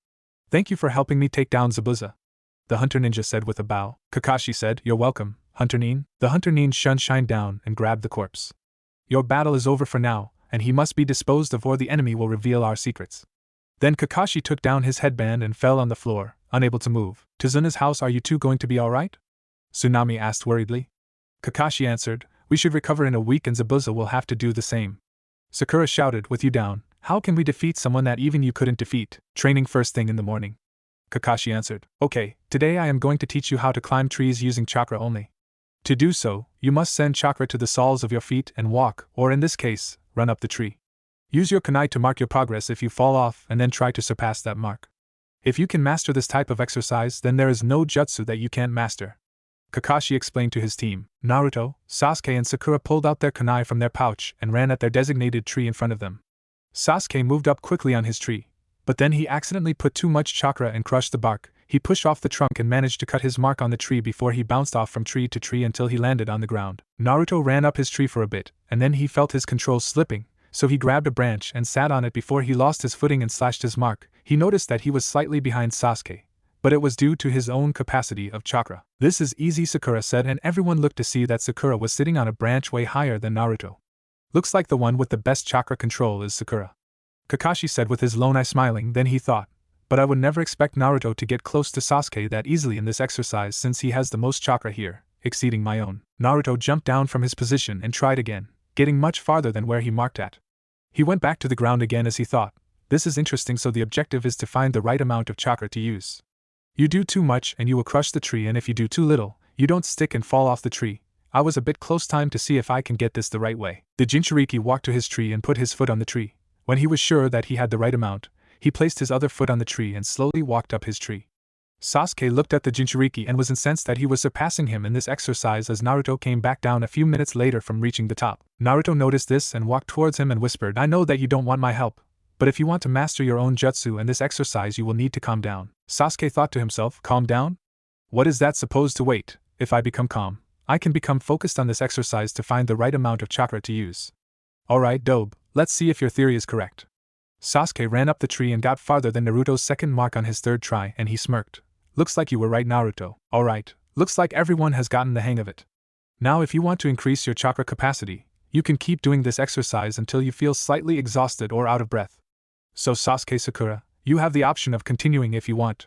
Thank you for helping me take down Zabuza, the hunter ninja said with a bow. Kakashi said, you're welcome, Hunter Nin. The Hunter Nin shined down and grabbed the corpse. Your battle is over for now, and he must be disposed of or the enemy will reveal our secrets. Then Kakashi took down his headband and fell on the floor, unable to move. Tazuna's house, are you two going to be alright? Tsunami asked worriedly. Kakashi answered, we should recover in a week and Zabuza will have to do the same. Sakura shouted, with you down, how can we defeat someone that even you couldn't defeat? Training first thing in the morning. Kakashi answered, okay, today I am going to teach you how to climb trees using chakra only. To do so, you must send chakra to the soles of your feet and walk, or in this case, run up the tree. Use your kunai to mark your progress if you fall off and then try to surpass that mark. If you can master this type of exercise, then there is no jutsu that you can't master. Kakashi explained to his team. Naruto, Sasuke and Sakura pulled out their kunai from their pouch and ran at their designated tree in front of them. Sasuke moved up quickly on his tree, but then he accidentally put too much chakra and crushed the bark. He pushed off the trunk and managed to cut his mark on the tree before he bounced off from tree to tree until he landed on the ground. Naruto ran up his tree for a bit, and then he felt his controls slipping, so he grabbed a branch and sat on it before he lost his footing and slashed his mark. He noticed that he was slightly behind Sasuke, but it was due to his own capacity of chakra. This is easy, Sakura said, and everyone looked to see that Sakura was sitting on a branch way higher than Naruto. Looks like the one with the best chakra control is Sakura. Kakashi said with his lone eye smiling. Then he thought, but I would never expect Naruto to get close to Sasuke that easily in this exercise since he has the most chakra here, exceeding my own. Naruto jumped down from his position and tried again, getting much farther than where he marked at. He went back to the ground again as he thought, this is interesting, so the objective is to find the right amount of chakra to use. You do too much and you will crush the tree, and if you do too little, you don't stick and fall off the tree. I was a bit close, time to see if I can get this the right way. The Jinchuriki walked to his tree and put his foot on the tree. When he was sure that he had the right amount, he placed his other foot on the tree and slowly walked up his tree. Sasuke looked at the Jinchuriki and was incensed that he was surpassing him in this exercise as Naruto came back down a few minutes later from reaching the top. Naruto noticed this and walked towards him and whispered, I know that you don't want my help, but if you want to master your own jutsu and this exercise you will need to calm down. Sasuke thought to himself, calm down? What is that supposed to wait? If I become calm, I can become focused on this exercise to find the right amount of chakra to use. Alright, Dobe, let's see if your theory is correct. Sasuke ran up the tree and got farther than Naruto's second mark on his third try, and he smirked. Looks like you were right, Naruto. Alright, looks like everyone has gotten the hang of it. Now if you want to increase your chakra capacity, you can keep doing this exercise until you feel slightly exhausted or out of breath. So Sasuke, Sakura, you have the option of continuing if you want.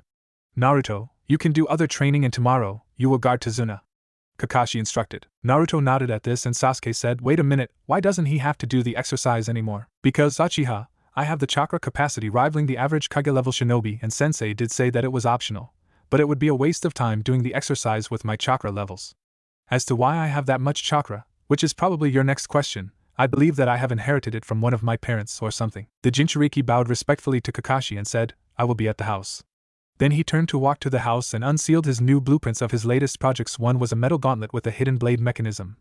Naruto, you can do other training and tomorrow, you will guard Tazuna. Kakashi instructed. Naruto nodded at this and Sasuke said, wait a minute, why doesn't he have to do the exercise anymore? Because, Uchiha, I have the chakra capacity rivaling the average Kage level shinobi, and Sensei did say that it was optional, but it would be a waste of time doing the exercise with my chakra levels. As to why I have that much chakra, which is probably your next question, I believe that I have inherited it from one of my parents or something. The Jinchuriki bowed respectfully to Kakashi and said, I will be at the house. Then he turned to walk to the house and unsealed his new blueprints of his latest projects. One was a metal gauntlet with a hidden blade mechanism.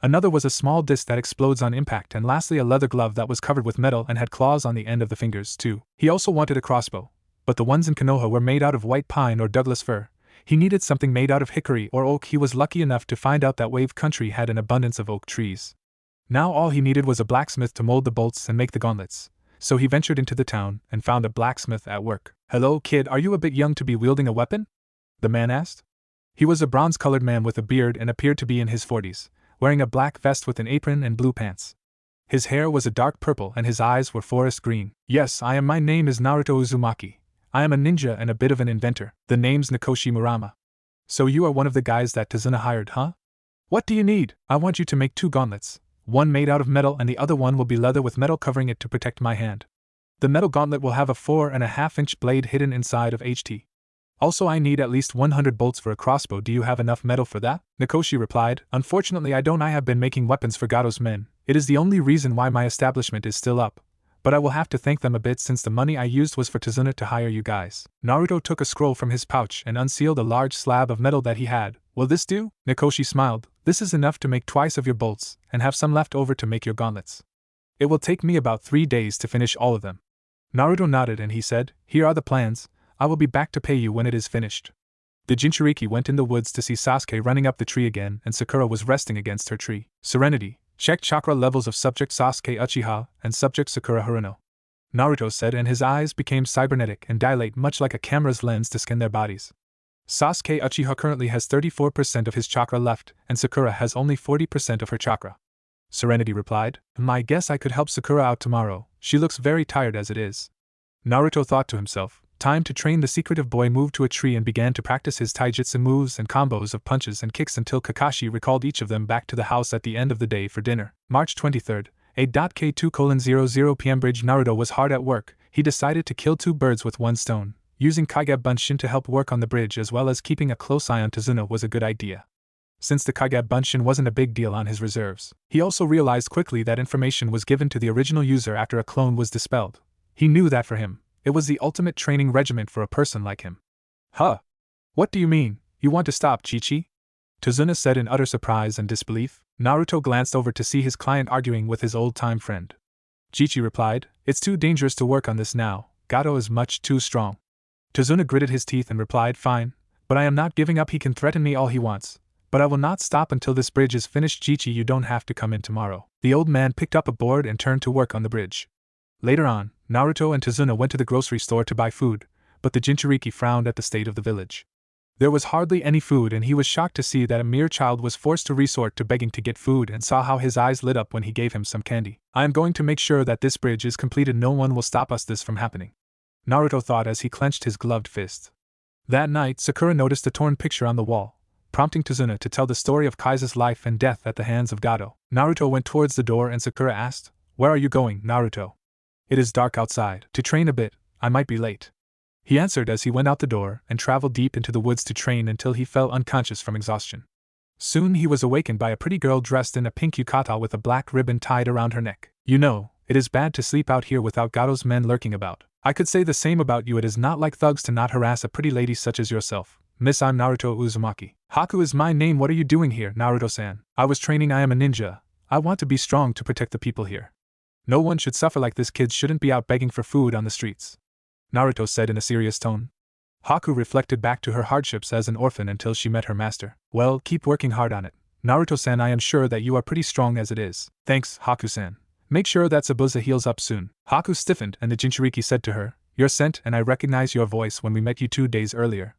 Another was a small disc that explodes on impact, and lastly a leather glove that was covered with metal and had claws on the end of the fingers too. He also wanted a crossbow, but the ones in Konoha were made out of white pine or Douglas fir. He needed something made out of hickory or oak. He was lucky enough to find out that Wave Country had an abundance of oak trees. Now all he needed was a blacksmith to mold the bolts and make the gauntlets. So he ventured into the town and found a blacksmith at work. Hello, kid, are you a bit young to be wielding a weapon? The man asked. He was a bronze-colored man with a beard and appeared to be in his 40s. wearing a black vest with an apron and blue pants. His hair was a dark purple and his eyes were forest green. Yes, my name is Naruto Uzumaki. I am a ninja and a bit of an inventor. The name's Nakoshi Murama. So you are one of the guys that Tazuna hired, huh? What do you need? I want you to make 2 gauntlets. One made out of metal and the other one will be leather with metal covering it to protect my hand. The metal gauntlet will have a 4.5-inch blade hidden inside of HT. Also, I need at least 100 bolts for a crossbow. Do you have enough metal for that? Nakoshi replied, Unfortunately I don't. I have been making weapons for Gato's men. It is the only reason why my establishment is still up. But I will have to thank them a bit since the money I used was for Tazuna to hire you guys. Naruto took a scroll from his pouch and unsealed a large slab of metal that he had. Will this do? Nakoshi smiled. This is enough to make twice of your bolts, and have some left over to make your gauntlets. It will take me about 3 days to finish all of them. Naruto nodded and he said, Here are the plans. I will be back to pay you when it is finished. The Jinchuriki went in the woods to see Sasuke running up the tree again, and Sakura was resting against her tree. Serenity. Check chakra levels of subject Sasuke Uchiha and subject Sakura Haruno. Naruto said, and his eyes became cybernetic and dilate much like a camera's lens to scan their bodies. Sasuke Uchiha currently has 34% of his chakra left, and Sakura has only 40% of her chakra. Serenity replied, I guess I could help Sakura out tomorrow. She looks very tired as it is. Naruto thought to himself, time to train. The secretive boy moved to a tree and began to practice his taijutsu moves and combos of punches and kicks until Kakashi recalled each of them back to the house at the end of the day for dinner. March 23rd, 8.K2:00 p.m. Bridge. Naruto was hard at work. He decided to kill 2 birds with 1 stone. Using Kage Bunshin to help work on the bridge as well as keeping a close eye on Tazuna was a good idea. Since the Kage Bunshin wasn't a big deal on his reserves, he also realized quickly that information was given to the original user after a clone was dispelled. He knew that for him, it was the ultimate training regiment for a person like him. Huh? What do you mean? You want to stop, Chi-Chi? Tazuna said in utter surprise and disbelief. Naruto glanced over to see his client arguing with his old-time friend. Chi-Chi replied, It's too dangerous to work on this now. Gato is much too strong. Tazuna gritted his teeth and replied, Fine, but I am not giving up. He can threaten me all he wants, but I will not stop until this bridge is finished. Chi-Chi, you don't have to come in tomorrow. The old man picked up a board and turned to work on the bridge. Later on, Naruto and Tazuna went to the grocery store to buy food, but the Jinchuriki frowned at the state of the village. There was hardly any food, and he was shocked to see that a mere child was forced to resort to begging to get food, and saw how his eyes lit up when he gave him some candy. I am going to make sure that this bridge is completed. No one will stop us this from happening, Naruto thought as he clenched his gloved fist. That night, Sakura noticed a torn picture on the wall, prompting Tazuna to tell the story of Kaisa's life and death at the hands of Gato. Naruto went towards the door and Sakura asked, Where are you going, Naruto? It is dark outside. To train a bit, I might be late. He answered as he went out the door and traveled deep into the woods to train until he fell unconscious from exhaustion. Soon he was awakened by a pretty girl dressed in a pink yukata with a black ribbon tied around her neck. You know, it is bad to sleep out here without Gato's men lurking about. I could say the same about you. It is not like thugs to not harass a pretty lady such as yourself. Miss, I'm Naruto Uzumaki. Haku is my name. What are you doing here, Naruto-san? I was training. I am a ninja. I want to be strong to protect the people here. No one should suffer like this. Kids shouldn't be out begging for food on the streets, Naruto said in a serious tone. Haku reflected back to her hardships as an orphan until she met her master. Well, keep working hard on it, Naruto-san. I am sure that you are pretty strong as it is. Thanks, Haku-san. Make sure that Zabuza heals up soon. Haku stiffened and the Jinchuriki said to her, You're sent, and I recognize your voice when we met you 2 days earlier.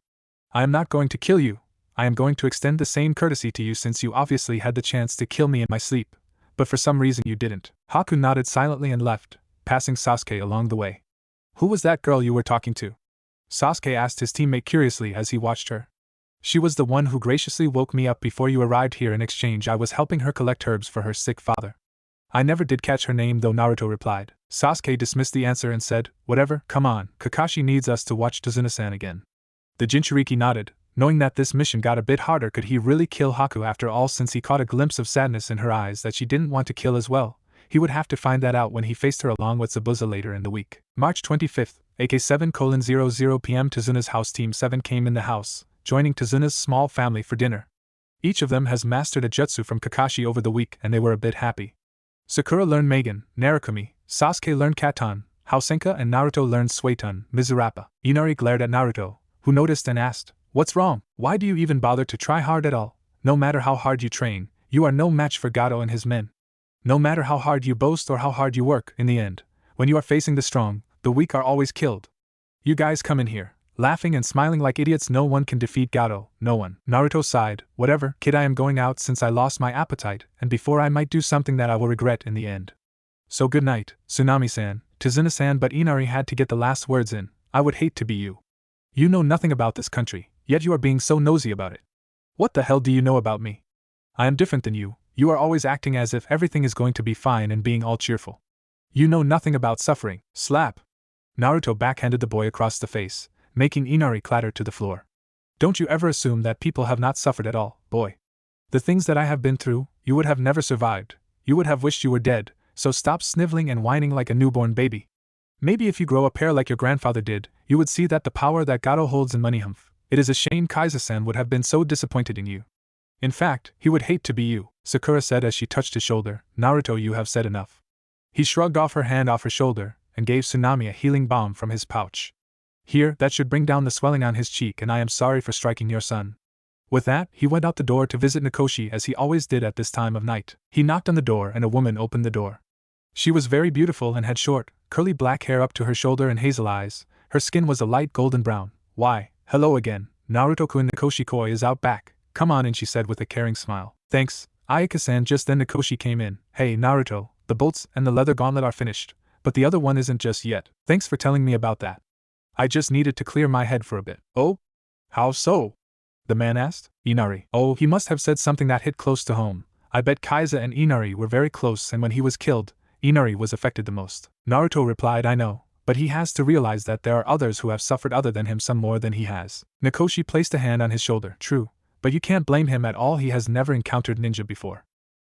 I am not going to kill you. I am going to extend the same courtesy to you since you obviously had the chance to kill me in my sleep, but for some reason you didn't. Haku nodded silently and left, passing Sasuke along the way. Who was that girl you were talking to? Sasuke asked his teammate curiously as he watched her. She was the one who graciously woke me up before you arrived here. In exchange, I was helping her collect herbs for her sick father. I never did catch her name though, Naruto replied. Sasuke dismissed the answer and said, Whatever, come on, Kakashi needs us to watch Tazuna-san again. The Jinchuriki nodded, knowing that this mission got a bit harder. Could he really kill Haku after all? Since he caught a glimpse of sadness in her eyes that she didn't want to kill as well, he would have to find that out when he faced her along with Zabuza later in the week. March 25th, AK7:00 p.m. Tazuna's house. Team 7 came in the house, joining Tazuna's small family for dinner. Each of them has mastered a jutsu from Kakashi over the week and they were a bit happy. Sakura learned Magen, Narukami, Sasuke learned Katon, Hausenka and Naruto learned Suiton, Mizurappa. Inari glared at Naruto, who noticed and asked, What's wrong? Why do you even bother to try hard at all? No matter how hard you train, you are no match for Gato and his men. No matter how hard you boast or how hard you work, in the end, when you are facing the strong, the weak are always killed. You guys come in here, laughing and smiling like idiots. No one can defeat Gato, no one. Naruto sighed. Whatever, kid, I am going out since I lost my appetite, and before I might do something that I will regret in the end. So good night, Tsunami-san, Tazuna-san. But Inari had to get the last words in. I would hate to be you. You know nothing about this country, yet you are being so nosy about it. What the hell do you know about me? I am different than you. You are always acting as if everything is going to be fine and being all cheerful. You know nothing about suffering. Slap. Naruto backhanded the boy across the face, making Inari clatter to the floor. Don't you ever assume that people have not suffered at all, boy. The things that I have been through, you would have never survived. You would have wished you were dead, so stop sniveling and whining like a newborn baby. Maybe if you grow a pair like your grandfather did, you would see that the power that Gato holds in money. It is a shame Kaiser-san would have been so disappointed in you. In fact, he would hate to be you, Sakura said as she touched his shoulder. Naruto, you have said enough. He shrugged off her hand off her shoulder, and gave Tsunami a healing balm from his pouch. Here, that should bring down the swelling on his cheek, and I am sorry for striking your son. With that, he went out the door to visit Nakoshi as he always did at this time of night. He knocked on the door and a woman opened the door. She was very beautiful and had short, curly black hair up to her shoulder and hazel eyes. Her skin was a light golden brown. Why, hello again, Naruto-kun. Nakoshi-koi is out back. Come on in, she said with a caring smile. Thanks, Ayaka-san. Just then Nakoshi came in. Hey, Naruto, the bolts and the leather gauntlet are finished, but the other one isn't just yet. Thanks for telling me about that. I just needed to clear my head for a bit. Oh? How so? The man asked. Inari. Oh, he must have said something that hit close to home. I bet Kaiza and Inari were very close, and when he was killed, Inari was affected the most. Naruto replied, I know, but he has to realize that there are others who have suffered other than him, some more than he has. Nakoshi placed a hand on his shoulder. True, but you can't blame him at all, he has never encountered ninja before.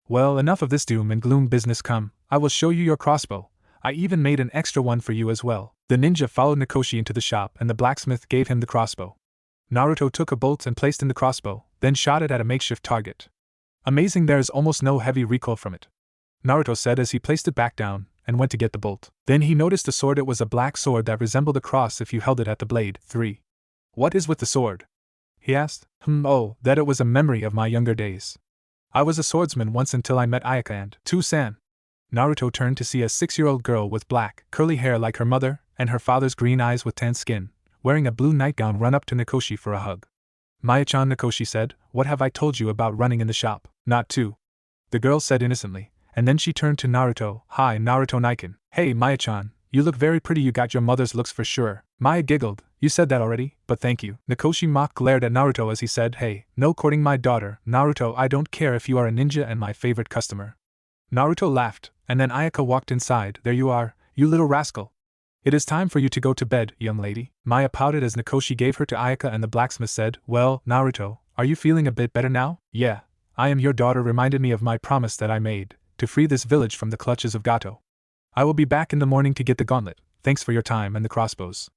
Well, enough of this doom and gloom business. Come, I will show you your crossbow. I even made an extra one for you as well. The ninja followed Nakoshi into the shop and the blacksmith gave him the crossbow. Naruto took a bolt and placed in the crossbow, then shot it at a makeshift target. Amazing, there is almost no heavy recoil from it, Naruto said as he placed it back down and went to get the bolt. Then he noticed a sword. It was a black sword that resembled a cross if you held it at the blade. 3. What is with the sword? He asked. Oh, that it was a memory of my younger days. I was a swordsman once until I met Ayaka and San. Naruto turned to see a 6-year-old girl with black, curly hair like her mother, and her father's green eyes with tan skin, wearing a blue nightgown, run up to Nakoshi for a hug. Maya-chan, Nakoshi said, what have I told you about running in the shop? Not to. The girl said innocently, and then she turned to Naruto. Hi, Naruto Naiken. Hey, Maya-chan, you look very pretty. You got your mother's looks for sure. Maya giggled. You said that already, but thank you. Nakoshi mock glared at Naruto as he said, hey, no courting my daughter, Naruto. I don't care if you are a ninja and my favorite customer. Naruto laughed, and then Ayaka walked inside. There you are, you little rascal. It is time for you to go to bed, young lady. Maya pouted as Nakoshi gave her to Ayaka, and the blacksmith said, well, Naruto, are you feeling a bit better now? Yeah, I am. Your daughter reminded me of my promise that I made, to free this village from the clutches of Gato. I will be back in the morning to get the gauntlet. Thanks for your time and the crossbows,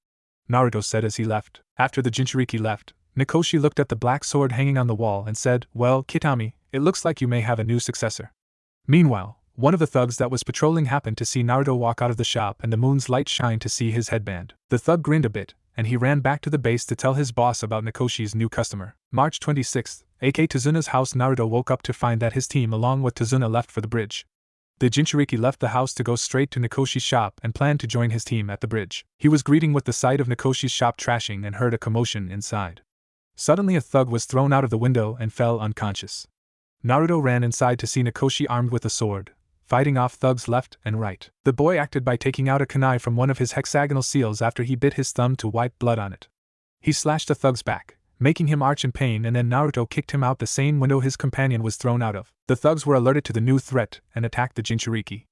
Naruto said as he left. After the Jinchuriki left, Nakoshi looked at the black sword hanging on the wall and said, well, Kitami, it looks like you may have a new successor. Meanwhile, one of the thugs that was patrolling happened to see Naruto walk out of the shop and the moon's light shine to see his headband. The thug grinned a bit, and he ran back to the base to tell his boss about Nakoshi's new customer. March 26th, aka Tazuna's house. Naruto woke up to find that his team along with Tazuna left for the bridge. The Jinchuriki left the house to go straight to Nakoshi's shop and planned to join his team at the bridge. He was greeting with the sight of Nakoshi's shop trashing and heard a commotion inside. Suddenly a thug was thrown out of the window and fell unconscious. Naruto ran inside to see Nakoshi armed with a sword, fighting off thugs left and right. The boy acted by taking out a kunai from one of his hexagonal seals after he bit his thumb to wipe blood on it. He slashed the thug's back, making him arch in pain, and then Naruto kicked him out the same window his companion was thrown out of. The thugs were alerted to the new threat and attacked the Jinchuriki.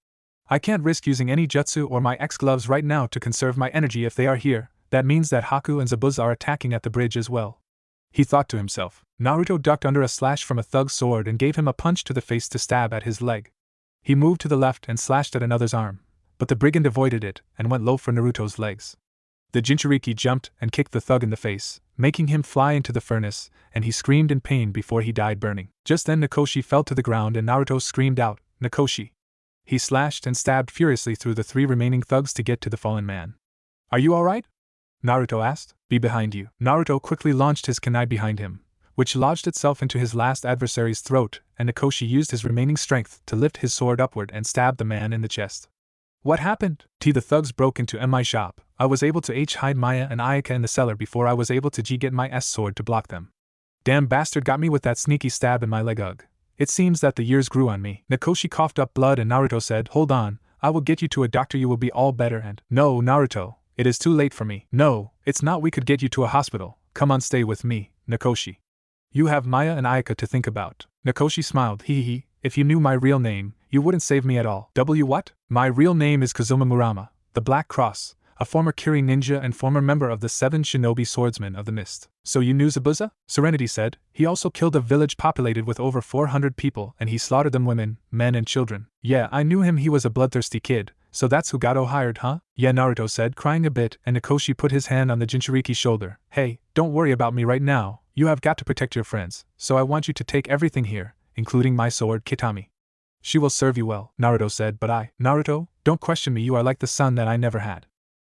I can't risk using any jutsu or my X-gloves right now to conserve my energy. If they are here, that means that Haku and Zabuza are attacking at the bridge as well, he thought to himself. Naruto ducked under a slash from a thug's sword and gave him a punch to the face to stab at his leg. He moved to the left and slashed at another's arm, but the brigand avoided it and went low for Naruto's legs. The Jinchuriki jumped and kicked the thug in the face, making him fly into the furnace, and he screamed in pain before he died burning. Just then Nakoshi fell to the ground and Naruto screamed out, Nakoshi! He slashed and stabbed furiously through the 3 remaining thugs to get to the fallen man. Are you alright? Naruto asked. Be behind you. Naruto quickly launched his kunai behind him, which lodged itself into his last adversary's throat, and Nakoshi used his remaining strength to lift his sword upward and stab the man in the chest. What happened? The thugs broke into my shop, I was able to hide Maya and Ayaka in the cellar before I was able to get my S-sword to block them. Damn bastard got me with that sneaky stab in my leg. Ugh. It seems that the years grew on me. Nakoshi coughed up blood and Naruto said, hold on, I will get you to a doctor, you will be all better and… No, Naruto, it is too late for me. No, it's not, we could get you to a hospital. Come on, stay with me, Nakoshi. You have Maya and Ayaka to think about. Nakoshi smiled, hee. If you knew my real name, you wouldn't save me at all. What? My real name is Kazuma Murama, the Black Cross, a former Kiri ninja and former member of the 7 Shinobi Swordsmen of the Mist. So you knew Zabuza? Serenity said. He also killed a village populated with over 400 people and he slaughtered them, women, men and children. Yeah, I knew him, he was a bloodthirsty kid. So that's who Gato hired, huh? Yeah, Naruto said, crying a bit, and Nakoshi put his hand on the Jinchuriki's shoulder. Hey, don't worry about me right now, you have got to protect your friends, so I want you to take everything here, including my sword, Kitami. She will serve you well, Naruto said, but Naruto, don't question me, you are like the son that I never had.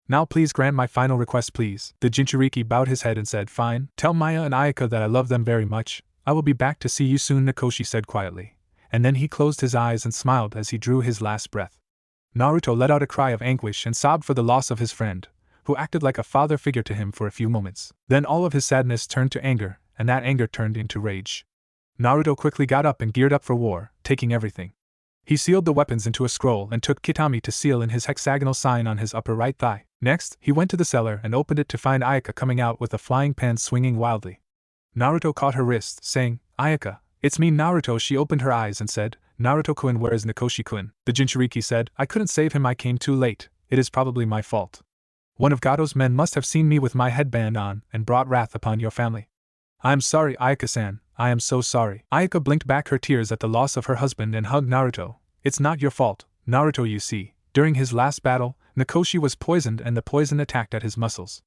Now please grant my final request, please. The Jinchuriki bowed his head and said, fine, tell Maya and Ayaka that I love them very much. I will be back to see you soon, Nakoshi said quietly. And then he closed his eyes and smiled as he drew his last breath. Naruto let out a cry of anguish and sobbed for the loss of his friend, who acted like a father figure to him for a few moments. Then all of his sadness turned to anger, and that anger turned into rage. Naruto quickly got up and geared up for war, taking everything. He sealed the weapons into a scroll and took Kitami to seal in his hexagonal sign on his upper right thigh. Next, he went to the cellar and opened it to find Ayaka coming out with a flying pan swinging wildly. Naruto caught her wrist, saying, Ayaka, it's me, Naruto. She opened her eyes and said, Naruto-kun, where is Nakoshi-kun? The Jinchuriki said, I couldn't save him, I came too late, it is probably my fault. One of Gato's men must have seen me with my headband on and brought wrath upon your family. I am sorry, Ayaka-san, I am so sorry. Ayaka blinked back her tears at the loss of her husband and hugged Naruto. It's not your fault, Naruto, you see. During his last battle, Nakoshi was poisoned and the poison attacked at his muscles.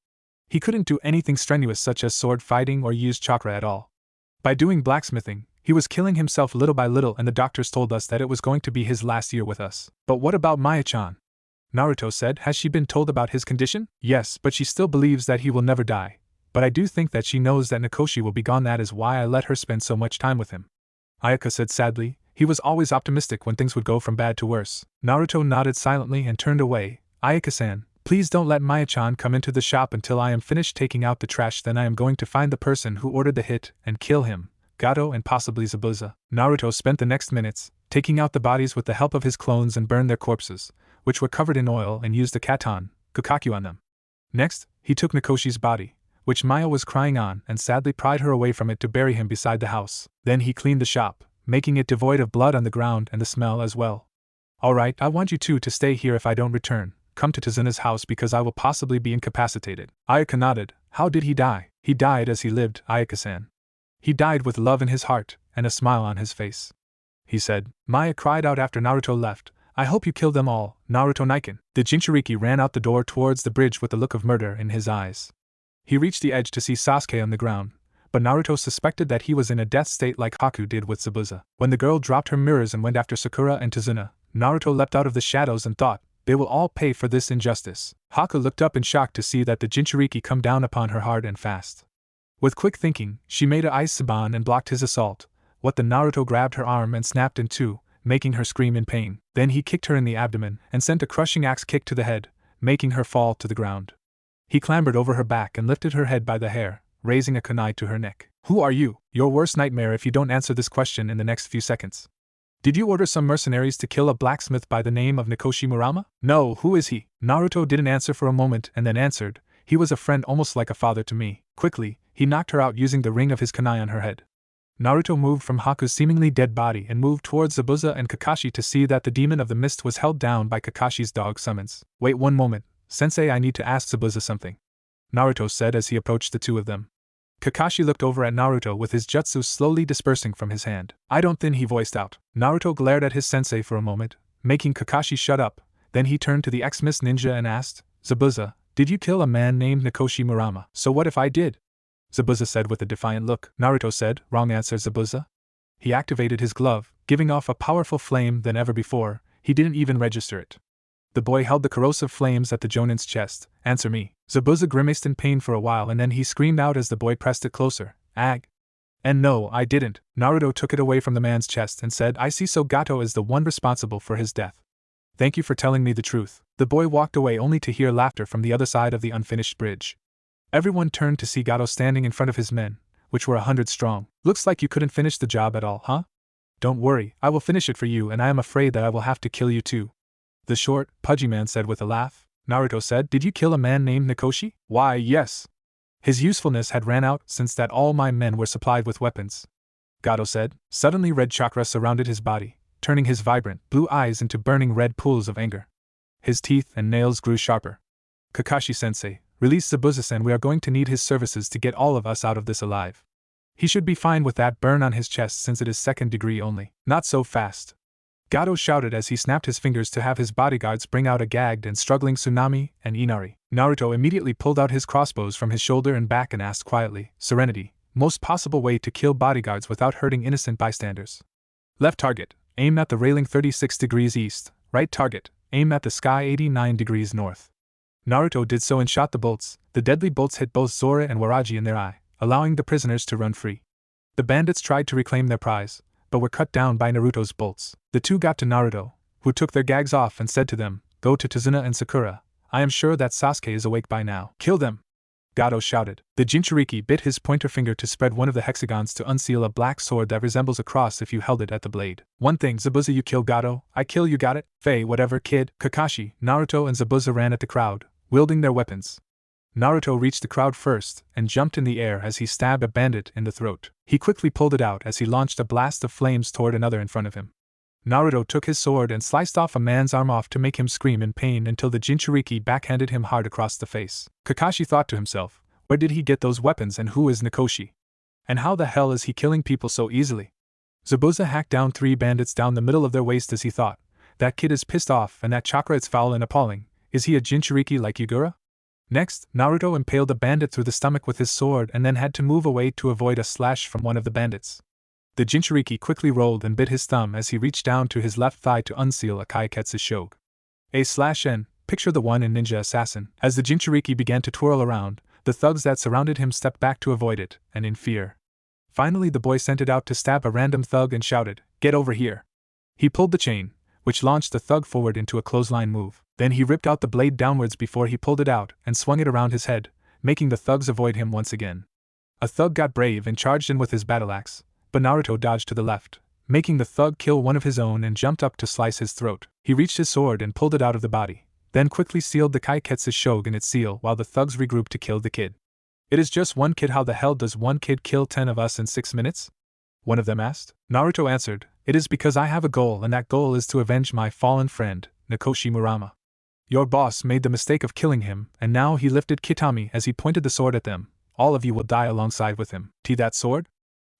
He couldn't do anything strenuous such as sword fighting or use chakra at all. By doing blacksmithing, he was killing himself little by little, and the doctors told us that it was going to be his last year with us. But what about Maya-chan? Naruto said, has she been told about his condition? Yes, but she still believes that he will never die. But I do think that she knows that Nakoshi will be gone, that is why I let her spend so much time with him. Ayaka said sadly, he was always optimistic when things would go from bad to worse. Naruto nodded silently and turned away. Ayaka-san, please don't let Maya-chan come into the shop until I am finished taking out the trash, then I am going to find the person who ordered the hit and kill him. Gato and possibly Zabuza. Naruto spent the next minutes taking out the bodies with the help of his clones and burned their corpses, which were covered in oil, and used the katan, Kakaku, on them. Next, he took Nakoshi's body, which Maya was crying on, and sadly pried her away from it to bury him beside the house. Then he cleaned the shop, making it devoid of blood on the ground and the smell as well. Alright, I want you two to stay here. If I don't return, come to Tazuna's house because I will possibly be incapacitated. Ayaka nodded. How did he die? He died as he lived, Ayaka-san. He died with love in his heart, and a smile on his face. He said. Maya cried out after Naruto left, I hope you killed them all, Naruto Naiken. The Jinchuriki ran out the door towards the bridge with the look of murder in his eyes. He reached the edge to see Sasuke on the ground, but Naruto suspected that he was in a death state like Haku did with Zabuza. When the girl dropped her mirrors and went after Sakura and Tazuna, Naruto leapt out of the shadows and thought, they will all pay for this injustice. Haku looked up in shock to see that the Jinchuriki come down upon her hard and fast. With quick thinking, she made a ice saban and blocked his assault. What the Naruto grabbed her arm and snapped in two, making her scream in pain. Then he kicked her in the abdomen and sent a crushing axe kick to the head, making her fall to the ground. He clambered over her back and lifted her head by the hair, raising a kunai to her neck. Who are you? Your worst nightmare if you don't answer this question in the next few seconds. Did you order some mercenaries to kill a blacksmith by the name of Nakoshi Murama? No, who is he? Naruto didn't answer for a moment and then answered, he was a friend almost like a father to me. Quickly, he knocked her out using the ring of his kunai on her head. Naruto moved from Haku's seemingly dead body and moved towards Zabuza and Kakashi to see that the demon of the mist was held down by Kakashi's dog summons. Wait one moment, Sensei, I need to ask Zabuza something, Naruto said as he approached the two of them. Kakashi looked over at Naruto with his jutsu slowly dispersing from his hand. I don't think, he voiced out. Naruto glared at his sensei for a moment, making Kakashi shut up. Then he turned to the ex-Mist ninja and asked, Zabuza, did you kill a man named Nakoshi Murama? So what if I did? Zabuza said with a defiant look. Naruto said, wrong answer, Zabuza. He activated his glove, giving off a powerful flame than ever before. He didn't even register it. The boy held the corrosive flames at the Jonin's chest. Answer me. Zabuza grimaced in pain for a while and then he screamed out as the boy pressed it closer. Ag. And no, I didn't. Naruto took it away from the man's chest and said, I see, so Gato is the one responsible for his death. Thank you for telling me the truth. The boy walked away only to hear laughter from the other side of the unfinished bridge. Everyone turned to see Gato standing in front of his men, which were 100 strong. Looks like you couldn't finish the job at all, huh? Don't worry, I will finish it for you, and I am afraid that I will have to kill you too. The short, pudgy man said with a laugh. Naruto said, did you kill a man named Nakoshi? Why, yes. His usefulness had ran out since that all my men were supplied with weapons. Gato said. Suddenly red chakra surrounded his body, turning his vibrant, blue eyes into burning red pools of anger. His teeth and nails grew sharper. Kakashi-sensei, release Zabuza-sen, we are going to need his services to get all of us out of this alive. He should be fine with that burn on his chest since it is 2nd degree only. Not so fast. Gato shouted as he snapped his fingers to have his bodyguards bring out a gagged and struggling Tsunami and Inari. Naruto immediately pulled out his crossbows from his shoulder and back and asked quietly, Serenity, most possible way to kill bodyguards without hurting innocent bystanders. Left target, aim at the railing 36 degrees east. Right target, aim at the sky 89 degrees north. Naruto did so and shot the bolts. The deadly bolts hit both Zora and Waraji in their eye, allowing the prisoners to run free. The bandits tried to reclaim their prize, but were cut down by Naruto's bolts. The two got to Naruto, who took their gags off and said to them, go to Tazuna and Sakura. I am sure that Sasuke is awake by now. Kill them! Gato shouted. The Jinchuriki bit his pointer finger to spread one of the hexagons to unseal a black sword that resembles a cross if you held it at the blade. One thing, Zabuza, you kill Gato, I kill you, got it? Fei, whatever, kid. Kakashi, Naruto and Zabuza ran at the crowd, wielding their weapons. Naruto reached the crowd first and jumped in the air as he stabbed a bandit in the throat. He quickly pulled it out as he launched a blast of flames toward another in front of him. Naruto took his sword and sliced off a man's arm off to make him scream in pain until the Jinchuriki backhanded him hard across the face. Kakashi thought to himself, where did he get those weapons and who is Nakoshi? And how the hell is he killing people so easily? Zabuza hacked down 3 bandits down the middle of their waist as he thought, that kid is pissed off and that chakra is foul and appalling. Is he a Jinchuriki like Yugura? Next, Naruto impaled a bandit through the stomach with his sword and then had to move away to avoid a slash from one of the bandits. The Jinchuriki quickly rolled and bit his thumb as he reached down to his left thigh to unseal a Kaiketsu Shogue. A/N, picture the one in Ninja Assassin. As the Jinchuriki began to twirl around, the thugs that surrounded him stepped back to avoid it, and in fear. Finally the boy sent it out to stab a random thug and shouted, get over here. He pulled the chain, which launched the thug forward into a clothesline move. Then he ripped out the blade downwards before he pulled it out and swung it around his head, making the thugs avoid him once again. A thug got brave and charged in with his battle axe, but Naruto dodged to the left, making the thug kill one of his own and jumped up to slice his throat. He reached his sword and pulled it out of the body, then quickly sealed the Kaiketsu Shogue in its seal while the thugs regrouped to kill the kid. It is just one kid, how the hell does one kid kill 10 of us in 6 minutes? One of them asked. Naruto answered, it is because I have a goal and that goal is to avenge my fallen friend, Nakoshi Murama. Your boss made the mistake of killing him, and now he lifted Kitami as he pointed the sword at them. All of you will die alongside with him. That sword?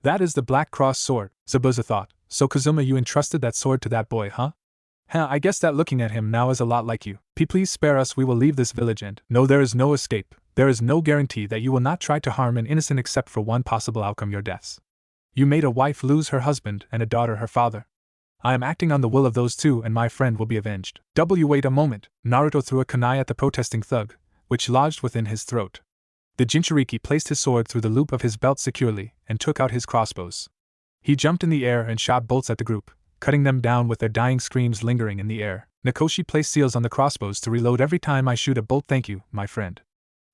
That is the Black Cross sword, Zabuza thought. So Kazuma, you entrusted that sword to that boy, huh? I guess that looking at him now is a lot like you. Please spare us, we will leave this village and— No, there is no escape. There is no guarantee that you will not try to harm an innocent except for one possible outcome, your deaths. You made a wife lose her husband and a daughter her father. I am acting on the will of those two and my friend will be avenged. Wait a moment. Naruto threw a kunai at the protesting thug, which lodged within his throat. The Jinchuriki placed his sword through the loop of his belt securely and took out his crossbows. He jumped in the air and shot bolts at the group, cutting them down with their dying screams lingering in the air. Nakoshi placed seals on the crossbows to reload every time I shoot a bolt. Thank you, my friend.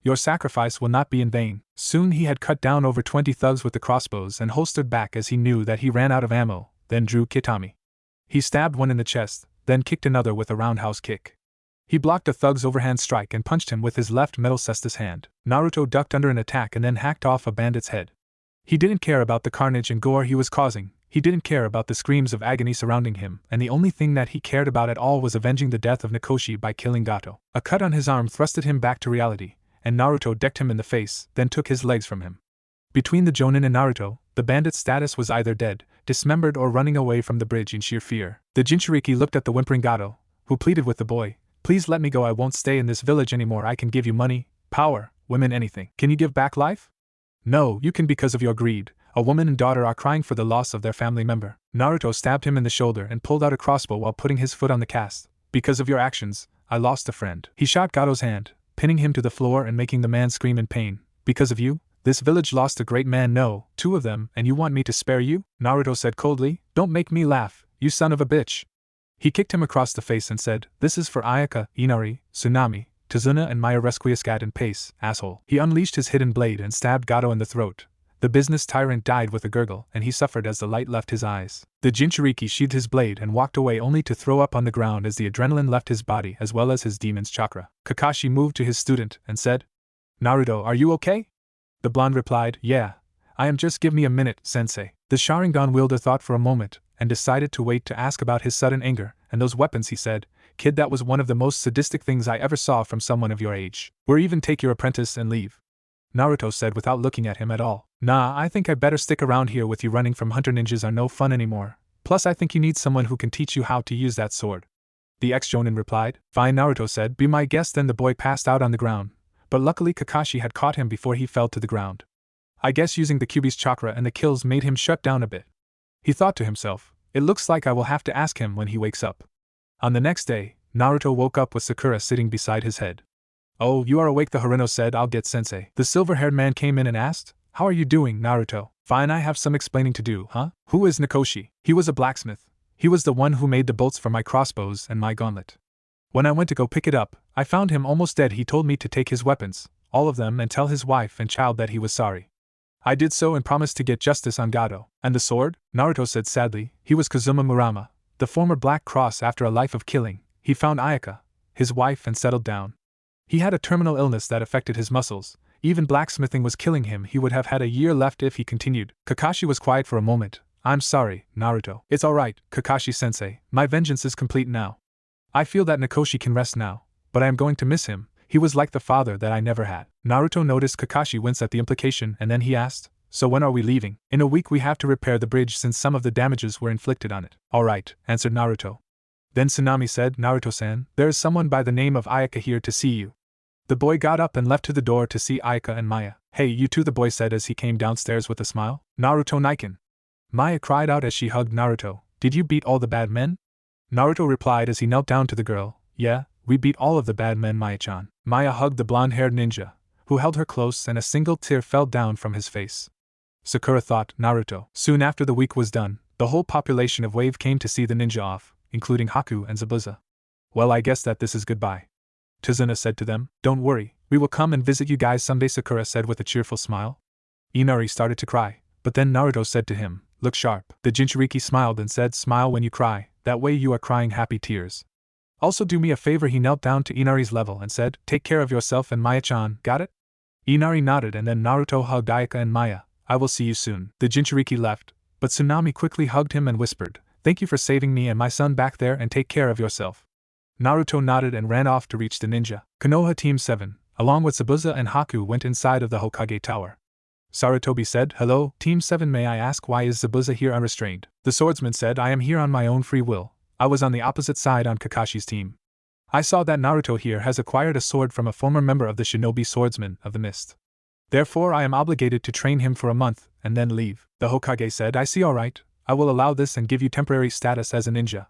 Your sacrifice will not be in vain. Soon he had cut down over 20 thugs with the crossbows and holstered back as he knew that he ran out of ammo, then drew Kitami. He stabbed one in the chest, then kicked another with a roundhouse kick. He blocked a thug's overhand strike and punched him with his left metal cestus hand. Naruto ducked under an attack and then hacked off a bandit's head. He didn't care about the carnage and gore he was causing, he didn't care about the screams of agony surrounding him, and the only thing that he cared about at all was avenging the death of Nakoshi by killing Gato. A cut on his arm thrusted him back to reality, and Naruto decked him in the face, then took his legs from him. Between the Jonin and Naruto, the bandit's status was either dead, dismembered or running away from the bridge in sheer fear. The Jinchuriki looked at the whimpering Gato, who pleaded with the boy, please let me go, I won't stay in this village anymore, I can give you money, power, women, anything. Can you give back life? No, you can because of your greed. A woman and daughter are crying for the loss of their family member. Naruto stabbed him in the shoulder and pulled out a crossbow while putting his foot on the cast. Because of your actions, I lost a friend. He shot Gato's hand, pinning him to the floor and making the man scream in pain. Because of you, this village lost a great man. No, 2 of them, and you want me to spare you? Naruto said coldly. Don't make me laugh, you son of a bitch. He kicked him across the face and said, "This is for Ayaka, Inari, Tsunami, Tazuna and Maya Resquiescat in pace, asshole." He unleashed his hidden blade and stabbed Gato in the throat. The business tyrant died with a gurgle, and he suffered as the light left his eyes. The Jinchuriki sheathed his blade and walked away only to throw up on the ground as the adrenaline left his body as well as his demon's chakra. Kakashi moved to his student and said, "Naruto, are you okay?" The blonde replied, "Yeah. I am, just give me a minute, sensei." The Sharingan wielder thought for a moment, and decided to wait to ask about his sudden anger, and those weapons. He said, "Kid, that was one of the most sadistic things I ever saw from someone of your age. Or even take your apprentice and leave." Naruto said without looking at him at all, "Nah, I think I better stick around here with you. Running from hunter ninjas are no fun anymore. Plus I think you need someone who can teach you how to use that sword." The ex-jonin replied. "Fine," Naruto said, "be my guest." Then the boy passed out on the ground, but luckily Kakashi had caught him before he fell to the ground. I guess using the Kyuubi's chakra and the kills made him shut down a bit. He thought to himself, "It looks like I will have to ask him when he wakes up." On the next day, Naruto woke up with Sakura sitting beside his head. "Oh, you are awake," the Harino said. "I'll get sensei." The silver-haired man came in and asked, "How are you doing, Naruto?" "Fine, I have some explaining to do, huh?" "Who is Nakoshi?" "He was a blacksmith. He was the one who made the bolts for my crossbows and my gauntlet. When I went to go pick it up, I found him almost dead. He told me to take his weapons, all of them, and tell his wife and child that he was sorry. I did so and promised to get justice on Gato." "And the sword?" Naruto said sadly. "He was Kazuma Murama, the former Black Cross. After a life of killing, he found Ayaka, his wife, and settled down. He had a terminal illness that affected his muscles. Even blacksmithing was killing him. He would have had a year left if he continued." Kakashi was quiet for a moment. "I'm sorry, Naruto." "It's alright, Kakashi-sensei. My vengeance is complete now. I feel that Nakoshi can rest now, but I am going to miss him. He was like the father that I never had." Naruto noticed Kakashi wince at the implication, and then he asked, "So when are we leaving?" "In a week. We have to repair the bridge since some of the damages were inflicted on it." "Alright," answered Naruto. Then Tsunami said, "Naruto-san, there is someone by the name of Ayaka here to see you." The boy got up and left to the door to see Ayaka and Maya. "Hey, you two," the boy said as he came downstairs with a smile. "Naruto Naiken." Maya cried out as she hugged Naruto. "Did you beat all the bad men?" Naruto replied as he knelt down to the girl, "Yeah, we beat all of the bad men, Maya-chan." Maya hugged the blonde-haired ninja, who held her close, and a single tear fell down from his face. Sakura thought, Naruto. Soon after the week was done, the whole population of Wave came to see the ninja off, including Haku and Zabuza. "Well, I guess that this is goodbye," Tazuna said to them. "Don't worry, we will come and visit you guys someday," Sakura said with a cheerful smile. Inari started to cry, but then Naruto said to him, "Look sharp." The Jinchuriki smiled and said, "Smile when you cry, that way you are crying happy tears. Also do me a favor." He knelt down to Inari's level and said, "Take care of yourself and Maya-chan, got it?" Inari nodded, and then Naruto hugged Ayaka and Maya. "I will see you soon." The Jinchuriki left, but Tsunami quickly hugged him and whispered, "Thank you for saving me and my son back there, and take care of yourself." Naruto nodded and ran off to reach the ninja. Konoha Team 7, along with Zabuza and Haku, went inside of the Hokage Tower. Sarutobi said, "Hello, Team 7, may I ask why is Zabuza here unrestrained?" The swordsman said, "I am here on my own free will. I was on the opposite side on Kakashi's team. I saw that Naruto here has acquired a sword from a former member of the Shinobi Swordsmen of the Mist. Therefore I am obligated to train him for a month, and then leave." The Hokage said, "I see, alright, I will allow this and give you temporary status as a ninja.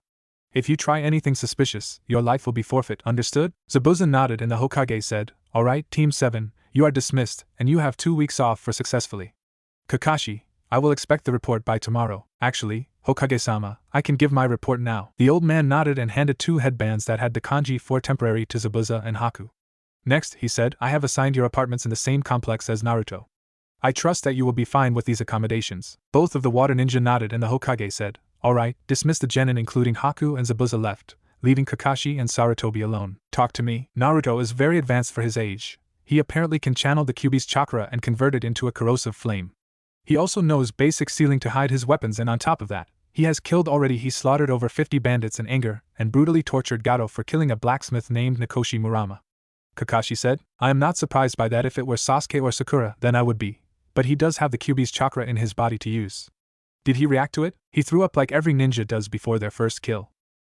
If you try anything suspicious, your life will be forfeit, understood?" Zabuza nodded and the Hokage said, "Alright, Team 7, you are dismissed, and you have 2 weeks off for successfully. Kakashi, I will expect the report by tomorrow." "Actually, Hokage-sama, I can give my report now." The old man nodded and handed 2 headbands that had the kanji for temporary to Zabuza and Haku. "Next," he said, "I have assigned your apartments in the same complex as Naruto. I trust that you will be fine with these accommodations." Both of the water ninja nodded and the Hokage said, "Alright," dismissed the genin including Haku and Zabuza left, leaving Kakashi and Sarutobi alone. "Talk to me." Naruto is very advanced for his age. He apparently can channel the Kyuubi's chakra and convert it into a corrosive flame. He also knows basic sealing to hide his weapons, and on top of that, he has killed already. He slaughtered over 50 bandits in anger and brutally tortured Gato for killing a blacksmith named Nakoshi Murama. Kakashi said, "I am not surprised by that. If it were Sasuke or Sakura, then I would be. But he does have the Kyuubi's chakra in his body to use." "Did he react to it?" "He threw up like every ninja does before their first kill.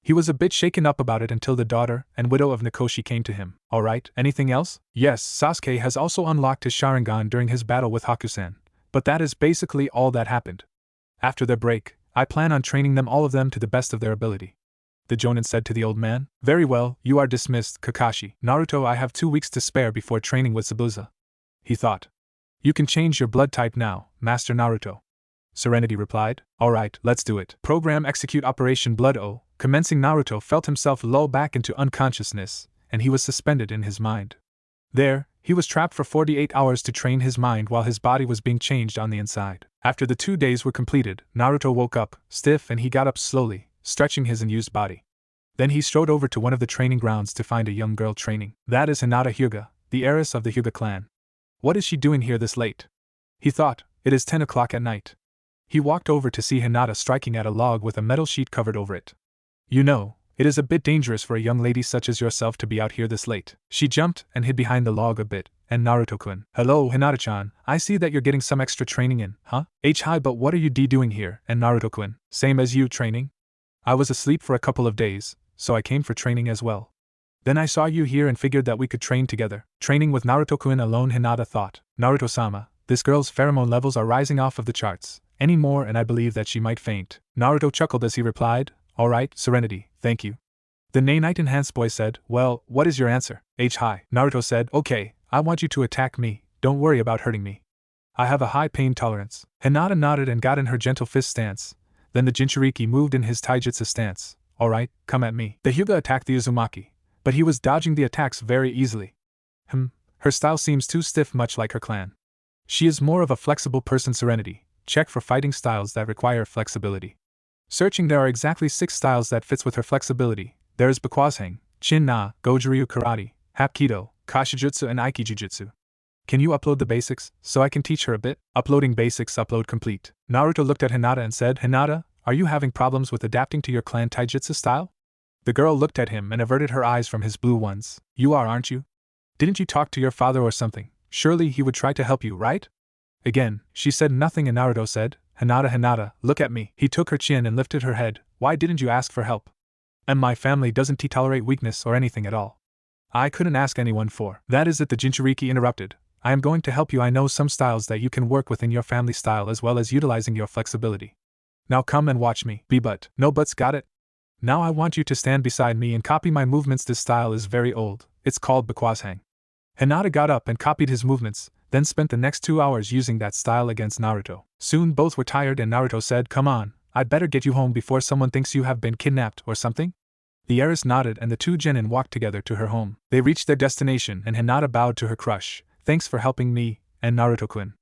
He was a bit shaken up about it until the daughter and widow of Nakoshi came to him." "Alright, anything else?" "Yes, Sasuke has also unlocked his Sharingan during his battle with Hakusen, but that is basically all that happened. After their break, I plan on training them, all of them, to the best of their ability." The Jonin said to the old man, "Very well, you are dismissed, Kakashi." "Naruto, I have 2 weeks to spare before training with Zabuza." He thought. "You can change your blood type now, Master Naruto." Serenity replied, "Alright, let's do it." Program execute Operation Blood O. Commencing, Naruto felt himself lull back into unconsciousness, and he was suspended in his mind. There, he was trapped for 48 hours to train his mind while his body was being changed on the inside. After the 2 days were completed, Naruto woke up, stiff, and he got up slowly, stretching his unused body. Then he strode over to one of the training grounds to find a young girl training. That is Hinata Hyuga, the heiress of the Hyuga clan. What is she doing here this late? He thought. It is 10 o'clock at night. He walked over to see Hinata striking at a log with a metal sheet covered over it. You know, it is a bit dangerous for a young lady such as yourself to be out here this late. She jumped and hid behind the log a bit, and Naruto-kun. Hello, Hinata-chan, I see that you're getting some extra training in, huh? Hi, but what are you doing here? And Naruto-kun. Same as you, training? I was asleep for a couple of days, so I came for training as well. Then I saw you here and figured that we could train together. Training with Naruto-kun alone, Hinata thought. Naruto-sama, this girl's pheromone levels are rising off of the charts. Any more and I believe that she might faint. Naruto chuckled as he replied, Alright, Serenity, thank you. The Nanite enhanced boy said, Well, what is your answer? Hi. Naruto said, Okay, I want you to attack me, don't worry about hurting me. I have a high pain tolerance. Hinata nodded and got in her gentle fist stance. Then the Jinchuriki moved in his taijutsu stance. Alright, come at me. The Hyuga attacked the Uzumaki, but he was dodging the attacks very easily. Her style seems too stiff, much like her clan. She is more of a flexible person. Serenity, check for fighting styles that require flexibility. Searching, there are exactly 6 styles that fits with her flexibility. There is Bakwazhang, Chin-Na, Goju-Ryu Karate, Hapkido, Kashijutsu and Aikijujutsu. Can you upload the basics, so I can teach her a bit? Uploading basics, upload complete. Naruto looked at Hinata and said, Hinata, are you having problems with adapting to your clan taijutsu style? The girl looked at him and averted her eyes from his blue ones. You are, aren't you? Didn't you talk to your father or something? Surely he would try to help you, right? Again, she said nothing and Naruto said, Hinata, look at me. He took her chin and lifted her head. Why didn't you ask for help? And my family doesn't tolerate weakness or anything at all. I couldn't ask anyone for. That is it, the Jinchuriki interrupted. I am going to help you. I know some styles that you can work within your family style as well as utilizing your flexibility. Now come and watch me. But. No buts, got it? Now I want you to stand beside me and copy my movements. This style is very old. It's called Bakwazhang. Hinata got up and copied his movements, then spent the next 2 hours using that style against Naruto. Soon both were tired and Naruto said, Come on, I'd better get you home before someone thinks you have been kidnapped or something. The heiress nodded and the 2 genin walked together to her home. They reached their destination and Hinata bowed to her crush. Thanks for helping me, and Naruto-kun.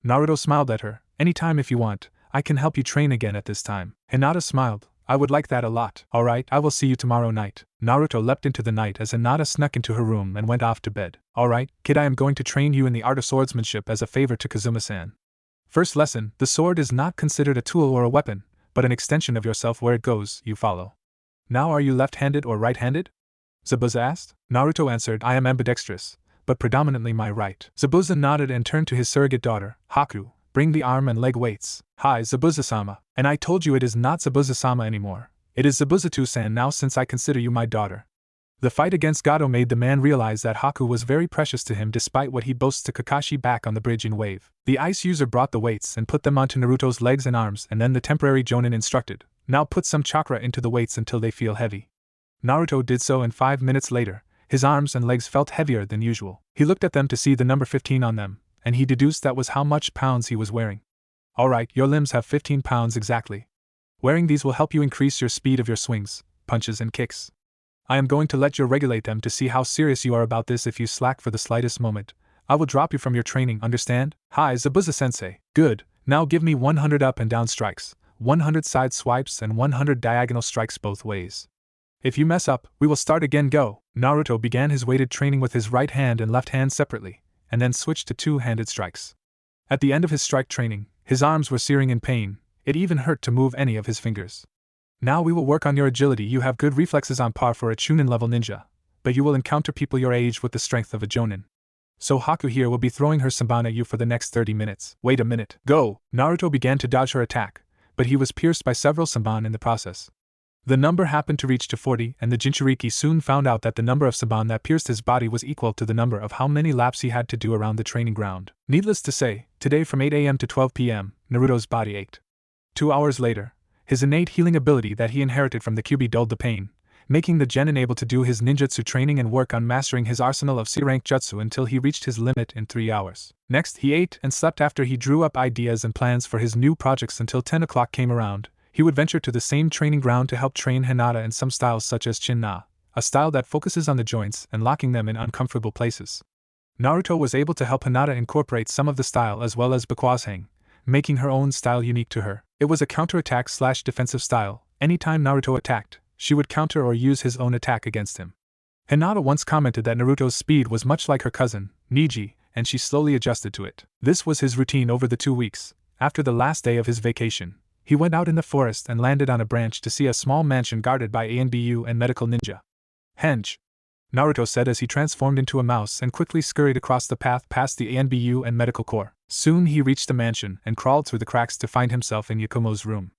Naruto smiled at her. Anytime if you want, I can help you train again at this time. Hinata smiled. I would like that a lot. Alright, I will see you tomorrow night. Naruto leapt into the night as Hinata snuck into her room and went off to bed. Alright, kid, I am going to train you in the art of swordsmanship as a favor to Kazuma-san. First lesson, the sword is not considered a tool or a weapon, but an extension of yourself. Where it goes, you follow. Now are you left-handed or right-handed? Zabuza asked. Naruto answered, I am ambidextrous, but predominantly my right. Zabuza nodded and turned to his surrogate daughter, Haku. Bring the arm and leg weights. Hi, Zabuza-sama. And I told you it is not Zabuza-sama anymore. It is Zabuza-san now since I consider you my daughter. The fight against Gato made the man realize that Haku was very precious to him despite what he boasts to Kakashi back on the bridge in Wave. The ice user brought the weights and put them onto Naruto's legs and arms, and then the temporary Jonin instructed, Now put some chakra into the weights until they feel heavy. Naruto did so and 5 minutes later, his arms and legs felt heavier than usual. He looked at them to see the number 15 on them, and he deduced that was how much pounds he was wearing. Alright, your limbs have 15 pounds exactly. Wearing these will help you increase your speed of your swings, punches and kicks. I am going to let you regulate them to see how serious you are about this. If you slack for the slightest moment, I will drop you from your training, understand? Hi, Zabuza-sensei. Good, now give me 100 up and down strikes, 100 side swipes and 100 diagonal strikes both ways. If you mess up, we will start again. Go. Naruto began his weighted training with his right hand and left hand separately, and then switched to 2-handed strikes. At the end of his strike training, his arms were searing in pain. It even hurt to move any of his fingers. Now we will work on your agility. You have good reflexes on par for a Chunin level ninja, but you will encounter people your age with the strength of a Jonin. So Haku here will be throwing her Sanban at you for the next 30 minutes. Wait a minute. Go! Naruto began to dodge her attack, but he was pierced by several Sanban in the process. The number happened to reach to 40, and the Jinchuriki soon found out that the number of Sanban that pierced his body was equal to the number of how many laps he had to do around the training ground. Needless to say, today from 8 a.m. to 12 p.m., Naruto's body ached. 2 hours later, his innate healing ability that he inherited from the Kyuubi dulled the pain, making the genin able to do his ninjutsu training and work on mastering his arsenal of C-rank jutsu until he reached his limit in 3 hours. Next, he ate and slept after he drew up ideas and plans for his new projects until 10 o'clock came around. He would venture to the same training ground to help train Hinata in some styles such as Chin-Na, a style that focuses on the joints and locking them in uncomfortable places. Naruto was able to help Hinata incorporate some of the style as well as Bakwazhang, making her own style unique to her. It was a counterattack/defensive style. Anytime Naruto attacked, she would counter or use his own attack against him. Hinata once commented that Naruto's speed was much like her cousin, Niji, and she slowly adjusted to it. This was his routine over the 2 weeks. After the last day of his vacation, he went out in the forest and landed on a branch to see a small mansion guarded by ANBU and medical ninja. Henge, Naruto said as he transformed into a mouse and quickly scurried across the path past the ANBU and medical corps. Soon he reached the mansion and crawled through the cracks to find himself in Yakumo's room.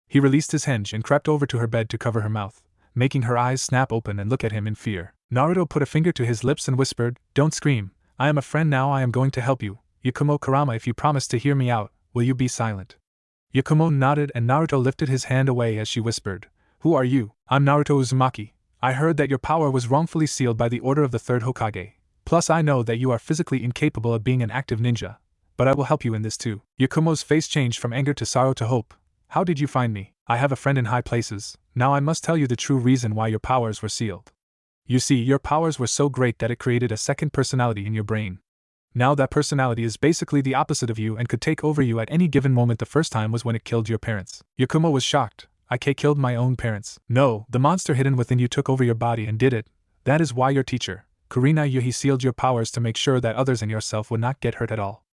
He released his henge and crept over to her bed to cover her mouth, making her eyes snap open and look at him in fear. Naruto put a finger to his lips and whispered, "Don't scream, I am a friend now, I am going to help you. Yakumo Kurama, if you promise to hear me out, will you be silent?" Yakumo nodded and Naruto lifted his hand away as she whispered, "Who are you?" "I'm Naruto Uzumaki. I heard that your power was wrongfully sealed by the order of the third Hokage. Plus I know that you are physically incapable of being an active ninja, but I will help you in this too." Yakumo's face changed from anger to sorrow to hope. "How did you find me? I have a friend in high places. Now I must tell you the true reason why your powers were sealed. You see, your powers were so great that it created a second personality in your brain. Now that personality is basically the opposite of you and could take over you at any given moment. The first time was when it killed your parents." Yakumo was shocked. "I killed my own parents?" "No, the monster hidden within you took over your body and did it. That is why your teacher, Kurina Yuhi, sealed your powers to make sure that others and yourself would not get hurt at all.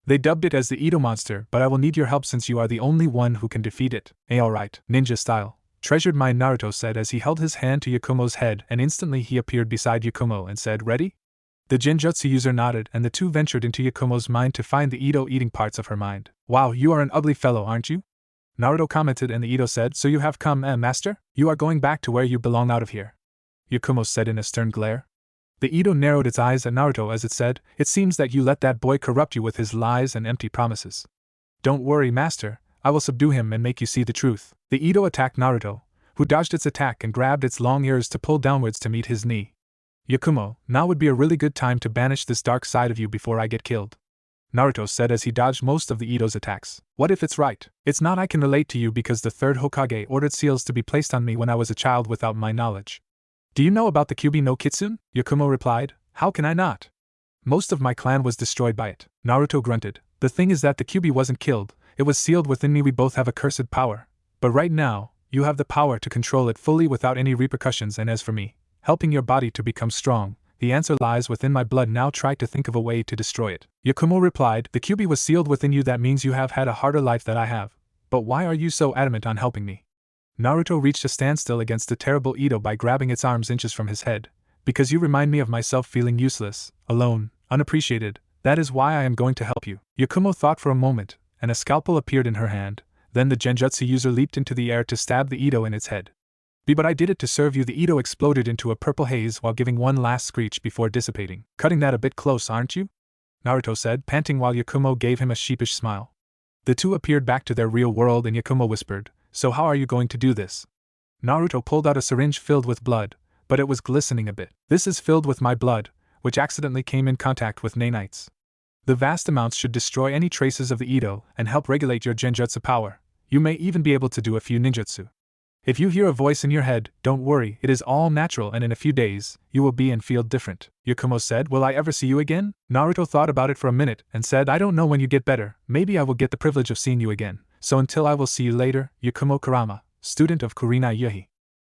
They dubbed it as the Edo monster, but I will need your help since you are the only one who can defeat it." Alright, ninja style. Treasured mind, Naruto said as he held his hand to Yakumo's head, and instantly he appeared beside Yakumo and said, "Ready?" The Genjutsu user nodded and the two ventured into Yakumo's mind to find the Edo eating parts of her mind. "Wow, you are an ugly fellow, aren't you?" Naruto commented and the Edo said, "So you have come, master? You are going back to where you belong out of here," Yakumo said in a stern glare. The Edo narrowed its eyes at Naruto as it said, "It seems that you let that boy corrupt you with his lies and empty promises. Don't worry, master, I will subdue him and make you see the truth." The Edo attacked Naruto, who dodged its attack and grabbed its long ears to pull downwards to meet his knee. "Yakumo, now would be a really good time to banish this dark side of you before I get killed," Naruto said as he dodged most of the Edo's attacks. "What if it's right? It's not. I can relate to you because the third Hokage ordered seals to be placed on me when I was a child without my knowledge." "Do you know about the Kyubi no Kitsune?" Yakumo replied. "How can I not? Most of my clan was destroyed by it." Naruto grunted. "The thing is that the Kyubi wasn't killed, it was sealed within me. We both have a cursed power. But right now, you have the power to control it fully without any repercussions, and as for me, helping your body to become strong, the answer lies within my blood. Now try to think of a way to destroy it." Yakumo replied, "The Kyubi was sealed within you, that means you have had a harder life than I have. But why are you so adamant on helping me?" Naruto reached a standstill against the terrible Edo by grabbing its arms inches from his head. "Because you remind me of myself feeling useless, alone, unappreciated, that is why I am going to help you." Yakumo thought for a moment, and a scalpel appeared in her hand. Then the Genjutsu user leaped into the air to stab the Edo in its head. "But I did it to serve you." The Edo exploded into a purple haze while giving one last screech before dissipating. "Cutting that a bit close, aren't you?" Naruto said, panting while Yakumo gave him a sheepish smile. The two appeared back to their real world and Yakumo whispered, "So how are you going to do this?" Naruto pulled out a syringe filled with blood, but it was glistening a bit. "This is filled with my blood, which accidentally came in contact with nanites. The vast amounts should destroy any traces of the Edo and help regulate your Genjutsu power. You may even be able to do a few ninjutsu. If you hear a voice in your head, don't worry, it is all natural and in a few days, you will be and feel different." Yakumo said, "Will I ever see you again?" Naruto thought about it for a minute and said, "I don't know when you get better, maybe I will get the privilege of seeing you again. So until I will see you later, Yakumo Kurama, student of Kurina Yuhi."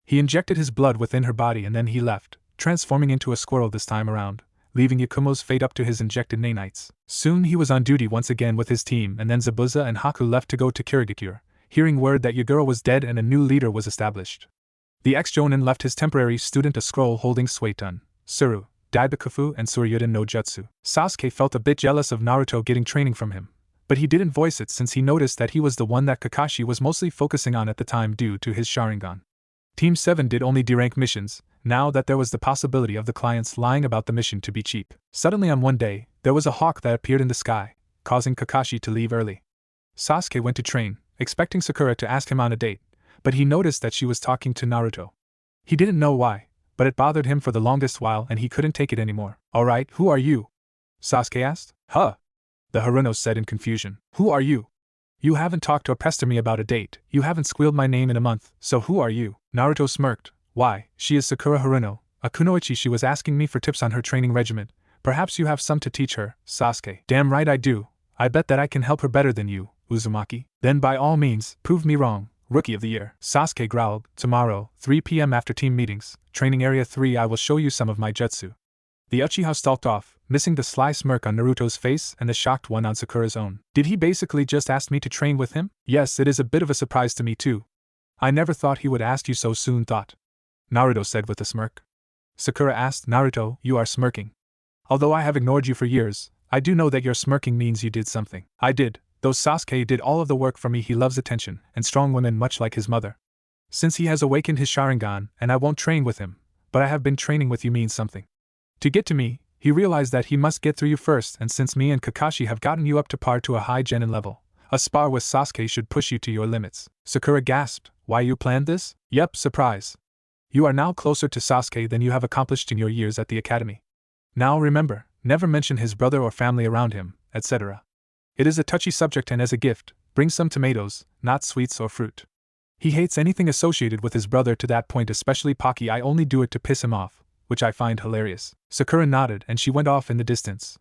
He injected his blood within her body and then he left, transforming into a squirrel this time around, leaving Yakumo's fate up to his injected nanites. Soon he was on duty once again with his team, and then Zabuza and Haku left to go to Kirigakure, hearing word that Yagura was dead and a new leader was established. The ex-jonin left his temporary student a scroll holding Suetun, Suru, Daibakufu and Suryuden no Jutsu. Sasuke felt a bit jealous of Naruto getting training from him, but he didn't voice it since he noticed that he was the one that Kakashi was mostly focusing on at the time due to his Sharingan. Team 7 did only D-rank missions, now that there was the possibility of the clients lying about the mission to be cheap. Suddenly on one day, there was a hawk that appeared in the sky, causing Kakashi to leave early. Sasuke went to train, expecting Sakura to ask him on a date, but he noticed that she was talking to Naruto. He didn't know why, but it bothered him for the longest while and he couldn't take it anymore. "Alright, who are you?" Sasuke asked. "Huh?" the Haruno said in confusion. "Who are you?" You haven't talked or pestered me about a date, you haven't squealed my name in a month, so who are you? Naruto smirked. Why, she is Sakura Haruno, a kunoichi. She was asking me for tips on her training regimen. Perhaps you have some to teach her, Sasuke. Damn right I do. I bet that I can help her better than you, Uzumaki. Then by all means, prove me wrong. Rookie of the Year. Sasuke growled. Tomorrow, 3 p.m. after team meetings, Training Area 3, I will show you some of my jutsu. The Uchiha stalked off, missing the sly smirk on Naruto's face and the shocked one on Sakura's own. Did he basically just ask me to train with him? Yes, it is a bit of a surprise to me too. I never thought he would ask you so soon, thought Naruto said with a smirk. Sakura asked, Naruto, you are smirking. Although I have ignored you for years, I do know that your smirking means you did something. I did, though Sasuke did all of the work for me. He loves attention, and strong women much like his mother. Since he has awakened his Sharingan, and I won't train with him, but I have been training with you means something. To get to me, he realized that he must get through you first, and since me and Kakashi have gotten you up to par to a high genin level, a spar with Sasuke should push you to your limits. Sakura gasped, why you planned this? Yep, surprise. You are now closer to Sasuke than you have accomplished in your years at the academy. Now remember, never mention his brother or family around him, etc. It is a touchy subject, and as a gift, bring some tomatoes, not sweets or fruit. He hates anything associated with his brother to that point, especially Pocky. I only do it to piss him off, which I find hilarious. Sakura nodded and she went off in the distance.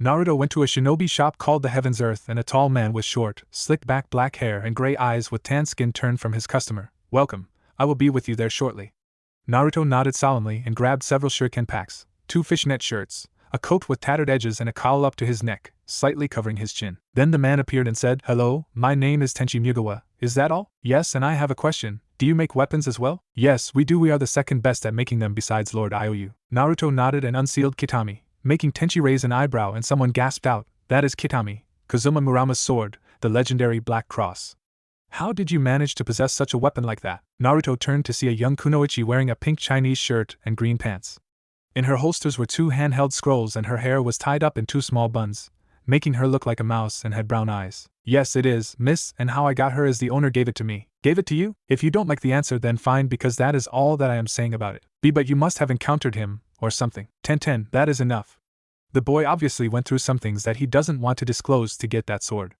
Naruto went to a shinobi shop called the Heaven's Earth, and a tall man with short, slicked back black hair and gray eyes with tan skin turned from his customer. Welcome, I will be with you there shortly. Naruto nodded solemnly and grabbed several shuriken packs, 2 fishnet shirts, a coat with tattered edges and a cowl up to his neck, slightly covering his chin. Then the man appeared and said, Hello, my name is Tenchi Mugawa, is that all? Yes, and I have a question. Do you make weapons as well? Yes, we do. We are the second best at making them besides Lord Iou. Naruto nodded and unsealed Kitami, making Tenchi raise an eyebrow, and someone gasped out, that is Kitami, Kazuma Murama's sword, the legendary Black Cross. How did you manage to possess such a weapon like that? Naruto turned to see a young kunoichi wearing a pink Chinese shirt and green pants. In her holsters were 2 handheld scrolls, and her hair was tied up in 2 small buns, making her look like a mouse, and had brown eyes. Yes, it is, miss, and how I got her is the owner gave it to me. Gave it to you? If you don't like the answer, then fine, because that is all that I am saying about it. But you must have encountered him, or something. 10, that is enough. The boy obviously went through some things that he doesn't want to disclose to get that sword.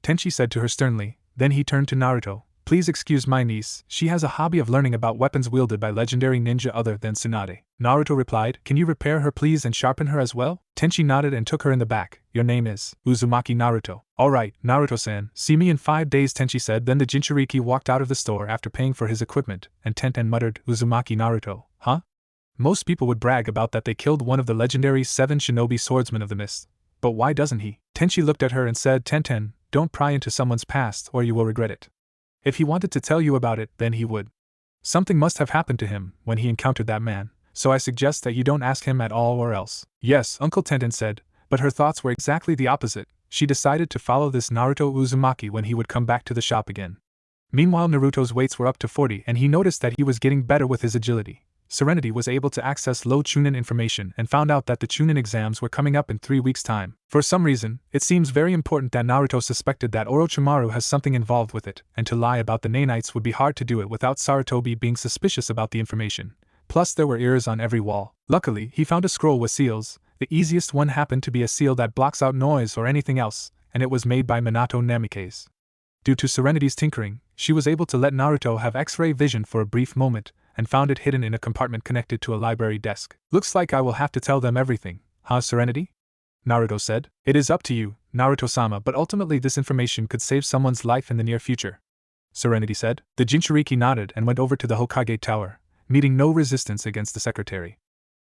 Tenchi said to her sternly. Then he turned to Naruto. Please excuse my niece, she has a hobby of learning about weapons wielded by legendary ninja other than Tsunade. Naruto replied, can you repair her please and sharpen her as well? Tenchi nodded and took her in the back. Your name is Uzumaki Naruto. Alright, Naruto-san, see me in 5 days, Tenchi said. Then the Jinchuriki walked out of the store after paying for his equipment, and Tenten muttered, Uzumaki Naruto, huh? Most people would brag about that they killed one of the legendary 7 shinobi swordsmen of the mist. But why doesn't he? Tenchi looked at her and said, Tenten, don't pry into someone's past or you will regret it. If he wanted to tell you about it, then he would. Something must have happened to him when he encountered that man, so I suggest that you don't ask him at all or else. Yes, Uncle Tenten said, but her thoughts were exactly the opposite. She decided to follow this Naruto Uzumaki when he would come back to the shop again. Meanwhile, Naruto's weights were up to 40 and he noticed that he was getting better with his agility. Serenity was able to access low Chunin information and found out that the Chunin exams were coming up in 3 weeks' time. For some reason, it seems very important that Naruto suspected that Orochimaru has something involved with it, and to lie about the nanites would be hard to do it without Sarutobi being suspicious about the information. Plus there were ears on every wall. Luckily, he found a scroll with seals. The easiest one happened to be a seal that blocks out noise or anything else, and it was made by Minato Namikaze. Due to Serenity's tinkering, she was able to let Naruto have X-ray vision for a brief moment, and found it hidden in a compartment connected to a library desk. Looks like I will have to tell them everything, huh, Serenity? Naruto said. It is up to you, Naruto-sama, but ultimately this information could save someone's life in the near future, Serenity said. The Jinchuriki nodded and went over to the Hokage Tower, meeting no resistance against the secretary.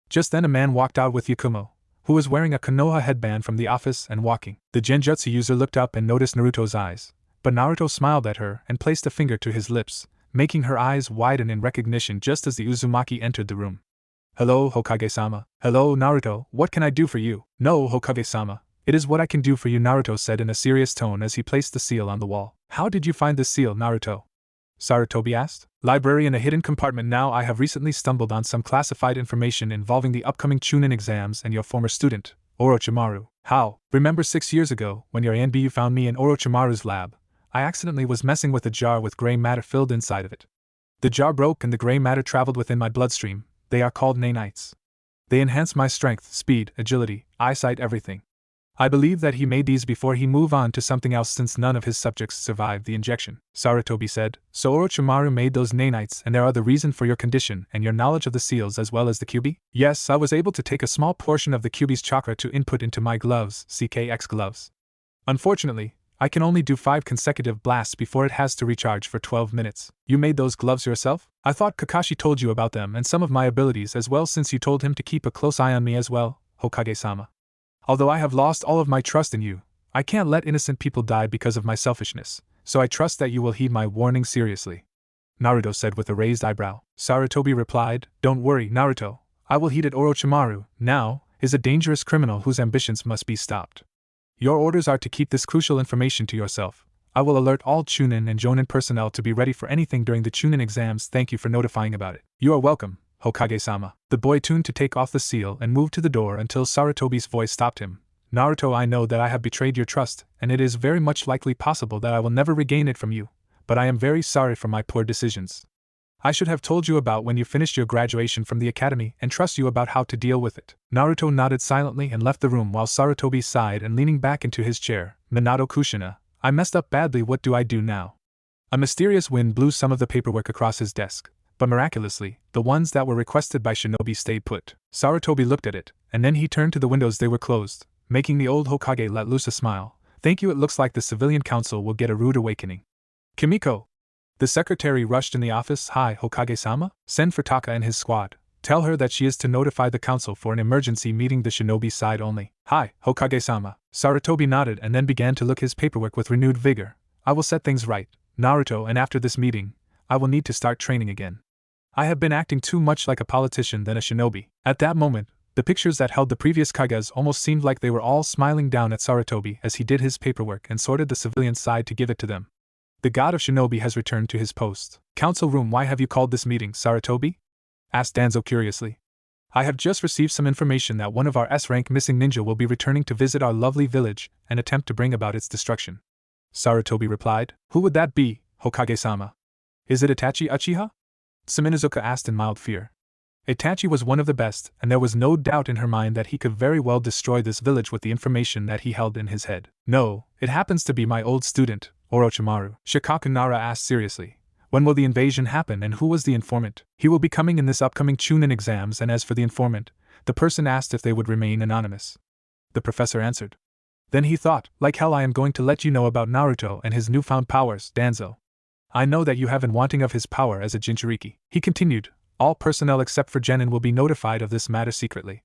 Just then a man walked out with Yakumo, who was wearing a Konoha headband from the office and walking. The Genjutsu user looked up and noticed Naruto's eyes, but Naruto smiled at her and placed a finger to his lips, making her eyes widen in recognition just as the Uzumaki entered the room. Hello, Hokage-sama. Hello, Naruto, what can I do for you? No, Hokage-sama, it is what I can do for you, Naruto said in a serious tone as he placed the seal on the wall. How did you find this seal, Naruto? Sarutobi asked. Library in a hidden compartment. Now I have recently stumbled on some classified information involving the upcoming Chunin exams and your former student, Orochimaru. How? Remember 6 years ago, when your NBU found me in Orochimaru's lab, I accidentally was messing with a jar with gray matter filled inside of it. The jar broke and the gray matter traveled within my bloodstream. They are called nanites. They enhance my strength, speed, agility, eyesight, everything. I believe that he made these before he moved on to something else since none of his subjects survived the injection, Sarutobi said. So Orochimaru made those nanites and they are the reason for your condition and your knowledge of the seals as well as the Kyuubi? Yes, I was able to take a small portion of the Kyuubi's chakra to input into my gloves, CKX gloves. Unfortunately, I can only do 5 consecutive blasts before it has to recharge for 12 minutes. You made those gloves yourself? I thought Kakashi told you about them and some of my abilities as well since you told him to keep a close eye on me as well, Hokage-sama. Although I have lost all of my trust in you, I can't let innocent people die because of my selfishness, so I trust that you will heed my warning seriously. Naruto said with a raised eyebrow. Sarutobi replied, Don't worry, Naruto, I will heed it. Orochimaru, now, is a dangerous criminal whose ambitions must be stopped. Your orders are to keep this crucial information to yourself. I will alert all Chunin and Jonin personnel to be ready for anything during the Chunin exams. Thank you for notifying about it. You are welcome, Hokage-sama. The boy tuned to take off the seal and moved to the door until Sarutobi's voice stopped him. Naruto, I know that I have betrayed your trust, and it is very much likely possible that I will never regain it from you, but I am very sorry for my poor decisions. I should have told you about when you finished your graduation from the academy and trust you about how to deal with it. Naruto nodded silently and left the room while Sarutobi sighed and leaning back into his chair. Minato Kushina, I messed up badly. What do I do now? A mysterious wind blew some of the paperwork across his desk, but miraculously, the ones that were requested by Shinobi stayed put. Sarutobi looked at it, and then he turned to the windows. They were closed, making the old Hokage let loose a smile. Thank you, it looks like the civilian council will get a rude awakening. Kimiko! The secretary rushed in the office. Hi, Hokage-sama? Send for Taka and his squad. Tell her that she is to notify the council for an emergency meeting, the Shinobi side only. Hi, Hokage-sama. Sarutobi nodded and then began to look his paperwork with renewed vigor. I will set things right, Naruto, and after this meeting, I will need to start training again. I have been acting too much like a politician than a shinobi. At that moment, the pictures that held the previous Kages almost seemed like they were all smiling down at Sarutobi as he did his paperwork and sorted the civilian side to give it to them. The god of shinobi has returned to his post. Council room, why have you called this meeting, Sarutobi? Asked Danzo curiously. I have just received some information that one of our S-rank missing ninja will be returning to visit our lovely village and attempt to bring about its destruction. Sarutobi replied. Who would that be, Hokage-sama? Is it Itachi Uchiha? Suminosuke asked in mild fear. Itachi was one of the best, and there was no doubt in her mind that he could very well destroy this village with the information that he held in his head. No, it happens to be my old student, Orochimaru. Shikaku Nara asked seriously. When will the invasion happen and who was the informant? He will be coming in this upcoming Chunin exams, and as for the informant, the person asked if they would remain anonymous. The professor answered. Then he thought, like hell, I am going to let you know about Naruto and his newfound powers, Danzo. I know that you have been wanting of his power as a Jinchuriki. He continued, all personnel except for Genin will be notified of this matter secretly.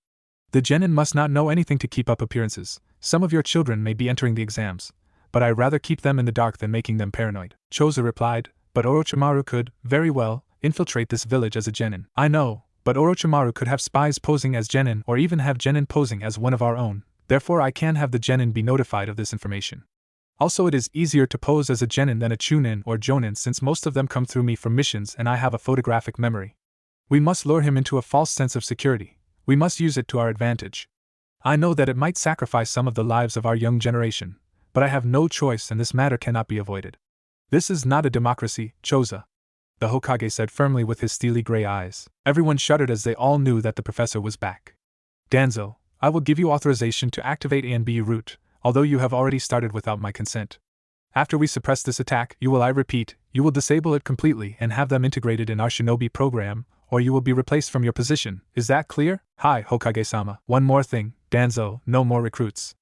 The Genin must not know anything to keep up appearances. Some of your children may be entering the exams, but I'd rather keep them in the dark than making them paranoid. Choza replied, but Orochimaru could, very well, infiltrate this village as a Genin. I know, but Orochimaru could have spies posing as Genin or even have Genin posing as one of our own, therefore I can have the Genin be notified of this information. Also, it is easier to pose as a Genin than a Chunin or Jonin since most of them come through me for missions and I have a photographic memory. We must lure him into a false sense of security. We must use it to our advantage. I know that it might sacrifice some of the lives of our young generation, but I have no choice and this matter cannot be avoided. This is not a democracy, Choza, the Hokage said firmly with his steely gray eyes. Everyone shuddered as they all knew that the professor was back. Danzo, I will give you authorization to activate A and B route, although you have already started without my consent. After we suppress this attack, I repeat, you will disable it completely and have them integrated in our shinobi program, or you will be replaced from your position. Is that clear? Hi, Hokage-sama. One more thing, Danzo, no more recruits.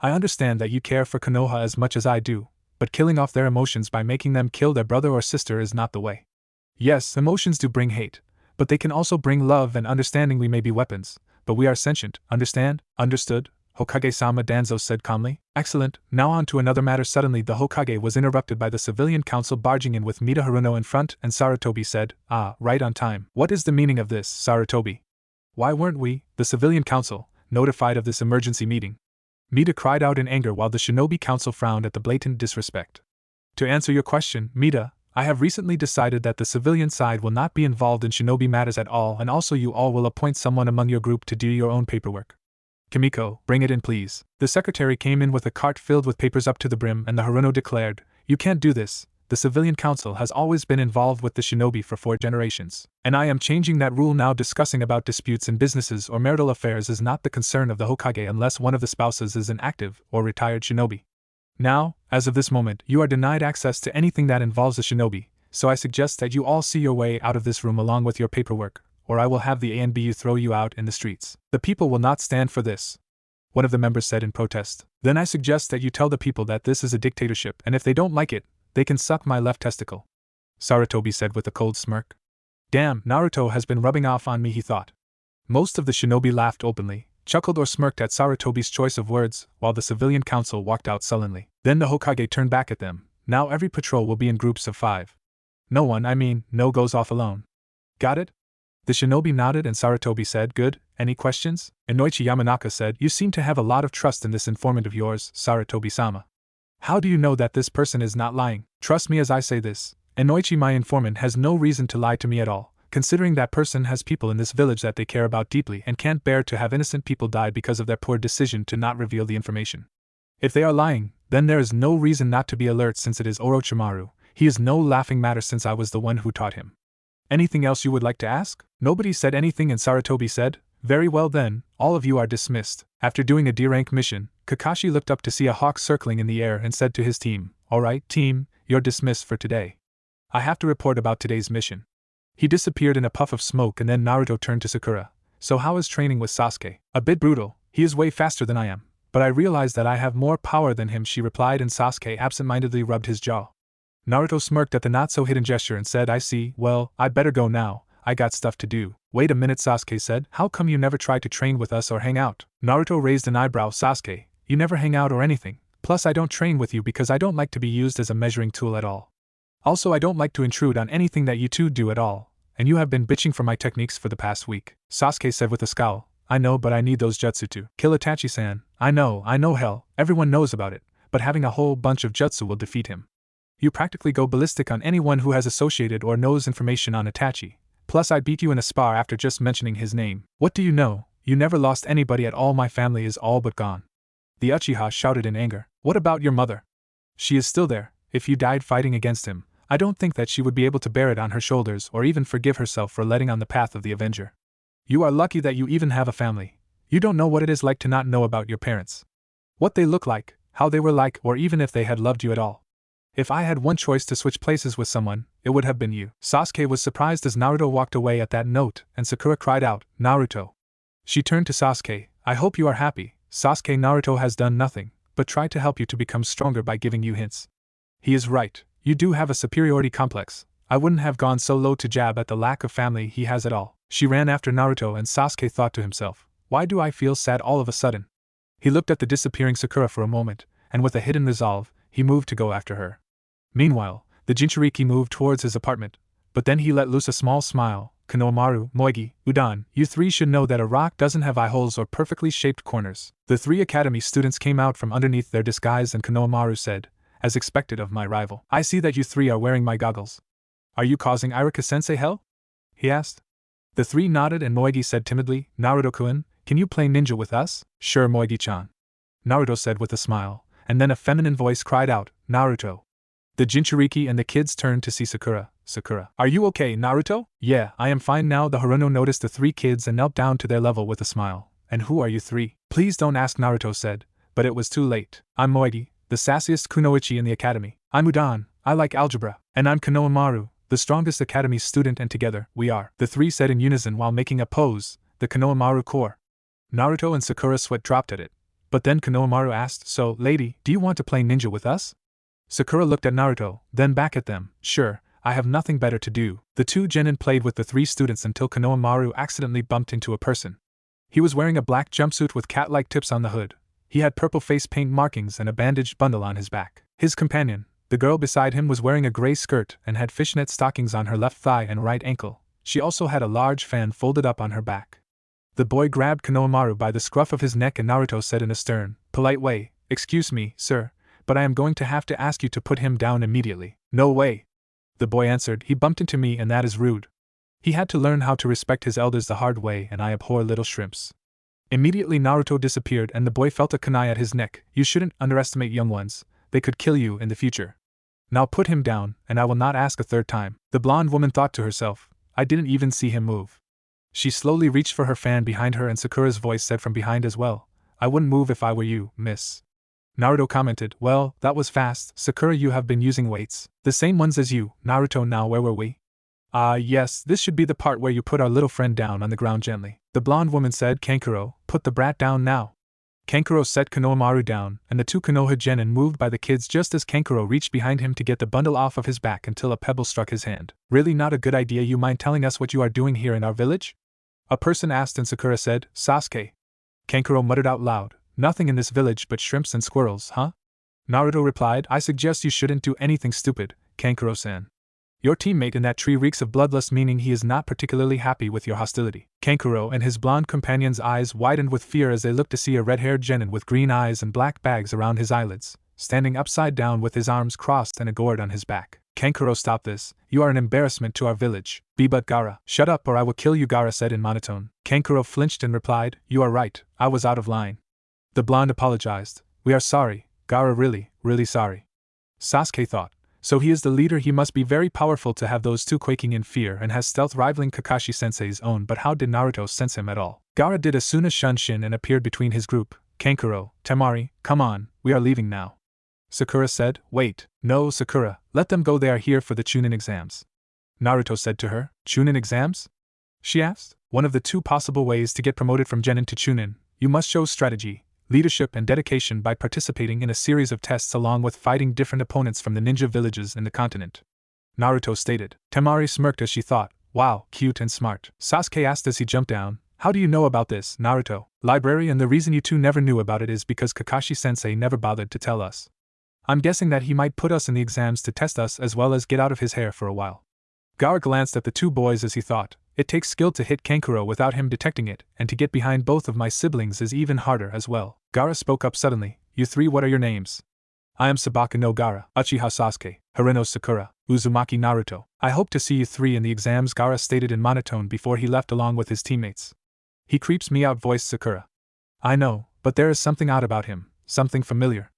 I understand that you care for Konoha as much as I do, but killing off their emotions by making them kill their brother or sister is not the way. Yes, emotions do bring hate, but they can also bring love and understanding. We may be weapons, but we are sentient, understand? Understood? Hokage-sama, Danzo said calmly. Excellent, now on to another matter. Suddenly the Hokage was interrupted by the civilian council barging in with Mida Haruno in front, and Sarutobi said, right on time. What is the meaning of this, Sarutobi? Why weren't we, the civilian council, notified of this emergency meeting? Mida cried out in anger while the shinobi council frowned at the blatant disrespect. To answer your question, Mida, I have recently decided that the civilian side will not be involved in shinobi matters at all, and also you all will appoint someone among your group to do your own paperwork. Kimiko, bring it in please. The secretary came in with a cart filled with papers up to the brim and the Haruno declared, you can't do this, the civilian council has always been involved with the shinobi for 4 generations, and I am changing that rule now. Discussing about disputes in businesses or marital affairs is not the concern of the Hokage unless one of the spouses is an active or retired shinobi. Now, as of this moment, you are denied access to anything that involves a shinobi, so I suggest that you all see your way out of this room along with your paperwork, or I will have the ANBU throw you out in the streets. The people will not stand for this, one of the members said in protest. Then I suggest that you tell the people that this is a dictatorship, and if they don't like it, they can suck my left testicle, Sarutobi said with a cold smirk. Damn, Naruto has been rubbing off on me, he thought. Most of the shinobi laughed openly, chuckled or smirked at Sarutobi's choice of words, while the civilian council walked out sullenly. Then the Hokage turned back at them. Now every patrol will be in groups of 5. No one, no goes off alone. Got it? The shinobi nodded and Sarutobi said, good, any questions? Inoichi Yamanaka said, you seem to have a lot of trust in this informant of yours, Sarutobi-sama. How do you know that this person is not lying? Trust me as I say this. Inoichi, my informant, has no reason to lie to me at all, considering that person has people in this village that they care about deeply and can't bear to have innocent people die because of their poor decision to not reveal the information. If they are lying, then there is no reason not to be alert since it is Orochimaru. He is no laughing matter since I was the one who taught him. Anything else you would like to ask? Nobody said anything and Sarutobi said, very well then, all of you are dismissed. After doing a D-rank mission, Kakashi looked up to see a hawk circling in the air and said to his team, alright team, you're dismissed for today. I have to report about today's mission. He disappeared in a puff of smoke and then Naruto turned to Sakura. So how is training with Sasuke? A bit brutal, he is way faster than I am, but I realize that I have more power than him, she replied, and Sasuke absent-mindedly rubbed his jaw. Naruto smirked at the not-so-hidden gesture and said, I see, well, I'd better go now, I got stuff to do. Wait a minute, Sasuke said, how come you never tried to train with us or hang out? Naruto raised an eyebrow. Sasuke, you never hang out or anything, plus I don't train with you because I don't like to be used as a measuring tool at all. Also I don't like to intrude on anything that you two do at all, and you have been bitching for my techniques for the past week, Sasuke said with a scowl. I know, but I need those jutsu to kill Itachi-san. I know hell, everyone knows about it, but having a whole bunch of jutsu will defeat him. You practically go ballistic on anyone who has associated or knows information on Itachi. Plus I beat you in a spar after just mentioning his name. What do you know? You never lost anybody at all. My family is all but gone. The Uchiha shouted in anger. What about your mother? She is still there. If you died fighting against him, I don't think that she would be able to bear it on her shoulders or even forgive herself for letting on the path of the Avenger. You are lucky that you even have a family. You don't know what it is like to not know about your parents. What they look like, how they were like, or even if they had loved you at all. If I had one choice to switch places with someone, it would have been you. Sasuke was surprised as Naruto walked away at that note, and Sakura cried out, Naruto. She turned to Sasuke. I hope you are happy. Sasuke, Naruto has done nothing but try to help you to become stronger by giving you hints. He is right. You do have a superiority complex. I wouldn't have gone so low to jab at the lack of family he has at all. She ran after Naruto and Sasuke thought to himself, why do I feel sad all of a sudden? He looked at the disappearing Sakura for a moment, and with a hidden resolve, he moved to go after her. Meanwhile, the Jinchuriki moved towards his apartment, but then he let loose a small smile. Konohamaru, Moegi, Udan, you three should know that a rock doesn't have eye holes or perfectly shaped corners. The 3 academy students came out from underneath their disguise and Konohamaru said, as expected of my rival, I see that you 3 are wearing my goggles. Are you causing Iruka-sensei hell? He asked. The 3 nodded and Moegi said timidly, Naruto-kun, can you play ninja with us? Sure, Moegi-chan. Naruto said with a smile, and then a feminine voice cried out, Naruto. The Jinchuriki and the kids turned to see Sakura. Sakura, are you okay, Naruto? Yeah, I am fine now. The Haruno noticed the 3 kids and knelt down to their level with a smile. And who are you 3? Please don't ask, Naruto said, but it was too late. I'm Moegi, the sassiest kunoichi in the academy. I'm Udan, I like algebra. And I'm Konohamaru, the strongest academy student, and together, we are, the 3 said in unison while making a pose, the Konohamaru Corps. Naruto and Sakura's sweat dropped at it. But then Konohamaru asked, so, lady, do you want to play ninja with us? Sakura looked at Naruto, then back at them. Sure, I have nothing better to do. The 2 genin played with the 3 students until Konohamaru accidentally bumped into a person. He was wearing a black jumpsuit with cat-like tips on the hood. He had purple face paint markings and a bandaged bundle on his back. His companion, the girl beside him, was wearing a gray skirt and had fishnet stockings on her left thigh and right ankle. She also had a large fan folded up on her back. The boy grabbed Konohamaru by the scruff of his neck and Naruto said in a stern, polite way, excuse me, sir, but I am going to have to ask you to put him down immediately. No way. The boy answered, he bumped into me and that is rude. He had to learn how to respect his elders the hard way and I abhor little shrimps. Immediately Naruto disappeared and the boy felt a kunai at his neck. You shouldn't underestimate young ones, they could kill you in the future. Now put him down, and I will not ask a third time. The blonde woman thought to herself, I didn't even see him move. She slowly reached for her fan behind her and Sakura's voice said from behind as well, I wouldn't move if I were you, miss. Naruto commented, well, that was fast. Sakura, you have been using weights. The same ones as you. Naruto, now where were we? Yes, this should be the part where you put our little friend down on the ground gently. The blonde woman said, Kankuro, put the brat down now. Kankuro set Konohamaru down, and the two Konoha genin moved by the kids just as Kankuro reached behind him to get the bundle off of his back until a pebble struck his hand. Really not a good idea. You mind telling us what you are doing here in our village? A person asked and Sakura said, Sasuke. Kankuro muttered out loud, nothing in this village but shrimps and squirrels, huh? Naruto replied, I suggest you shouldn't do anything stupid, Kankuro-san. Your teammate in that tree reeks of bloodlust, meaning he is not particularly happy with your hostility. Kankuro and his blonde companion's eyes widened with fear as they looked to see a red-haired genin with green eyes and black bags around his eyelids, standing upside down with his arms crossed and a gourd on his back. Kankuro, stop this. You are an embarrassment to our village. But Gaara. Shut up or I will kill you, Gaara said in monotone. Kankuro flinched and replied, you are right, I was out of line. The blonde apologized. We are sorry, Gaara, really sorry. Sasuke thought. So he is the leader, he must be very powerful to have those two quaking in fear and has stealth rivaling Kakashi-sensei's own, but how did Naruto sense him at all? Gaara did as soon as Shunshin and appeared between his group. Kankuro, Temari, come on, we are leaving now. Sakura said, wait, no Sakura, let them go, they are here for the Chunin exams. Naruto said to her, Chunin exams? She asked. One of the two possible ways to get promoted from Genin to Chunin, you must show strategy, leadership and dedication by participating in a series of tests along with fighting different opponents from the ninja villages in the continent. Naruto stated. Temari smirked as she thought, wow, cute and smart. Sasuke asked as he jumped down, how do you know about this, Naruto? Library, and the reason you two never knew about it is because Kakashi-sensei never bothered to tell us. I'm guessing that he might put us in the exams to test us as well as get out of his hair for a while. Gaara glanced at the two boys as he thought, it takes skill to hit Kankuro without him detecting it, and to get behind both of my siblings is even harder as well. Gaara spoke up suddenly, you three, what are your names? I am Sabaka no Gaara, Uchiha Sasuke, Harino Sakura, Uzumaki Naruto. I hope to see you three in the exams, Gaara stated in monotone before he left along with his teammates. He creeps me out, voiced Sakura. I know, but there is something odd about him, something familiar.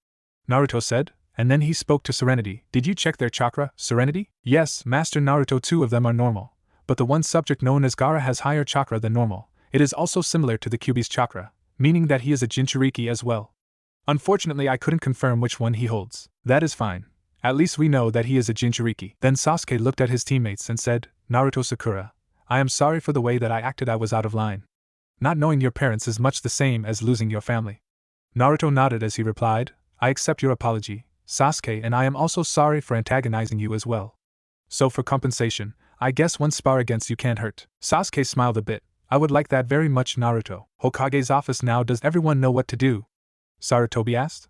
Naruto said, and then he spoke to Serenity. Did you check their chakra, Serenity? Yes, Master Naruto, two of them are normal, but the one subject known as Gaara has higher chakra than normal. It is also similar to the Kyuubi's chakra, meaning that he is a Jinchuriki as well. Unfortunately, I couldn't confirm which one he holds. That is fine. At least we know that he is a Jinchuriki. Then Sasuke looked at his teammates and said, Naruto Sakura, I am sorry for the way that I acted, I was out of line. Not knowing your parents is much the same as losing your family. Naruto nodded as he replied, I accept your apology, Sasuke, and I am also sorry for antagonizing you as well. So for compensation, I guess one spar against you can't hurt. Sasuke smiled a bit. I would like that very much, Naruto. Hokage's office now, does everyone know what to do? Sarutobi asked.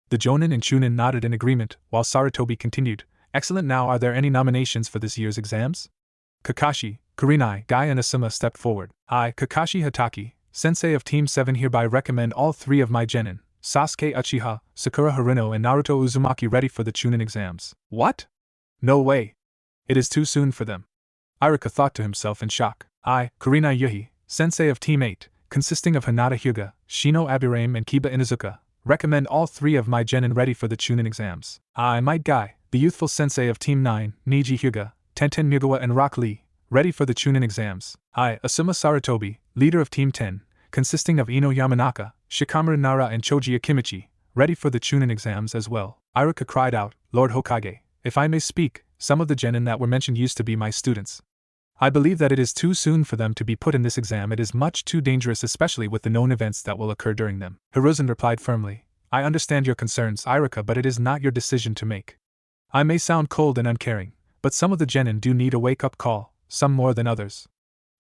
The Jonin and Chunin nodded in agreement, while Sarutobi continued, excellent, now are there any nominations for this year's exams? Kakashi, Kurenai, Guy and Asuma stepped forward. I, Kakashi Hatake, sensei of Team 7, hereby recommend all three of my genin, Sasuke Uchiha, Sakura Harino and Naruto Uzumaki, ready for the Chunin exams. What? No way. It is too soon for them. Iruka thought to himself in shock. I, Kurenai Yuhi, sensei of Team 8, consisting of Hinata Hyuga, Shino Abirame and Kiba Inuzuka, recommend all three of my genin ready for the Chunin exams. I, Might Guy, the youthful sensei of Team 9, Niji Hyuga, Tenten Mugawa and Rock Lee, ready for the Chunin exams. I, Asuma Sarutobi, leader of Team 10, consisting of Ino Yamanaka, Shikamaru Nara and Choji Akimichi, ready for the Chunin exams as well. Iruka cried out, Lord Hokage, if I may speak, some of the genin that were mentioned used to be my students. I believe that it is too soon for them to be put in this exam, it is much too dangerous, especially with the known events that will occur during them. Hiruzen replied firmly, I understand your concerns, Iruka, but it is not your decision to make. I may sound cold and uncaring, but some of the genin do need a wake-up call, some more than others.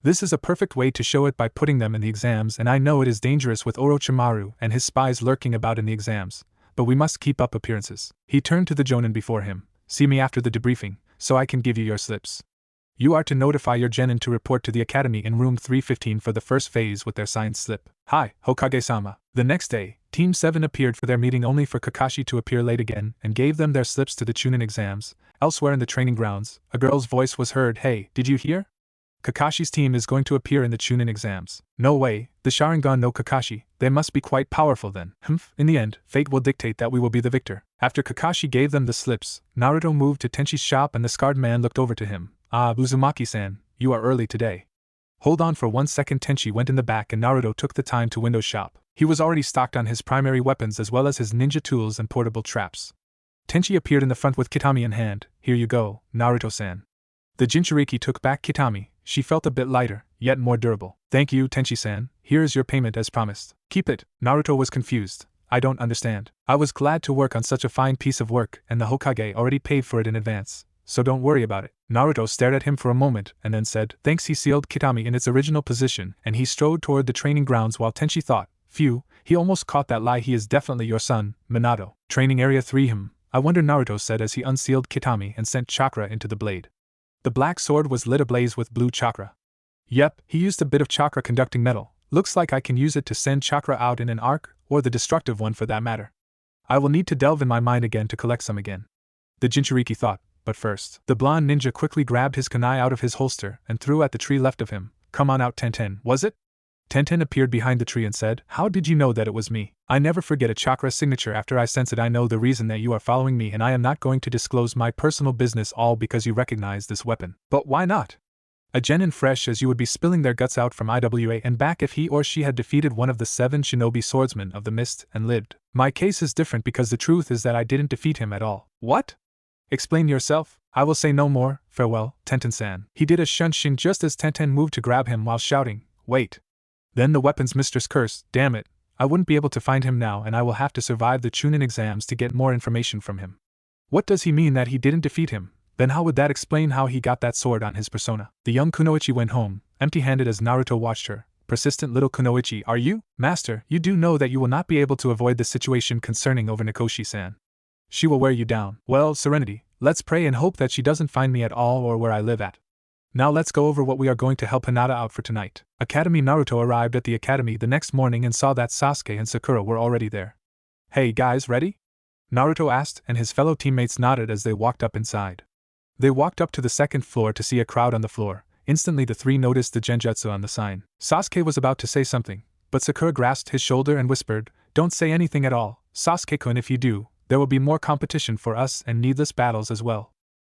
This is a perfect way to show it by putting them in the exams, and I know it is dangerous with Orochimaru and his spies lurking about in the exams, but we must keep up appearances. He turned to the Jonin before him. See me after the debriefing, so I can give you your slips. You are to notify your genin to report to the academy in room 315 for the first phase with their signed slip. Hi, Hokage-sama. The next day, Team 7 appeared for their meeting only for Kakashi to appear late again and gave them their slips to the Chunin exams. Elsewhere in the training grounds, a girl's voice was heard. Hey, did you hear? Kakashi's team is going to appear in the Chunin exams. No way, the Sharingan no Kakashi, they must be quite powerful then. In the end, fate will dictate that we will be the victor. After Kakashi gave them the slips, Naruto moved to Tenshi's shop and the scarred man looked over to him. Ah, Uzumaki-san, you are early today. Hold on for 1 second. Tenchi went in the back and Naruto took the time to window shop. He was already stocked on his primary weapons as well as his ninja tools and portable traps. Tenchi appeared in the front with Kitami in hand. Here you go, Naruto-san. The Jinchuriki took back Kitami. She felt a bit lighter, yet more durable. Thank you, Tenchi-san. Here is your payment as promised. Keep it. Naruto was confused. I don't understand. I was glad to work on such a fine piece of work and the Hokage already paid for it in advance, so don't worry about it. Naruto stared at him for a moment and then said, thanks. He sealed Kitami in its original position and he strode toward the training grounds while Tenchi thought, phew, he almost caught that lie. He is definitely your son, Minato. Training Area 3 I wonder, Naruto said as he unsealed Kitami and sent chakra into the blade. The black sword was lit ablaze with blue chakra. Yep, he used a bit of chakra conducting metal. Looks like I can use it to send chakra out in an arc, or the destructive one for that matter. I will need to delve in my mind again to collect some again. The Jinchuriki thought, but first. The blonde ninja quickly grabbed his kunai out of his holster and threw at the tree left of him. Come on out, Tenten, was it? Tenten appeared behind the tree and said, how did you know that it was me? I never forget a chakra signature after I sense it. I know the reason that you are following me and I am not going to disclose my personal business all because you recognize this weapon. But why not? A genin fresh as you would be spilling their guts out from IWA and back if he or she had defeated one of the 7 shinobi swordsmen of the mist and lived. My case is different because the truth is that I didn't defeat him at all. What? Explain yourself. I will say no more. Farewell, Tenten-san. He did a shunshin just as Tenten moved to grab him while shouting, wait. Then the weapons mistress cursed, damn it, I wouldn't be able to find him now and I will have to survive the Chunin exams to get more information from him. What does he mean that he didn't defeat him? Then how would that explain how he got that sword on his persona? The young Kunoichi went home, empty-handed as Naruto watched her. Persistent little Kunoichi, are you? Master, you do know that you will not be able to avoid the situation concerning over Nikoshi-san. She will wear you down. Well, Serenity, let's pray and hope that she doesn't find me at all or where I live at. Now let's go over what we are going to help Hinata out for tonight. Academy. Naruto arrived at the academy the next morning and saw that Sasuke and Sakura were already there. Hey guys, ready? Naruto asked and his fellow teammates nodded as they walked up inside. They walked up to the second floor to see a crowd on the floor. Instantly the three noticed the genjutsu on the sign. Sasuke was about to say something, but Sakura grasped his shoulder and whispered, don't say anything at all, Sasuke-kun. If you do, there will be more competition for us and needless battles as well.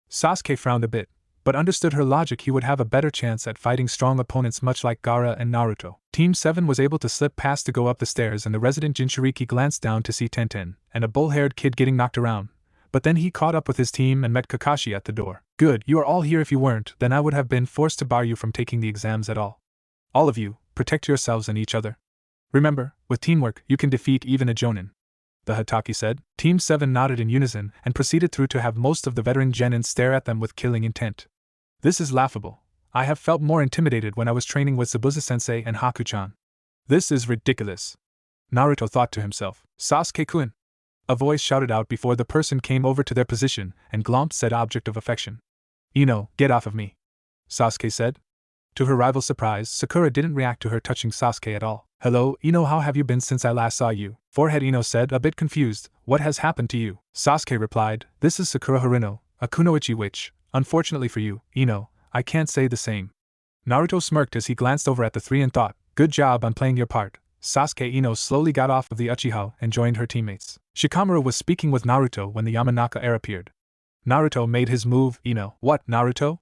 Sasuke frowned a bit, but understood her logic. He would have a better chance at fighting strong opponents much like Gaara and Naruto. Team 7 was able to slip past to go up the stairs and the resident Jinchuriki glanced down to see Tenten and a bull-haired kid getting knocked around. But then he caught up with his team and met Kakashi at the door. Good, you are all here. If you weren't, then I would have been forced to bar you from taking the exams at all. All of you, protect yourselves and each other. Remember, with teamwork, you can defeat even a Jonin. The Hatake said. Team 7 nodded in unison and proceeded through to have most of the veteran genin stare at them with killing intent. This is laughable. I have felt more intimidated when I was training with Zabuza-sensei and Haku-chan. This is ridiculous. Naruto thought to himself. Sasuke-kun. A voice shouted out before the person came over to their position and glomped said object of affection. Ino, get off of me. Sasuke said. To her rival's surprise, Sakura didn't react to her touching Sasuke at all. Hello, Ino, how have you been since I last saw you? Forehead. Ino said, a bit confused. What has happened to you? Sasuke replied, this is Sakura Harino, a kunoichi witch. Unfortunately for you, Ino, I can't say the same. Naruto smirked as he glanced over at the three and thought, good job on playing your part. Sasuke. Ino slowly got off of the Uchiha and joined her teammates. Shikamaru was speaking with Naruto when the Yamanaka heir appeared. Naruto made his move. Ino, what, Naruto?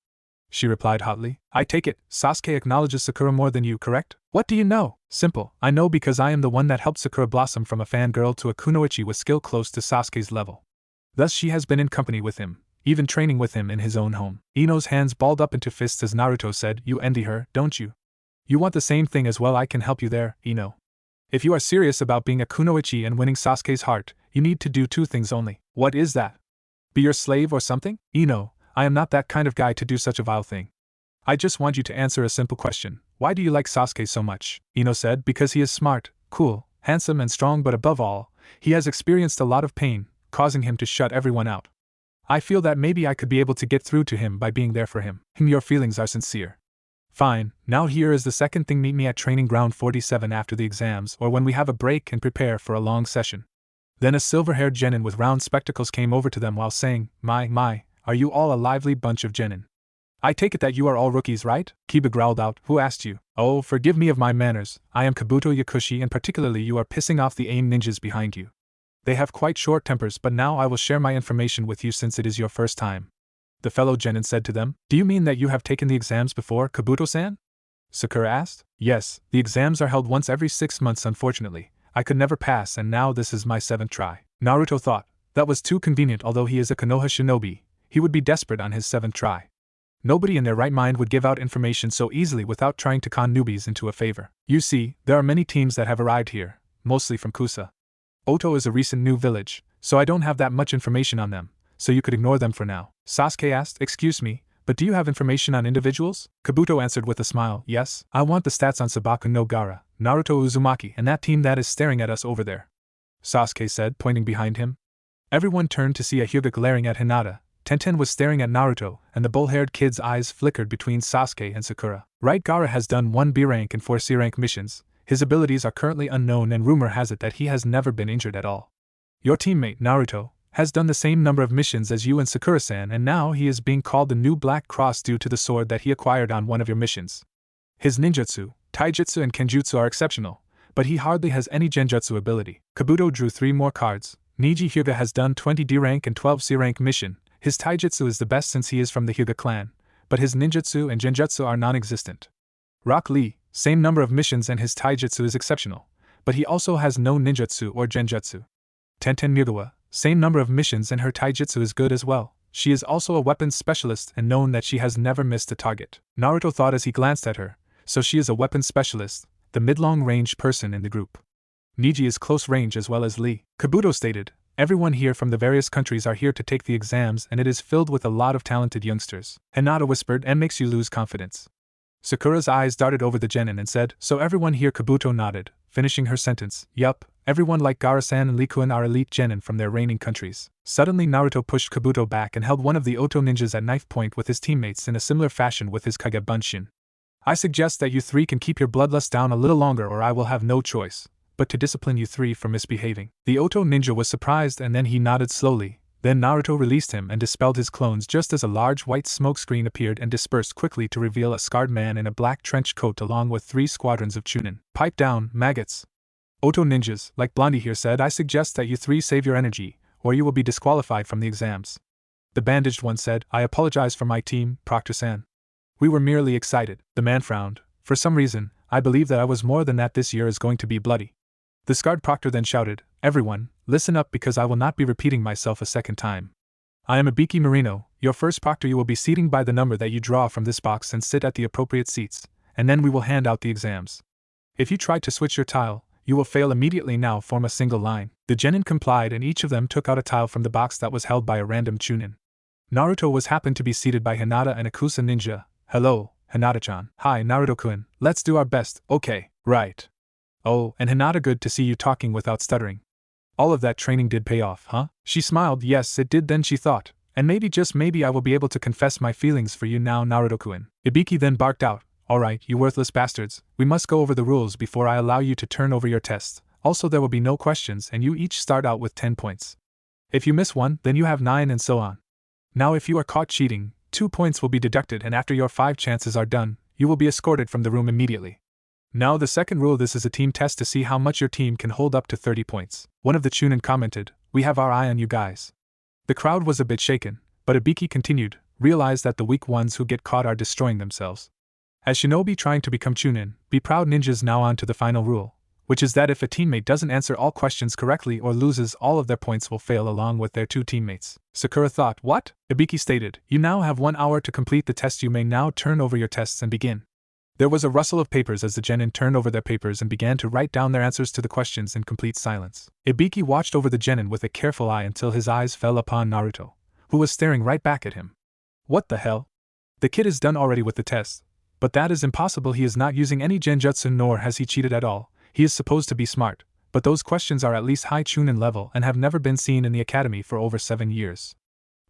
She replied hotly. I take it, Sasuke acknowledges Sakura more than you, correct? What do you know? Simple, I know because I am the one that helped Sakura blossom from a fangirl to a kunoichi with skill close to Sasuke's level. Thus she has been in company with him, even training with him in his own home. Ino's hands balled up into fists as Naruto said, you envy her, don't you? You want the same thing as well. I can help you there, Ino. If you are serious about being a kunoichi and winning Sasuke's heart, you need to do two things only. What is that? Be your slave or something? Ino, I am not that kind of guy to do such a vile thing. I just want you to answer a simple question. Why do you like Sasuke so much? Ino said, because he is smart, cool, handsome and strong, but above all, he has experienced a lot of pain, causing him to shut everyone out. I feel that maybe I could be able to get through to him by being there for him. Your feelings are sincere. Fine, now here is the second thing. Meet me at training ground 47 after the exams or when we have a break and prepare for a long session. Then a silver-haired genin with round spectacles came over to them while saying, My, are you all a lively bunch of genin. I take it that you are all rookies, right? Kiba growled out. Who asked you? Oh, forgive me of my manners. I am Kabuto Yakushi, and particularly you are pissing off the AIM ninjas behind you. They have quite short tempers, but now I will share my information with you since it is your first time. The fellow genin said to them. Do you mean that you have taken the exams before, Kabuto-san? Sakura asked. Yes, the exams are held once every 6 months. Unfortunately, I could never pass, and now this is my 7th try. Naruto thought. That was too convenient. Although he is a Konoha shinobi, he would be desperate on his 7th try. Nobody in their right mind would give out information so easily without trying to con newbies into a favor. You see, there are many teams that have arrived here, mostly from Kusa. Oto is a recent new village, so I don't have that much information on them, so you could ignore them for now. Sasuke asked. Excuse me, but do you have information on individuals? Kabuto answered with a smile. Yes, I want the stats on Sabaku no Gaara, Naruto Uzumaki, and that team that is staring at us over there, Sasuke said, pointing behind him. Everyone turned to see a Hyuga glaring at Hinata. Tenten was staring at Naruto, and the bull-haired kid's eyes flickered between Sasuke and Sakura. Right, Gaara has done 1 B rank and 4 C rank missions. His abilities are currently unknown, and rumor has it that he has never been injured at all. Your teammate, Naruto, has done the same number of missions as you and Sakura-san, and now he is being called the new Black Cross due to the sword that he acquired on one of your missions. His ninjutsu, taijutsu and kenjutsu are exceptional, but he hardly has any genjutsu ability. Kabuto drew 3 more cards. Niji Hyuga has done 20 D rank and 12 C rank mission. His taijutsu is the best since he is from the Hyuga clan, but his ninjutsu and genjutsu are non-existent. Rock Lee, same number of missions and his taijutsu is exceptional, but he also has no ninjutsu or genjutsu. Tenten Mugawa, same number of missions and her taijutsu is good as well. She is also a weapons specialist and known that she has never missed a target. Naruto thought as he glanced at her, so she is a weapons specialist, the mid-long range person in the group. Niji is close range as well as Lee. Kabuto stated, everyone here from the various countries are here to take the exams and it is filled with a lot of talented youngsters. Hinata whispered, and makes you lose confidence. Sakura's eyes darted over the genin and said, so everyone here. Kabuto nodded, finishing her sentence. Yup, everyone like Gaara-san and Likuan are elite genin from their reigning countries. Suddenly Naruto pushed Kabuto back and held one of the Oto ninjas at knife point with his teammates in a similar fashion with his Kage Bunshin. I suggest that you 3 can keep your bloodlust down a little longer or I will have no choice but to discipline you 3 for misbehaving. The Oto ninja was surprised and then he nodded slowly. Then Naruto released him and dispelled his clones just as a large white smoke screen appeared and dispersed quickly to reveal a scarred man in a black trench coat along with 3 squadrons of Chunin. Pipe down, maggots. Oto ninjas, like Blondie here said, I suggest that you 3 save your energy, or you will be disqualified from the exams. The bandaged one said, I apologize for my team, Proctor-san. We were merely excited. The man frowned. For some reason, I believe that I was more than that. This year is going to be bloody. The scarred proctor then shouted, everyone, listen up because I will not be repeating myself a second time. I am Ibiki Marino, your first proctor. You will be seating by the number that you draw from this box and sit at the appropriate seats, and then we will hand out the exams. If you try to switch your tile, you will fail immediately. Now form a single line. The genin complied and each of them took out a tile from the box that was held by a random Chunin. Naruto was happened to be seated by Hinata and Akusa ninja. Hello, Hinata-chan. Hi, Naruto-kun. Let's do our best. Okay, right. Oh, and Hinata, good to see you talking without stuttering. All of that training did pay off, huh? She smiled. Yes, it did. Then she thought, and maybe, just maybe, I will be able to confess my feelings for you now, Naruto-kun. Ibiki then barked out, alright, you worthless bastards, we must go over the rules before I allow you to turn over your tests. Also there will be no questions and you each start out with 10 points. If you miss one, then you have 9 and so on. Now if you are caught cheating, 2 points will be deducted and after your 5 chances are done, you will be escorted from the room immediately. Now the second rule, this is a team test to see how much your team can hold up to 30 points. One of the Chunin commented, we have our eye on you guys. The crowd was a bit shaken, but Ibiki continued, realize that the weak ones who get caught are destroying themselves. As shinobi trying to become Chunin, be proud ninjas. Now on to the final rule, which is that if a teammate doesn't answer all questions correctly or loses all of their points will fail along with their 2 teammates. Sakura thought, what? Ibiki stated, you now have 1 hour to complete the test. You may now turn over your tests and begin. There was a rustle of papers as the genin turned over their papers and began to write down their answers to the questions in complete silence. Ibiki watched over the genin with a careful eye until his eyes fell upon Naruto, who was staring right back at him. What the hell? The kid is done already with the test. But that is impossible. He is not using any genjutsu nor has he cheated at all. He is supposed to be smart, but those questions are at least high Chunin level and have never been seen in the academy for over 7 years.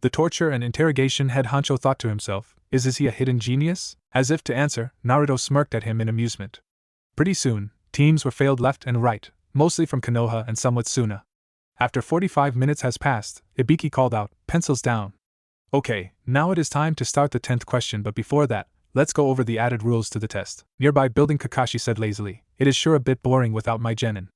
The torture and interrogation head honcho thought to himself, is he a hidden genius? As if to answer, Naruto smirked at him in amusement. Pretty soon, teams were failed left and right, mostly from Konoha and somewhat Suna. After 45 minutes has passed, Ibiki called out, pencils down. Okay, now it is time to start the 10th question, but before that, let's go over the added rules to the test. Nearby building, Kakashi said lazily. It is sure a bit boring without my genin.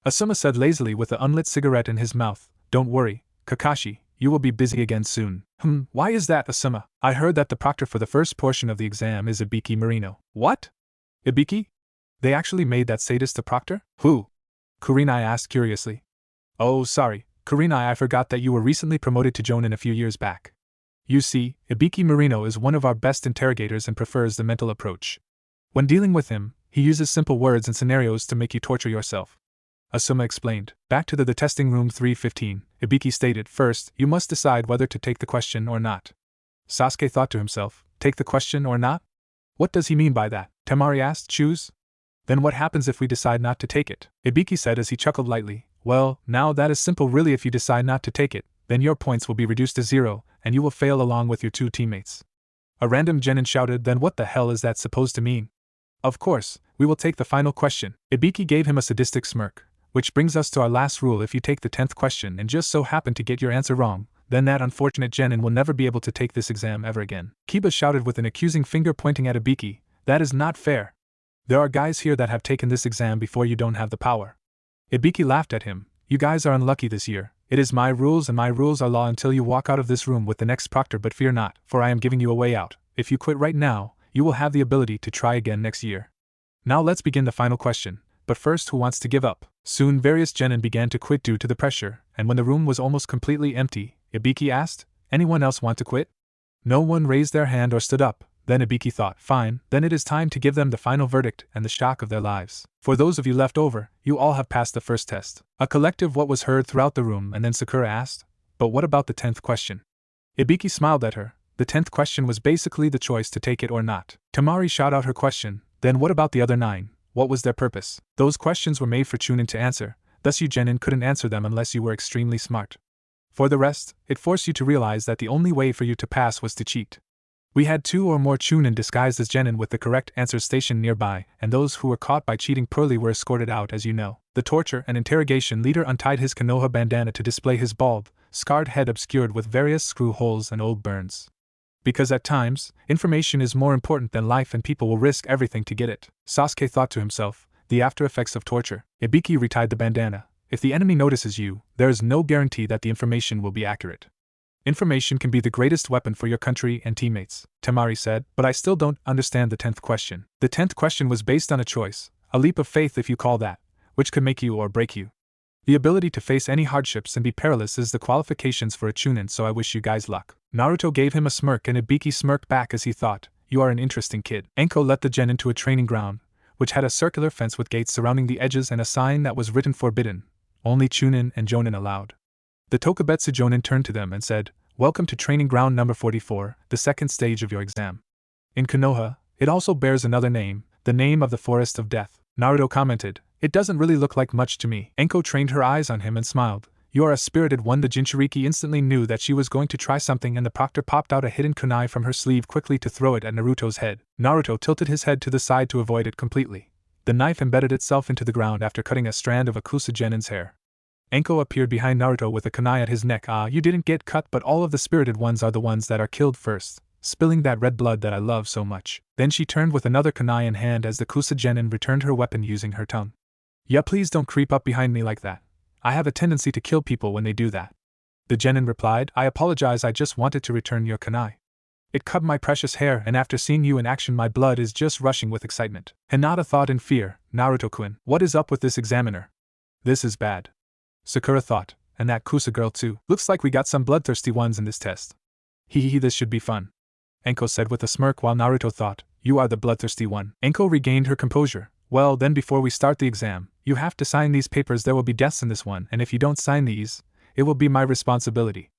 Asuma said lazily with the unlit cigarette in his mouth. Don't worry, Kakashi, you will be busy again soon. Why is that, Asuma? I heard that the proctor for the first portion of the exam is Ibiki Marino. What? Ibiki? They actually made that sadist a proctor? Who? Kurenai asked curiously. Oh, sorry, Kurenai, I forgot that you were recently promoted to Jonin a few years back. You see, Ibiki Marino is one of our best interrogators and prefers the mental approach. When dealing with him, he uses simple words and scenarios to make you torture yourself. Asuma explained. Back to the testing room 315, Ibiki stated, first, you must decide whether to take the question or not. Sasuke thought to himself, take the question or not? What does he mean by that? Temari asked, choose? Then what happens if we decide not to take it? Ibiki said as he chuckled lightly. Well, now that is simple really. If you decide not to take it, then your points will be reduced to 0, and you will fail along with your 2 teammates. A random genin shouted, then what the hell is that supposed to mean? Of course, we will take the final question. Ibiki gave him a sadistic smirk. Which brings us to our last rule. If you take the 10th question and just so happen to get your answer wrong, then that unfortunate genin will never be able to take this exam ever again. Kiba shouted with an accusing finger pointing at Ibiki. That is not fair. There are guys here that have taken this exam before. You don't have the power. Ibiki laughed at him. You guys are unlucky this year. It is my rules and my rules are law until you walk out of this room with the next proctor, but fear not, for I am giving you a way out. If you quit right now, you will have the ability to try again next year. Now let's begin the final question. But first, who wants to give up? Soon various genin began to quit due to the pressure, and when the room was almost completely empty, Ibiki asked, anyone else want to quit? No one raised their hand or stood up. Then Ibiki thought, fine, then it is time to give them the final verdict and the shock of their lives. For those of you left over, you all have passed the first test. A collective what was heard throughout the room, and then Sakura asked, but what about the 10th question? Ibiki smiled at her. The 10th question was basically the choice to take it or not. Temari shot out her question, then what about the other 9? What was their purpose? Those questions were made for Chunin to answer, thus you genin couldn't answer them unless you were extremely smart. For the rest, it forced you to realize that the only way for you to pass was to cheat. We had 2 or more Chunin disguised as genin with the correct answers stationed nearby, and those who were caught by cheating poorly were escorted out, as you know. The torture and interrogation leader untied his Konoha bandana to display his bald, scarred head obscured with various screw holes and old burns. Because at times, information is more important than life and people will risk everything to get it. Sasuke thought to himself, the after effects of torture. Ibiki retied the bandana. If the enemy notices you, there is no guarantee that the information will be accurate. Information can be the greatest weapon for your country and teammates, Temari said, but I still don't understand the 10th question. The 10th question was based on a choice, a leap of faith if you call that, which could make you or break you. The ability to face any hardships and be perilous is the qualifications for a Chunin, so I wish you guys luck. Naruto gave him a smirk and Ibiki smirked back as he thought, you are an interesting kid. Enko led the gen into a training ground, which had a circular fence with gates surrounding the edges and a sign that was written forbidden, only Chunin and Jonin allowed. The Tokubetsu Jonin turned to them and said, welcome to training ground number 44, the second stage of your exam. In Konoha, it also bears another name, the name of the Forest of Death. Naruto commented, it doesn't really look like much to me. Enko trained her eyes on him and smiled. You are a spirited one. The Jinchuriki instantly knew that she was going to try something and the proctor popped out a hidden kunai from her sleeve quickly to throw it at Naruto's head. Naruto tilted his head to the side to avoid it completely. The knife embedded itself into the ground after cutting a strand of Akusa Genin's hair. Enko appeared behind Naruto with a kunai at his neck. You didn't get cut, but all of the spirited ones are the ones that are killed first, spilling that red blood that I love so much. Then she turned with another kunai in hand as the Kusa Genin returned her weapon using her tongue. Yeah, please don't creep up behind me like that. I have a tendency to kill people when they do that. The genin replied, I apologize, I just wanted to return your kunai. It cut my precious hair, and after seeing you in action my blood is just rushing with excitement. Hinata thought in fear, Naruto-kun, what is up with this examiner? This is bad. Sakura thought, and that Kusa girl too. Looks like we got some bloodthirsty ones in this test. Hee, this should be fun. Enko said with a smirk while Naruto thought, you are the bloodthirsty one. Enko regained her composure. Well, then before we start the exam, you have to sign these papers. There will be deaths in this one, and if you don't sign these, it will be my responsibility.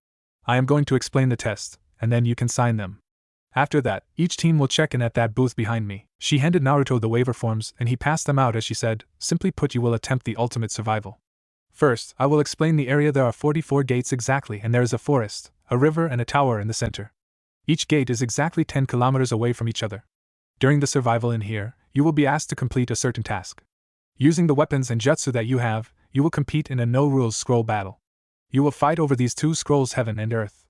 I am going to explain the test, and then you can sign them. After that, each team will check in at that booth behind me. She handed Naruto the waiver forms and he passed them out as she said, simply put, you will attempt the ultimate survival. First, I will explain the area. There are 44 gates exactly, and there is a forest, a river and a tower in the center. Each gate is exactly 10 kilometers away from each other. During the survival in here, you will be asked to complete a certain task. Using the weapons and jutsu that you have, you will compete in a no-rules scroll battle. You will fight over these 2 scrolls, heaven and earth.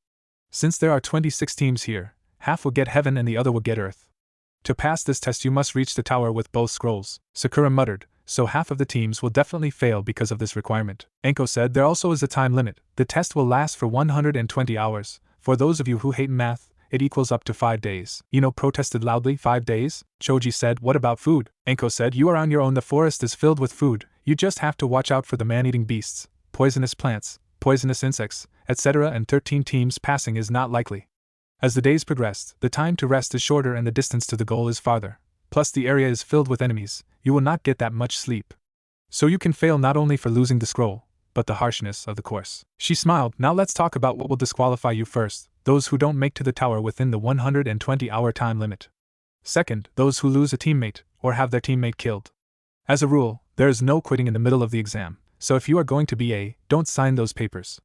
Since there are 26 teams here, half will get heaven and the other will get earth. To pass this test you must reach the tower with both scrolls, Sakura muttered, so half of the teams will definitely fail because of this requirement. Enko said there also is a time limit. The test will last for 120 hours. For those of you who hate math, it equals up to 5 days. Ino protested loudly. 5 days? Choji said, what about food? Enko said, you are on your own. The forest is filled with food. You just have to watch out for the man-eating beasts, poisonous plants, poisonous insects, etc. and 13 teams passing is not likely. As the days progressed, the time to rest is shorter and the distance to the goal is farther. Plus the area is filled with enemies, you will not get that much sleep. So you can fail not only for losing the scroll, but the harshness of the course. She smiled. Now let's talk about what will disqualify you first, those who don't make to the tower within the 120-hour time limit. Second, those who lose a teammate, or have their teammate killed. As a rule, there is no quitting in the middle of the exam, so if you are going to be don't sign those papers.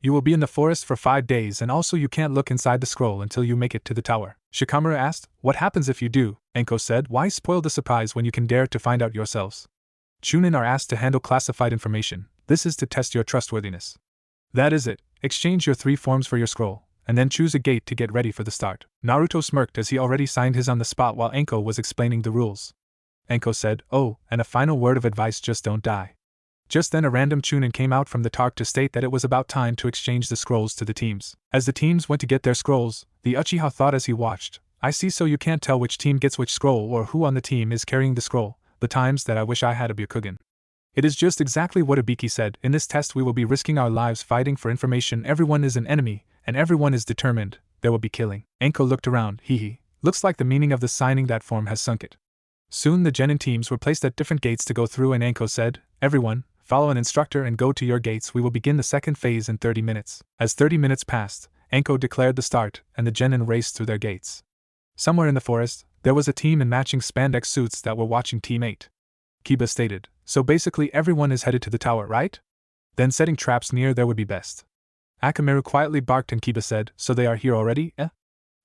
You will be in the forest for 5 days and also you can't look inside the scroll until you make it to the tower. Shikamaru asked, what happens if you do? Enko said, why spoil the surprise when you can dare to find out yourselves? Chunin are asked to handle classified information. This is to test your trustworthiness. That is it. Exchange your 3 forms for your scroll, and then choose a gate to get ready for the start. Naruto smirked as he already signed his on the spot while Enko was explaining the rules. Enko said, oh, and a final word of advice, just don't die. Just then a random Chunin came out from the Tark to state that it was about time to exchange the scrolls to the teams. As the teams went to get their scrolls, the Uchiha thought as he watched, I see, so you can't tell which team gets which scroll or who on the team is carrying the scroll. The times that I wish I had a Byakugan. It is just exactly what Ibiki said. In this test we will be risking our lives fighting for information. Everyone is an enemy, and everyone is determined. There will be killing. Enko looked around. Hee. Looks like the meaning of the signing that form has sunk it. Soon the genin teams were placed at different gates to go through and Enko said, everyone, follow an instructor and go to your gates. We will begin the second phase in 30 minutes. As 30 minutes passed, Enko declared the start, and the genin raced through their gates. Somewhere in the forest, there was a team in matching spandex suits that were watching Team 8. Kiba stated, so basically everyone is headed to the tower, right? Then setting traps near there would be best. Akamaru quietly barked and Kiba said, so they are here already, eh?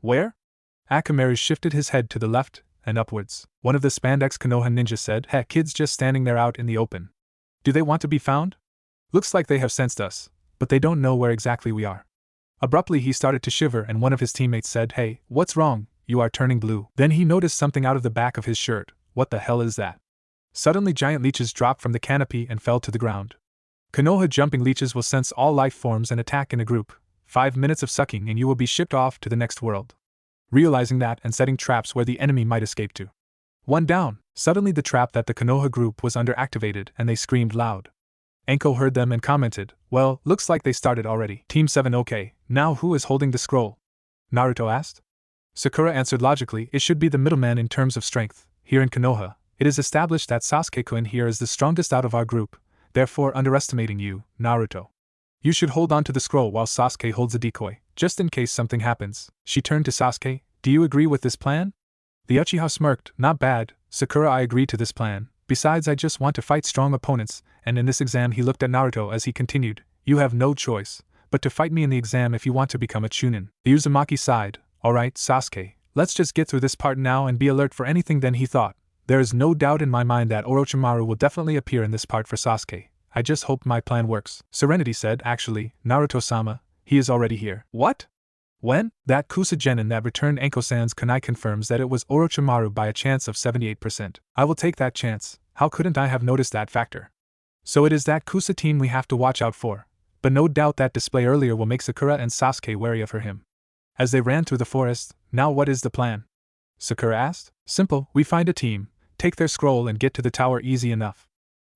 Where? Akamaru shifted his head to the left and upwards. One of the spandex Konoha ninjas said, heh, kids just standing there out in the open. Do they want to be found? Looks like they have sensed us, but they don't know where exactly we are. Abruptly he started to shiver and one of his teammates said, hey, what's wrong? You are turning blue. Then he noticed something out of the back of his shirt. What the hell is that? Suddenly giant leeches dropped from the canopy and fell to the ground. Konoha jumping leeches will sense all life forms and attack in a group. 5 minutes of sucking and you will be shipped off to the next world. Realizing that and setting traps where the enemy might escape to. One down. Suddenly the trap that the Konoha group was under activated and they screamed loud. Enko heard them and commented, well, looks like they started already. Team 7 okay, now who is holding the scroll? Naruto asked. Sakura answered logically, it should be the middleman in terms of strength. Here in Konoha, it is established that Sasuke-kun here is the strongest out of our group, therefore underestimating you, Naruto. You should hold on to the scroll while Sasuke holds a decoy, just in case something happens. She turned to Sasuke, do you agree with this plan? The Uchiha smirked, not bad, Sakura, I agree to this plan. Besides, I just want to fight strong opponents, and in this exam he looked at Naruto as he continued, you have no choice but to fight me in the exam if you want to become a Chunin. The Uzumaki sighed, alright, Sasuke, let's just get through this part now and be alert for anything. Then he thought, there is no doubt in my mind that Orochimaru will definitely appear in this part for Sasuke. I just hope my plan works. Serenity said, actually, Naruto-sama, he is already here. What? When? That Kusa genin that returned Enko-san's kunai confirms that it was Orochimaru by a chance of 78%. I will take that chance. How couldn't I have noticed that factor? So it is that Kusa team we have to watch out for. But no doubt that display earlier will make Sakura and Sasuke wary of him. As they ran through the forest, now what is the plan? Sakura asked. Simple, we find a team, take their scroll and get to the tower, easy enough.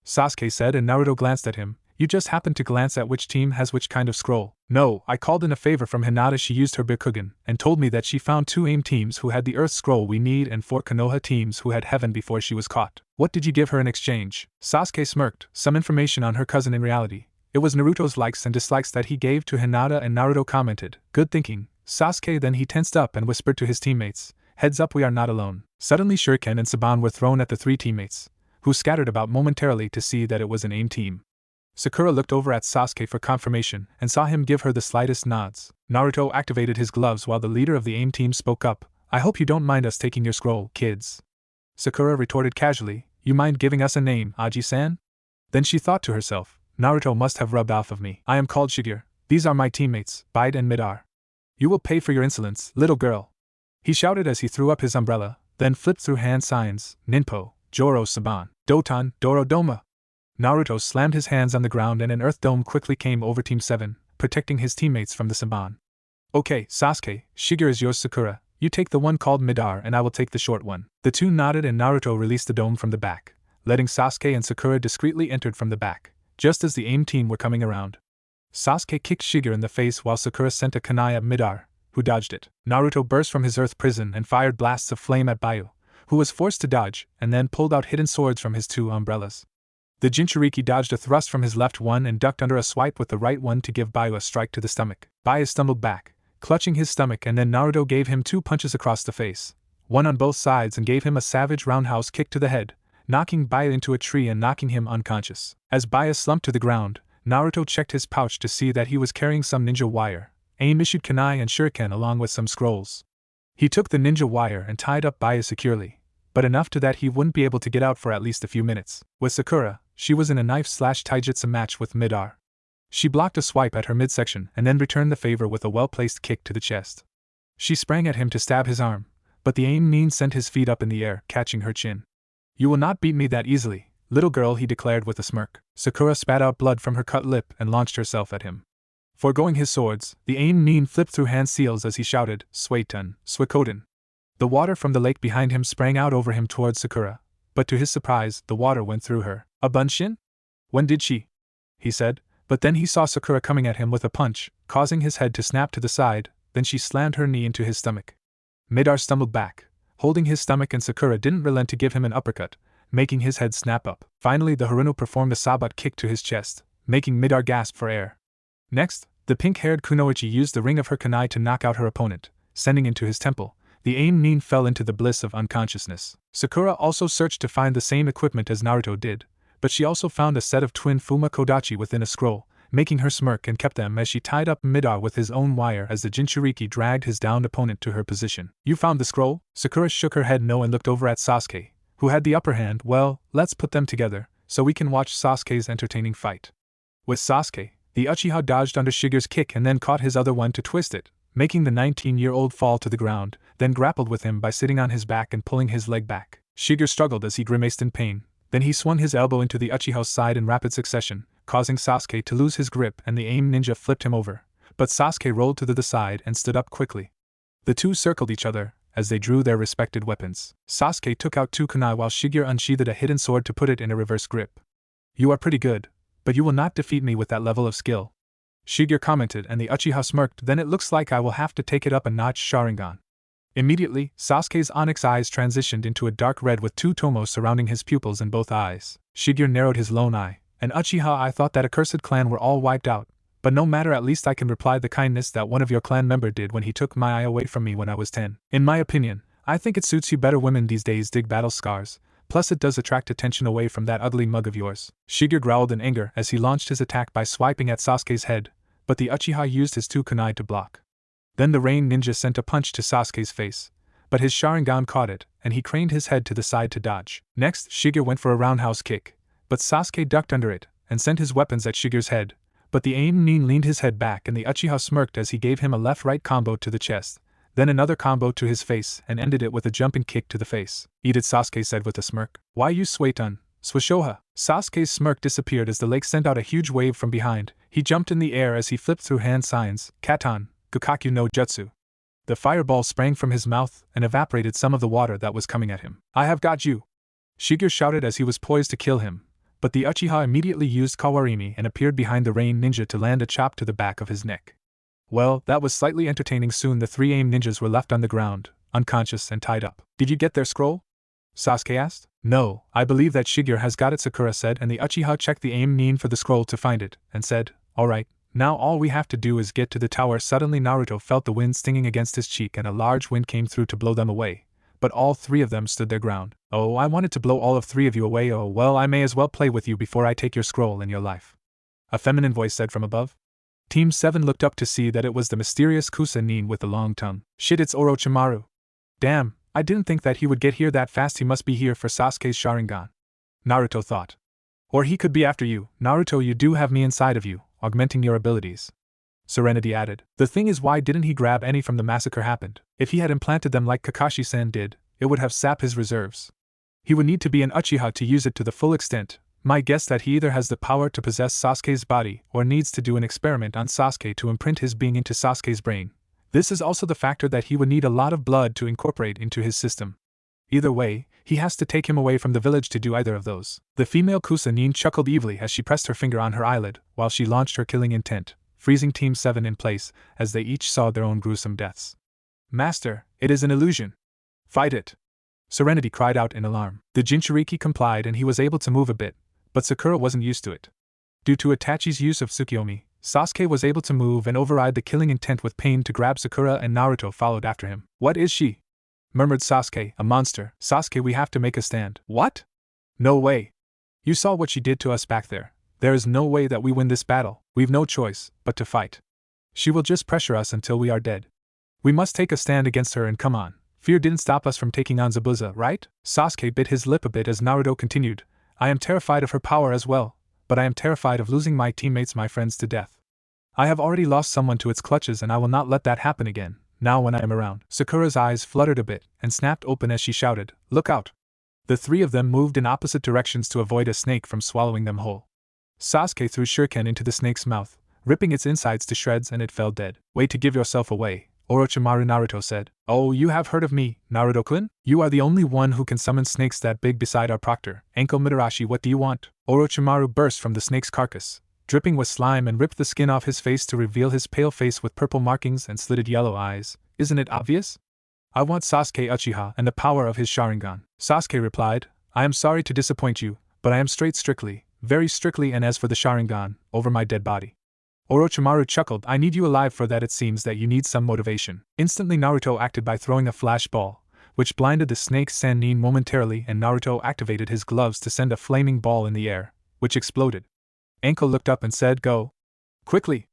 Sasuke said, and Naruto glanced at him. You just happened to glance at which team has which kind of scroll. No, I called in a favor from Hinata. She used her Byakugan and told me that she found 2 AIM teams who had the Earth scroll we need and 4 Konoha teams who had Heaven before she was caught. What did you give her in exchange? Sasuke smirked. Some information on her cousin. In reality, it was Naruto's likes and dislikes that he gave to Hinata, and Naruto commented, good thinking, Sasuke. Then he tensed up and whispered to his teammates, heads up, we are not alone. Suddenly Shuriken and Saban were thrown at the 3 teammates, who scattered about momentarily to see that it was an AIM team. Sakura looked over at Sasuke for confirmation and saw him give her the slightest nods. Naruto activated his gloves while the leader of the AIM team spoke up. I hope you don't mind us taking your scroll, kids. Sakura retorted casually, you mind giving us a name, Aji-san? Then she thought to herself, Naruto must have rubbed off of me. I am called Shigeru. These are my teammates, Bide and Midar. You will pay for your insolence, little girl. He shouted as he threw up his umbrella, then flipped through hand signs, Ninpo, Joro Saban, Doton, Dorodoma. Naruto slammed his hands on the ground and an earth dome quickly came over Team 7, protecting his teammates from the Saban. Okay, Sasuke, Shiger is yours. Sakura, you take the one called Midar and I will take the short one. The two nodded and Naruto released the dome from the back, letting Sasuke and Sakura discreetly enter from the back, just as the AIM team were coming around. Sasuke kicked Shiger in the face while Sakura sent a kunai at Midar, who dodged it. Naruto burst from his earth prison and fired blasts of flame at Byakuya, who was forced to dodge, and then pulled out hidden swords from his two umbrellas. The Jinchuriki dodged a thrust from his left one and ducked under a swipe with the right one to give Byakuya a strike to the stomach. Byakuya stumbled back, clutching his stomach, and then Naruto gave him two punches across the face, one on both sides, and gave him a savage roundhouse kick to the head, knocking Byakuya into a tree and knocking him unconscious. As Byakuya slumped to the ground, Naruto checked his pouch to see that he was carrying some ninja wire, AIM issued kunai and shuriken along with some scrolls. He took the ninja wire and tied up Byakuya securely, but enough to that he wouldn't be able to get out for at least a few minutes. With Sakura, she was in a knife/taijutsu match with Midar. She blocked a swipe at her midsection and then returned the favor with a well-placed kick to the chest. She sprang at him to stab his arm, but the AIM nin sent his feet up in the air, catching her chin. You will not beat me that easily, little girl, he declared with a smirk. Sakura spat out blood from her cut lip and launched herself at him. Foregoing his swords, the AIM nin flipped through hand seals as he shouted, Suiton, Suikoden. The water from the lake behind him sprang out over him towards Sakura, but to his surprise, the water went through her. A bunshin? When did she? He said, but then he saw Sakura coming at him with a punch, causing his head to snap to the side, then she slammed her knee into his stomach. Midar stumbled back, holding his stomach, and Sakura didn't relent to give him an uppercut, making his head snap up. Finally, the Haruno performed a sabat kick to his chest, making Midar gasp for air. Next, the pink-haired Kunoichi used the ring of her kunai to knock out her opponent, sending into his temple. The AIM nin fell into the bliss of unconsciousness. Sakura also searched to find the same equipment as Naruto did, but she also found a set of twin Fuma Kodachi within a scroll, making her smirk and kept them as she tied up Midar with his own wire as the Jinchuriki dragged his downed opponent to her position. You found the scroll? Sakura shook her head no and looked over at Sasuke, who had the upper hand. Well, let's put them together, so we can watch Sasuke's entertaining fight. With Sasuke, the Uchiha dodged under Shiger's kick and then caught his other one to twist it, making the 19-year-old fall to the ground, then grappled with him by sitting on his back and pulling his leg back. Shiger struggled as he grimaced in pain, then he swung his elbow into the Uchiha's side in rapid succession, causing Sasuke to lose his grip, and the AIM ninja flipped him over, but Sasuke rolled to the side and stood up quickly. The two circled each other as they drew their respected weapons. Sasuke took out two kunai while Shiger unsheathed a hidden sword to put it in a reverse grip. You are pretty good, but you will not defeat me with that level of skill, Shiger commented, and the Uchiha smirked. Then it looks like I will have to take it up a notch. Sharingan. Immediately, Sasuke's onyx eyes transitioned into a dark red with two tomos surrounding his pupils in both eyes. Shiger narrowed his lone eye. And Uchiha, I thought that accursed clan were all wiped out, but no matter, at least I can reply the kindness that one of your clan member did when he took my eye away from me when I was 10. In my opinion, I think it suits you better. Women these days dig battle scars, plus it does attract attention away from that ugly mug of yours. Shiger growled in anger as he launched his attack by swiping at Sasuke's head, but the Uchiha used his two kunai to block. Then the Rain Ninja sent a punch to Sasuke's face, but his Sharingan caught it, and he craned his head to the side to dodge. Next, Shiger went for a roundhouse kick, but Sasuke ducked under it, and sent his weapons at Shiger's head, but the AIM nin leaned his head back and the Uchiha smirked as he gave him a left-right combo to the chest, then another combo to his face and ended it with a jumping kick to the face. Eat it, Sasuke said with a smirk. Why you Suiton, Swishoha? Sasuke's smirk disappeared as the lake sent out a huge wave from behind. He jumped in the air as he flipped through hand signs, Katan, Gakakyu no Jutsu. The fireball sprang from his mouth and evaporated some of the water that was coming at him. I have got you! Shiger shouted as he was poised to kill him, but the Uchiha immediately used Kawarimi and appeared behind the Rain Ninja to land a chop to the back of his neck. Well, that was slightly entertaining. Soon the three AIM ninjas were left on the ground, unconscious and tied up. Did you get their scroll? Sasuke asked. No, I believe that Shiger has got it, Sakura said, and the Uchiha checked the AIM nin for the scroll to find it, and said, Alright, now all we have to do is get to the tower. Suddenly Naruto felt the wind stinging against his cheek and a large wind came through to blow them away, but all three of them stood their ground. Oh, I wanted to blow all of three of you away. Oh, well, I may as well play with you before I take your scroll and your life. A feminine voice said from above. Team 7 looked up to see that it was the mysterious Kusa nin with the long tongue. Shit, it's Orochimaru. Damn, I didn't think that he would get here that fast. He must be here for Sasuke's Sharingan, Naruto thought. Or he could be after you. Naruto, you do have me inside of you, augmenting your abilities. Serenity added. The thing is, why didn't he grab any from the massacre happened? If he had implanted them like Kakashi-san did, it would have sapped his reserves. He would need to be an Uchiha to use it to the full extent. My guess that he either has the power to possess Sasuke's body or needs to do an experiment on Sasuke to imprint his being into Sasuke's brain. This is also the factor that he would need a lot of blood to incorporate into his system. Either way, he has to take him away from the village to do either of those. The female Kusanine chuckled evilly as she pressed her finger on her eyelid while she launched her killing intent, freezing Team 7 in place as they each saw their own gruesome deaths. Master, it is an illusion. Fight it! Serenity cried out in alarm. The Jinchuriki complied and he was able to move a bit, but Sakura wasn't used to it. Due to Itachi's use of Tsukiyomi, Sasuke was able to move and override the killing intent with pain to grab Sakura, and Naruto followed after him. What is she? Murmured Sasuke. A monster. Sasuke, we have to make a stand. What? No way. You saw what she did to us back there. There is no way that we win this battle. We've no choice but to fight. She will just pressure us until we are dead. We must take a stand against her, and come on. Fear didn't stop us from taking on Zabuza, right? Sasuke bit his lip a bit as Naruto continued. I am terrified of her power as well, but I am terrified of losing my teammates, my friends, to death. I have already lost someone to its clutches and I will not let that happen again, now when I am around. Sakura's eyes fluttered a bit and snapped open as she shouted, Look out! The three of them moved in opposite directions to avoid a snake from swallowing them whole. Sasuke threw shuriken into the snake's mouth, ripping its insides to shreds, and it fell dead. Wait to give yourself away, Orochimaru, Naruto said. Oh, you have heard of me, Naruto-kun? You are the only one who can summon snakes that big beside our proctor, Anko Mitarashi. What do you want? Orochimaru burst from the snake's carcass, dripping with slime, and ripped the skin off his face to reveal his pale face with purple markings and slitted yellow eyes. Isn't it obvious? I want Sasuke Uchiha and the power of his Sharingan. Sasuke replied, I am sorry to disappoint you, but I am strictly, very strictly, and as for the Sharingan, over my dead body. Orochimaru chuckled. I need you alive for that. It seems that you need some motivation. Instantly Naruto acted by throwing a flash ball, which blinded the snake Sannin momentarily, and Naruto activated his gloves to send a flaming ball in the air, which exploded. Anko looked up and said, Go! Quickly!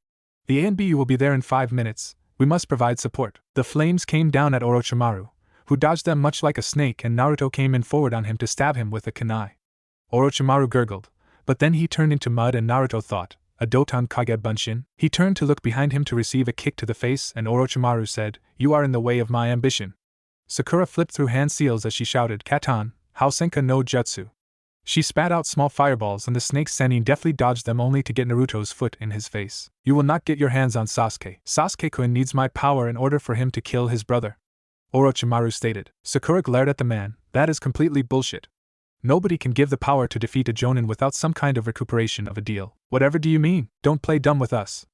The ANBU will be there in 5 minutes. We must provide support. The flames came down at Orochimaru, who dodged them much like a snake, and Naruto came in forward on him to stab him with a kunai. Orochimaru gurgled, but then he turned into mud, and Naruto thought, a Doton Kage Bunshin? He turned to look behind him to receive a kick to the face, and Orochimaru said, You are in the way of my ambition. Sakura flipped through hand seals as she shouted, Katan, Hausenka no Jutsu. She spat out small fireballs, and the snake Sannin deftly dodged them only to get Naruto's foot in his face. You will not get your hands on Sasuke. Sasuke-kun needs my power in order for him to kill his brother, Orochimaru stated. Sakura glared at the man. That is completely bullshit. Nobody can give the power to defeat a Jonin without some kind of recuperation of a deal. Whatever do you mean? Don't play dumb with us.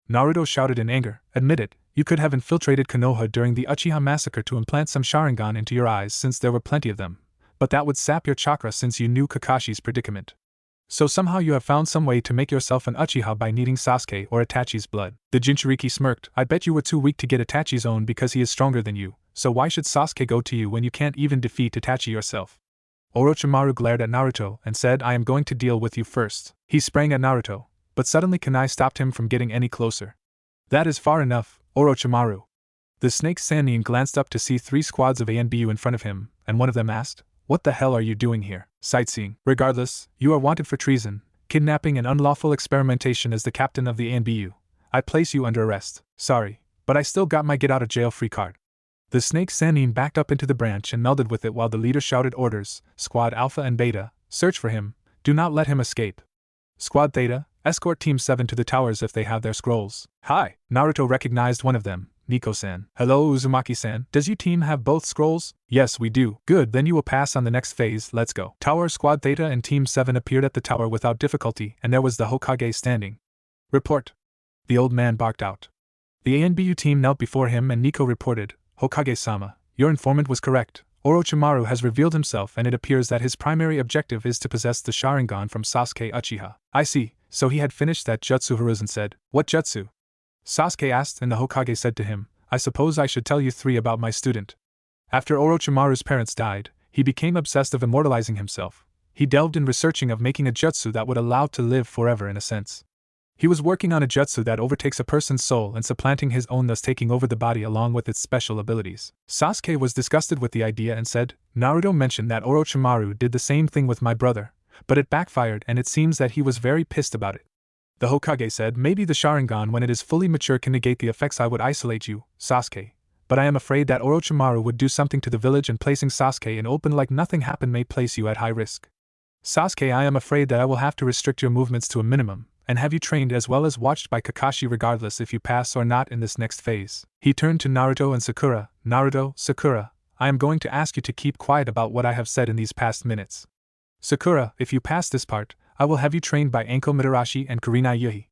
Naruto shouted in anger. Admit it, you could have infiltrated Konoha during the Uchiha massacre to implant some Sharingan into your eyes, since there were plenty of them. But that would sap your chakra since you knew Kakashi's predicament. So somehow you have found some way to make yourself an Uchiha by needing Sasuke or Itachi's blood. The Jinchuriki smirked. I bet you were too weak to get Itachi's own because he is stronger than you, so why should Sasuke go to you when you can't even defeat Itachi yourself? Orochimaru glared at Naruto and said, I am going to deal with you first. He sprang at Naruto, but suddenly kunai stopped him from getting any closer. That is far enough, Orochimaru. The snake Sannin glanced up to see 3 squads of ANBU in front of him, and one of them asked, What the hell are you doing here? Sightseeing. Regardless, you are wanted for treason, kidnapping, and unlawful experimentation. As the captain of the ANBU, I place you under arrest. Sorry, but I still got my get-out-of-jail-free card. The snake Sannin backed up into the branch and melded with it while the leader shouted orders, Squad Alpha and Beta, search for him, do not let him escape. Squad Theta, escort Team 7 to the towers if they have their scrolls. Hi! Naruto recognized one of them, Nico-san. Hello Uzumaki-san, does your team have both scrolls? Yes, we do. Good, then you will pass on the next phase, let's go. Tower Squad Theta and Team 7 appeared at the tower without difficulty, and there was the Hokage standing. Report. The old man barked out. The ANBU team knelt before him and Nico reported, Hokage-sama, your informant was correct. Orochimaru has revealed himself, and it appears that his primary objective is to possess the Sharingan from Sasuke Uchiha. I see, so he had finished that jutsu. Hiruzen said. What jutsu? Sasuke asked, and the Hokage said to him, I suppose I should tell you 3 about my student. After Orochimaru's parents died, he became obsessed of immortalizing himself. He delved in researching of making a jutsu that would allow to live forever in a sense. He was working on a jutsu that overtakes a person's soul and supplanting his own, thus taking over the body along with its special abilities. Sasuke was disgusted with the idea and said, Naruto mentioned that Orochimaru did the same thing with my brother, but it backfired, and it seems that he was very pissed about it. The Hokage said, maybe the Sharingan when it is fully mature can negate the effects. I would isolate you, Sasuke. But I am afraid that Orochimaru would do something to the village, and placing Sasuke in open like nothing happened may place you at high risk. Sasuke, I am afraid that I will have to restrict your movements to a minimum, and have you trained as well as watched by Kakashi regardless if you pass or not in this next phase. He turned to Naruto and Sakura. Naruto, Sakura, I am going to ask you to keep quiet about what I have said in these past minutes. Sakura, if you pass this part, I will have you trained by Anko Mitarashi and Kurenai Yuhi.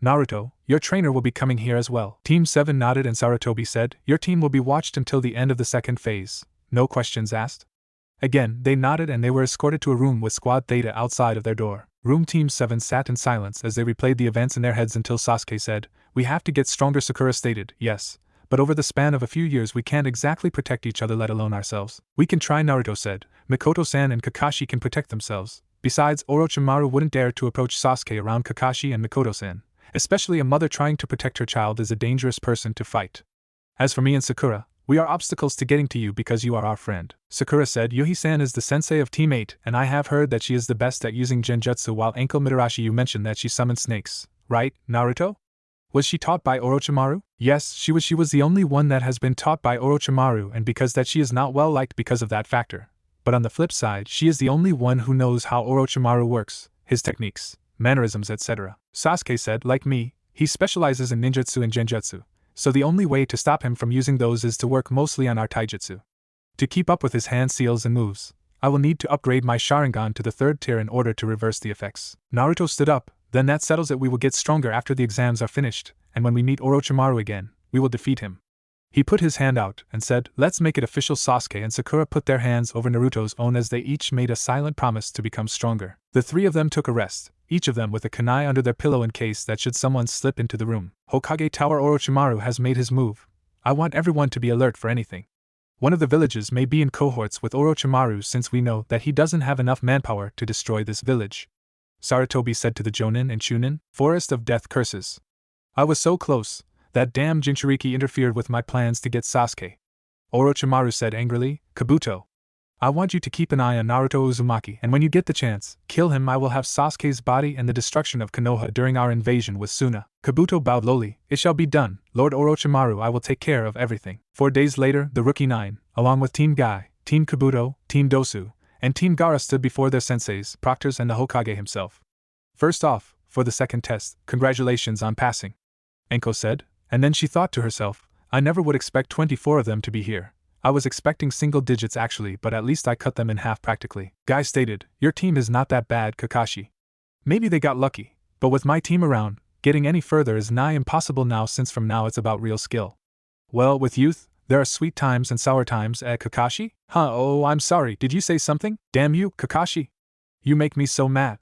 Naruto, your trainer will be coming here as well. Team 7 nodded and Sarutobi said, your team will be watched until the end of the second phase. No questions asked? Again, they nodded and they were escorted to a room with Squad Theta outside of their door. Room Team 7 sat in silence as they replayed the events in their heads until Sasuke said, we have to get stronger. Sakura stated, yes, but over the span of a few years we can't exactly protect each other, let alone ourselves. We can try, Naruto said. Mikoto-san and Kakashi can protect themselves. Besides, Orochimaru wouldn't dare to approach Sasuke around Kakashi and Mikoto-san. Especially a mother trying to protect her child is a dangerous person to fight. As for me and Sakura, we are obstacles to getting to you because you are our friend. Sakura said, Yuhi-san is the sensei of Team 8, and I have heard that she is the best at using genjutsu, while Anko Mitarashi, you mentioned that she summoned snakes, right, Naruto? Was she taught by Orochimaru? Yes, she was. She was the only one that has been taught by Orochimaru, and because that she is not well liked because of that factor. But on the flip side, she is the only one who knows how Orochimaru works, his techniques, mannerisms, etc. Sasuke said, like me, he specializes in ninjutsu and genjutsu, so the only way to stop him from using those is to work mostly on our taijutsu. To keep up with his hand seals and moves, I will need to upgrade my Sharingan to the 3rd tier in order to reverse the effects. Naruto stood up. Then that settles it. We will get stronger after the exams are finished, and when we meet Orochimaru again, we will defeat him. He put his hand out and said, let's make it official. Sasuke and Sakura put their hands over Naruto's own as they each made a silent promise to become stronger. The three of them took a rest, each of them with a kunai under their pillow in case that should someone slip into the room. Hokage Tower, Orochimaru has made his move. I want everyone to be alert for anything. One of the villages may be in cohorts with Orochimaru since we know that he doesn't have enough manpower to destroy this village. Sarutobi said to the Jonin and Chunin, Forest of Death Curses. I was so close. That damn Jinchuriki interfered with my plans to get Sasuke. Orochimaru said angrily, Kabuto. I want you to keep an eye on Naruto Uzumaki, and when you get the chance, kill him. I will have Sasuke's body and the destruction of Konoha during our invasion with Suna. Kabuto bowed lowly. It shall be done, Lord Orochimaru. I will take care of everything. 4 days later, the Rookie 9, along with Team Gai, Team Kabuto, Team Dosu, and Team Gaara stood before their senseis, proctors, and the Hokage himself. First off, for the second test, congratulations on passing, Anko said. And then she thought to herself, I never would expect 24 of them to be here. I was expecting single digits actually, but at least I cut them in half practically. Guy stated, your team is not that bad, Kakashi. Maybe they got lucky, but with my team around, getting any further is nigh impossible now, since from now it's about real skill. Well, with youth, there are sweet times and sour times, Kakashi? Huh, oh, I'm sorry, did you say something? Damn you, Kakashi. You make me so mad.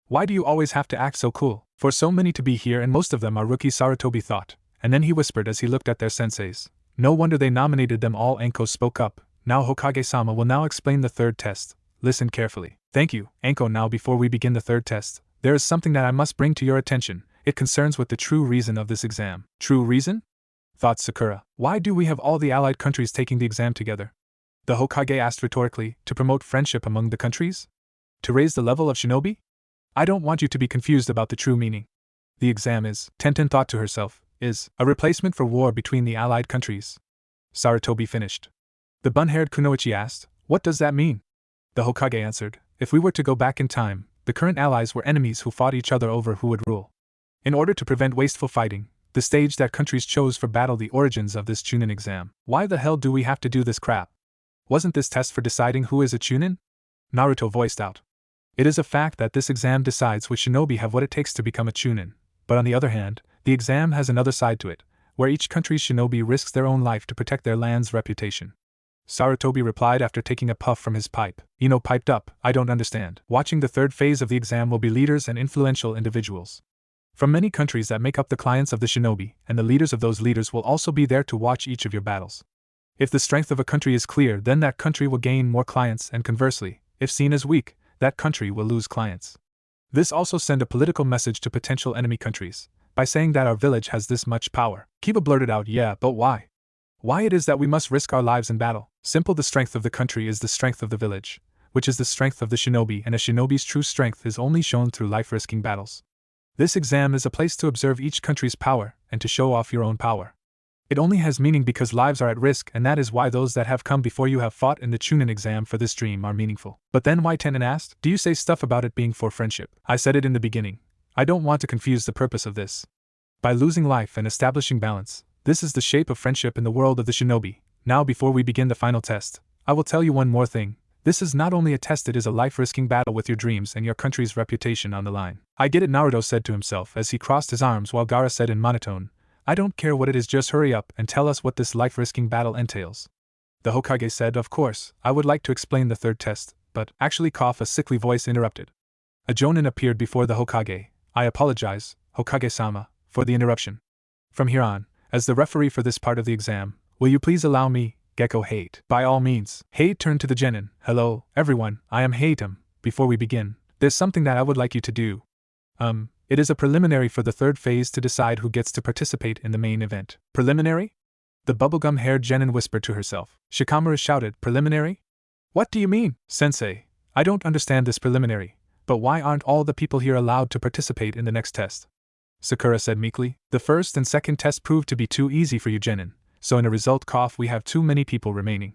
Why do you always have to act so cool? For so many to be here and most of them are rookies, Sarutobi thought. And then he whispered as he looked at their senseis. No wonder they nominated them all. Anko spoke up. Now Hokage-sama will now explain the 3rd test. Listen carefully. Thank you, Anko. Now before we begin the 3rd test, there is something that I must bring to your attention. It concerns with the true reason of this exam. True reason? Thought Sakura. Why do we have all the allied countries taking the exam together? The Hokage asked rhetorically. To promote friendship among the countries? To raise the level of shinobi? I don't want you to be confused about the true meaning. The exam is, Tenten thought to herself, is a replacement for war between the allied countries. Sarutobi finished. The bun-haired Kunoichi asked, what does that mean? The Hokage answered, if we were to go back in time, the current allies were enemies who fought each other over who would rule. In order to prevent wasteful fighting, the stage that countries chose for battle, the origins of this Chunin exam. Why the hell do we have to do this crap? Wasn't this test for deciding who is a Chunin? Naruto voiced out. It is a fact that this exam decides which shinobi have what it takes to become a Chunin, but on the other hand, the exam has another side to it, where each country's shinobi risks their own life to protect their land's reputation. Sarutobi replied after taking a puff from his pipe. Ino piped up, I don't understand. Watching the 3rd phase of the exam will be leaders and influential individuals from many countries that make up the clients of the shinobi, and the leaders of those leaders will also be there to watch each of your battles. If the strength of a country is clear, then that country will gain more clients, and conversely, if seen as weak, that country will lose clients. This also send a political message to potential enemy countries, by saying that our village has this much power. Kiba blurted out, yeah, but why? Why it is that we must risk our lives in battle? Simple, the strength of the country is the strength of the village, which is the strength of the shinobi, and a shinobi's true strength is only shown through life-risking battles. This exam is a place to observe each country's power and to show off your own power. It only has meaning because lives are at risk, and that is why those that have come before you have fought in the Chunin exam for this dream are meaningful. But then why Tenen asked, do you say stuff about it being for friendship? I said it in the beginning. I don't want to confuse the purpose of this. By losing life and establishing balance, this is the shape of friendship in the world of the shinobi. Now before we begin the final test, I will tell you one more thing. This is not only a test, it is a life-risking battle with your dreams and your country's reputation on the line. I get it, Naruto said to himself as he crossed his arms, while Gaara said in monotone, I don't care what it is, just hurry up and tell us what this life-risking battle entails. The Hokage said, of course, I would like to explain the third test, but, actually, a sickly voice interrupted. A Jonin appeared before the Hokage. I apologize, Hokage-sama, for the interruption. From here on, as the referee for this part of the exam, will you please allow me, Gecko Hate? By all means. Hate turned to the genin. Hello, everyone, I am Hatem. Before we begin, there's something that I would like you to do. It is a preliminary for the third phase to decide who gets to participate in the main event. Preliminary? The bubblegum-haired genin whispered to herself. Shikamaru shouted, preliminary? What do you mean, sensei? I don't understand this preliminary, but why aren't all the people here allowed to participate in the next test? Sakura said meekly. The first and second test proved to be too easy for you, genin, so in a result, we have too many people remaining.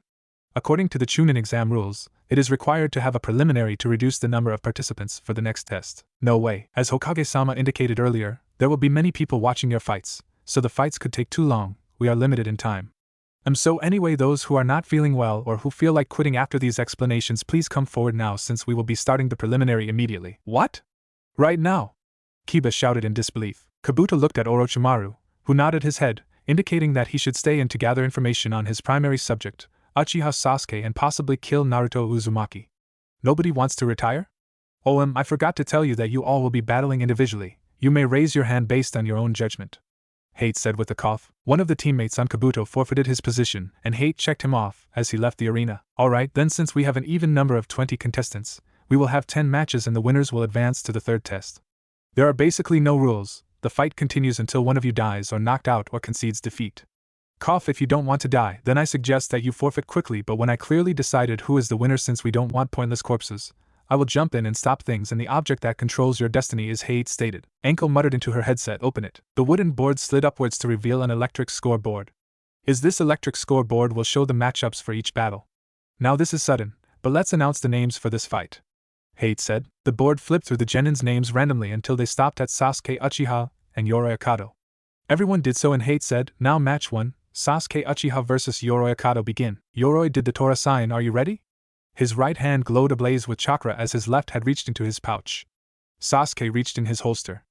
According to the Chunin exam rules, it is required to have a preliminary to reduce the number of participants for the next test. No way. As Hokage-sama indicated earlier, there will be many people watching your fights, so the fights could take too long. We are limited in time. So anyway, those who are not feeling well or who feel like quitting after these explanations, please come forward now, since we will be starting the preliminary immediately. What? Right now? Kiba shouted in disbelief. Kabuto looked at Orochimaru, who nodded his head, indicating that he should stay in to gather information on his primary subject, Uchiha Sasuke, and possibly kill Naruto Uzumaki. Nobody wants to retire? Oh, I forgot to tell you that you all will be battling individually. You may raise your hand based on your own judgment. Hate said with a cough. One of the teammates on Kabuto forfeited his position, and Hate checked him off as he left the arena. Alright, then, since we have an even number of 20 contestants, we will have 10 matches and the winners will advance to the third test. There are basically no rules. The fight continues until one of you dies or knocked out or concedes defeat. If you don't want to die, then I suggest that you forfeit quickly, but when I clearly decided who is the winner, since we don't want pointless corpses, I will jump in and stop things, and the object that controls your destiny is Hate stated. Ankle muttered into her headset, open it. The wooden board slid upwards to reveal an electric scoreboard. This electric scoreboard will show the matchups for each battle. Now this is sudden, but let's announce the names for this fight. Hate said. The board flipped through the genin's names randomly until they stopped at Sasuke Uchiha and Yoroi Akato. Everyone did so, and Hate said, now match 1. Sasuke Uchiha vs. Yoroi Akato begin. Yoroi did the Tora sign. Are you ready? His right hand glowed ablaze with chakra as his left had reached into his pouch. Sasuke reached in his holster.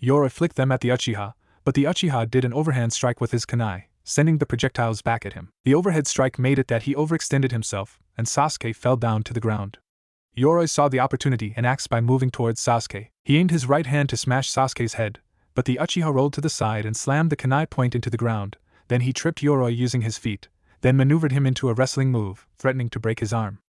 Yoroi flicked them at the Uchiha, but the Uchiha did an overhand strike with his kunai, sending the projectiles back at him. The overhead strike made it that he overextended himself, and Sasuke fell down to the ground. Yoroi saw the opportunity and axed by moving towards Sasuke. He aimed his right hand to smash Sasuke's head, but the Uchiha rolled to the side and slammed the kunai point into the ground. Then he tripped Yoroi using his feet, then maneuvered him into a wrestling move, threatening to break his arm.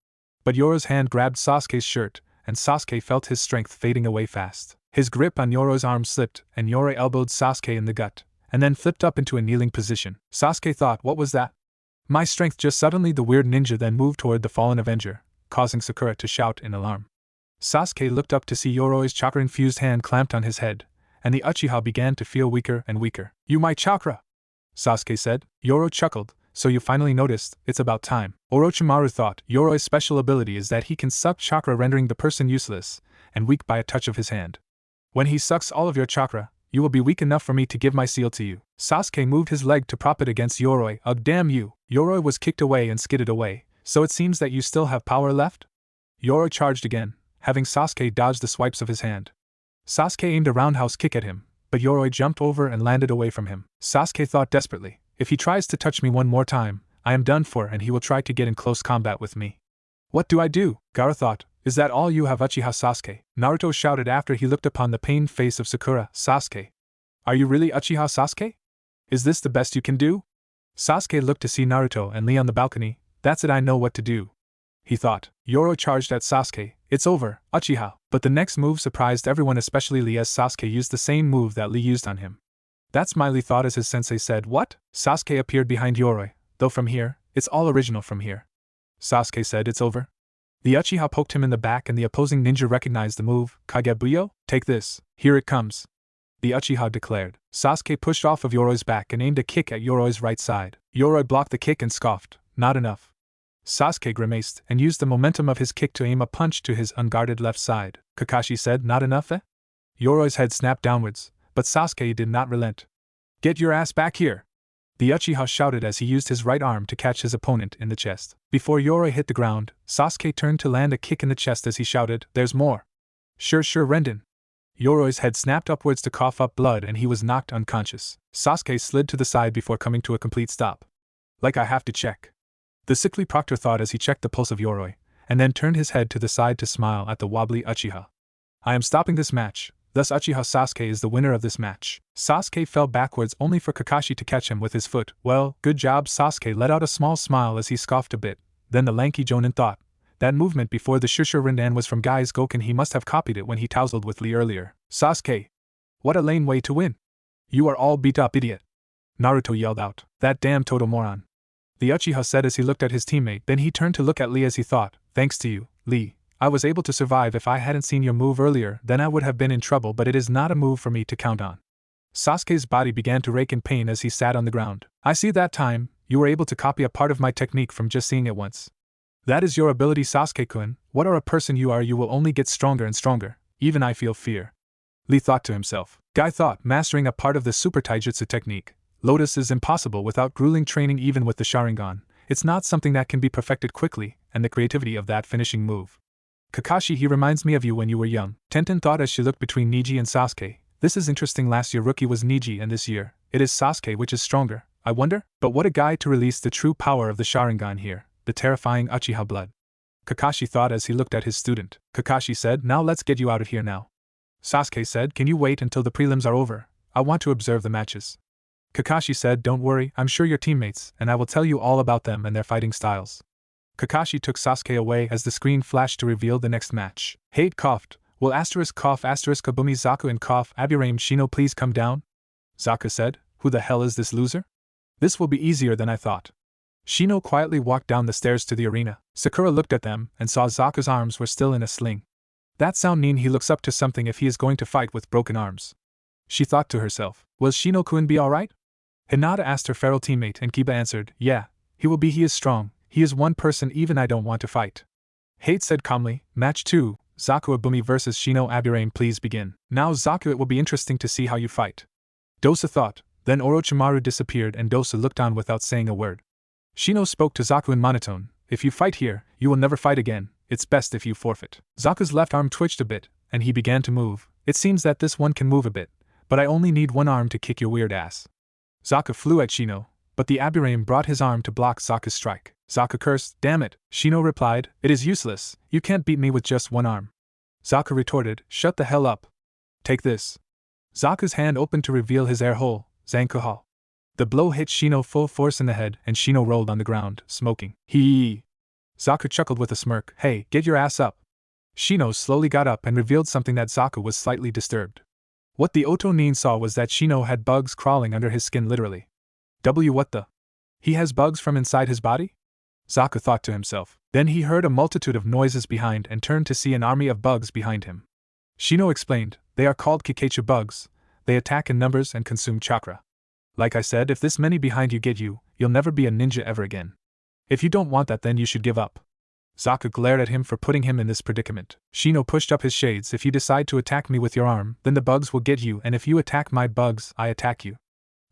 But Yoroi's hand grabbed Sasuke's shirt, and Sasuke felt his strength fading away fast. His grip on Yoroi's arm slipped, and Yoroi elbowed Sasuke in the gut, and then flipped up into a kneeling position. Sasuke thought, what was that? My strength just suddenly. The weird ninja then moved toward the fallen avenger, causing Sakura to shout in alarm. Sasuke looked up to see Yoroi's chakra-infused hand clamped on his head, and the Uchiha began to feel weaker and weaker. You my chakra! Sasuke said. Yoroi chuckled. So you finally noticed, it's about time. Orochimaru thought. Yoroi's special ability is that he can suck chakra, rendering the person useless and weak by a touch of his hand. When he sucks all of your chakra, you will be weak enough for me to give my seal to you. Sasuke moved his leg to prop it against Yoroi. Ugh, damn you! Yoroi was kicked away and skidded away. So it seems that you still have power left? Yoroi charged again, having Sasuke dodge the swipes of his hand. Sasuke aimed a roundhouse kick at him, but Yoroi jumped over and landed away from him. Sasuke thought desperately, if he tries to touch me one more time, I am done for, and he will try to get in close combat with me. What do I do? Gaara thought. Is that all you have, Uchiha Sasuke? Naruto shouted after he looked upon the pained face of Sakura. Sasuke. Are you really Uchiha Sasuke? Is this the best you can do? Sasuke looked to see Naruto and Lee on the balcony. That's it, I know what to do, he thought. Yoroi charged at Sasuke. It's over, Uchiha. But the next move surprised everyone, especially Lee, as Sasuke used the same move that Lee used on him. That's my Lee thought as his sensei said. What? Sasuke appeared behind Yoroi. Though from here, it's all original from here. Sasuke said, it's over. The Uchiha poked him in the back and the opposing ninja recognized the move. Kagebuyo? Take this. Here it comes. the Uchiha declared. Sasuke pushed off of Yoroi's back and aimed a kick at Yoroi's right side. Yoroi blocked the kick and scoffed, "Not enough." Sasuke grimaced and used the momentum of his kick to aim a punch to his unguarded left side. Kakashi said, "Not enough, eh?" Yoroi's head snapped downwards, but Sasuke did not relent. "Get your ass back here!" the Uchiha shouted as he used his right arm to catch his opponent in the chest. Before Yoroi hit the ground, Sasuke turned to land a kick in the chest as he shouted, "There's more!" Sure, Renden." Yoroi's head snapped upwards to cough up blood and he was knocked unconscious. Sasuke slid to the side before coming to a complete stop. "Like I have to check," the sickly proctor thought as he checked the pulse of Yoroi, and then turned his head to the side to smile at the wobbly Uchiha. "I am stopping this match, thus Uchiha Sasuke is the winner of this match." Sasuke fell backwards only for Kakashi to catch him with his foot. "Well, good job." Sasuke let out a small smile as he scoffed a bit. Then the lanky Jonin thought, that movement before the Shushu Rindan was from Gai's Goken. He must have copied it when he tousled with Lee earlier. "Sasuke! What a lame way to win! You are all beat up, idiot!" Naruto yelled out. "That damn total moron!" the Uchiha said as he looked at his teammate. Then he turned to look at Lee as he thought, "Thanks to you, Lee, I was able to survive. If I hadn't seen your move earlier, then I would have been in trouble, but it is not a move for me to count on." Sasuke's body began to rake in pain as he sat on the ground. "I see that time, you were able to copy a part of my technique from just seeing it once. That is your ability, Sasuke-kun. What a person you are, you will only get stronger and stronger. Even I feel fear." Lee thought to himself. Guy thought, mastering a part of the Super Taijutsu technique, Lotus, is impossible without grueling training. Even with the Sharingan, it's not something that can be perfected quickly, and the creativity of that finishing move. "Kakashi, he reminds me of you when you were young," Tenten thought as she looked between Neji and Sasuke. "This is interesting. Last year rookie was Neji and this year, it is Sasuke. Which is stronger, I wonder? But what a guy to release the true power of the Sharingan here, the terrifying Uchiha blood," Kakashi thought as he looked at his student. Kakashi said, "Now let's get you out of here now." Sasuke said, "Can you wait until the prelims are over? I want to observe the matches." Kakashi said, "Don't worry, I'm sure your teammates, and I will tell you all about them and their fighting styles." Kakashi took Sasuke away as the screen flashed to reveal the next match. Hate coughed. "Will cough Kabumi Zaku and cough Aburame Shino please come down?" Zaku said, "Who the hell is this loser? This will be easier than I thought." Shino quietly walked down the stairs to the arena. Sakura looked at them and saw Zaku's arms were still in a sling. That sound mean he looks up to something if he is going to fight with broken arms. She thought to herself, will Shino-kun be alright? Hinata asked her feral teammate and Kiba answered, "Yeah, he will be. He is strong. He is one person even I don't want to fight." Hate said calmly, "Match 2, Zaku Abumi vs Shino Aburame, please begin." "Now Zaku, it will be interesting to see how you fight," Dosa thought. Then Orochimaru disappeared and Dosa looked on without saying a word. Shino spoke to Zaku in monotone, "If you fight here, you will never fight again. It's best if you forfeit." Zaku's left arm twitched a bit, and he began to move. "It seems that this one can move a bit, but I only need one arm to kick your weird ass." Zaku flew at Shino, but the Aburame brought his arm to block Zaku's strike. Zaku cursed, "Damn it!" Shino replied, "It is useless. You can't beat me with just one arm." Zaku retorted, "Shut the hell up. Take this." Zaku's hand opened to reveal his air hole, Zankuha. The blow hit Shino full force in the head, and Shino rolled on the ground, smoking. Hee! Zaku chuckled with a smirk. "Hey, get your ass up." Shino slowly got up and revealed something that Zaku was slightly disturbed. What the Otonin saw was that Shino had bugs crawling under his skin literally. What the? He has bugs from inside his body? Zaku thought to himself. Then he heard a multitude of noises behind and turned to see an army of bugs behind him. Shino explained, "They are called Kikeichu bugs. They attack in numbers and consume chakra. Like I said, if this many behind you get you, you'll never be a ninja ever again. If you don't want that, then you should give up." Zaku glared at him for putting him in this predicament. Shino pushed up his shades. "If you decide to attack me with your arm, then the bugs will get you, and if you attack my bugs, I attack you."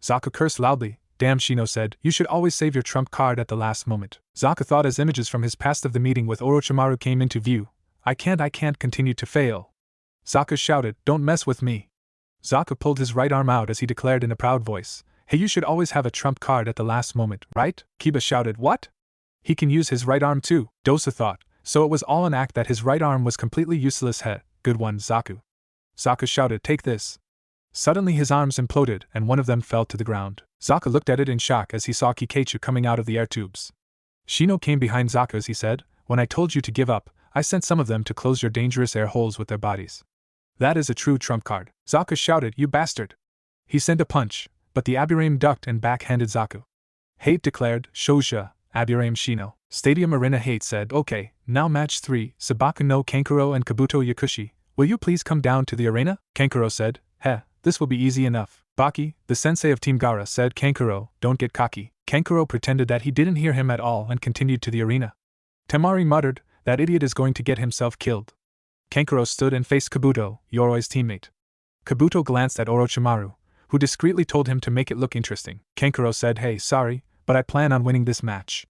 Zaku cursed loudly. "Damn," Shino said, "you should always save your trump card at the last moment." Zaku thought as images from his past of the meeting with Orochimaru came into view. I can't continue to fail." Zaku shouted, "Don't mess with me." Zaku pulled his right arm out as he declared in a proud voice, "Hey, you should always have a trump card at the last moment, right?" Kiba shouted, "What? He can use his right arm too," Dosa thought, so it was all an act that his right arm was completely useless. Good one, Zaku. Zaku shouted, "Take this." Suddenly his arms imploded and one of them fell to the ground. Zaku looked at it in shock as he saw Kikeichu coming out of the air tubes. Shino came behind Zaku as he said, "When I told you to give up, I sent some of them to close your dangerous air holes with their bodies. That is a true trump card." Zaku shouted, "You bastard!" He sent a punch, but the Aburame ducked and backhanded Zaku. Hate declared, "Shouja, Aburame Shino." Stadium Arena. Hate said, "Okay, now match 3, Sabaku no Kankuro and Kabuto Yakushi. Will you please come down to the arena?" Kankuro said, This will be easy enough. Baki, the sensei of Team Gaara, said. Kankuro, don't get cocky. Kankuro pretended that he didn't hear him at all and continued to the arena. Temari muttered, that idiot is going to get himself killed. Kankuro stood and faced Kabuto, Yoroi's teammate. Kabuto glanced at Orochimaru, who discreetly told him to make it look interesting. Kankuro said, hey, sorry, but I plan on winning this match.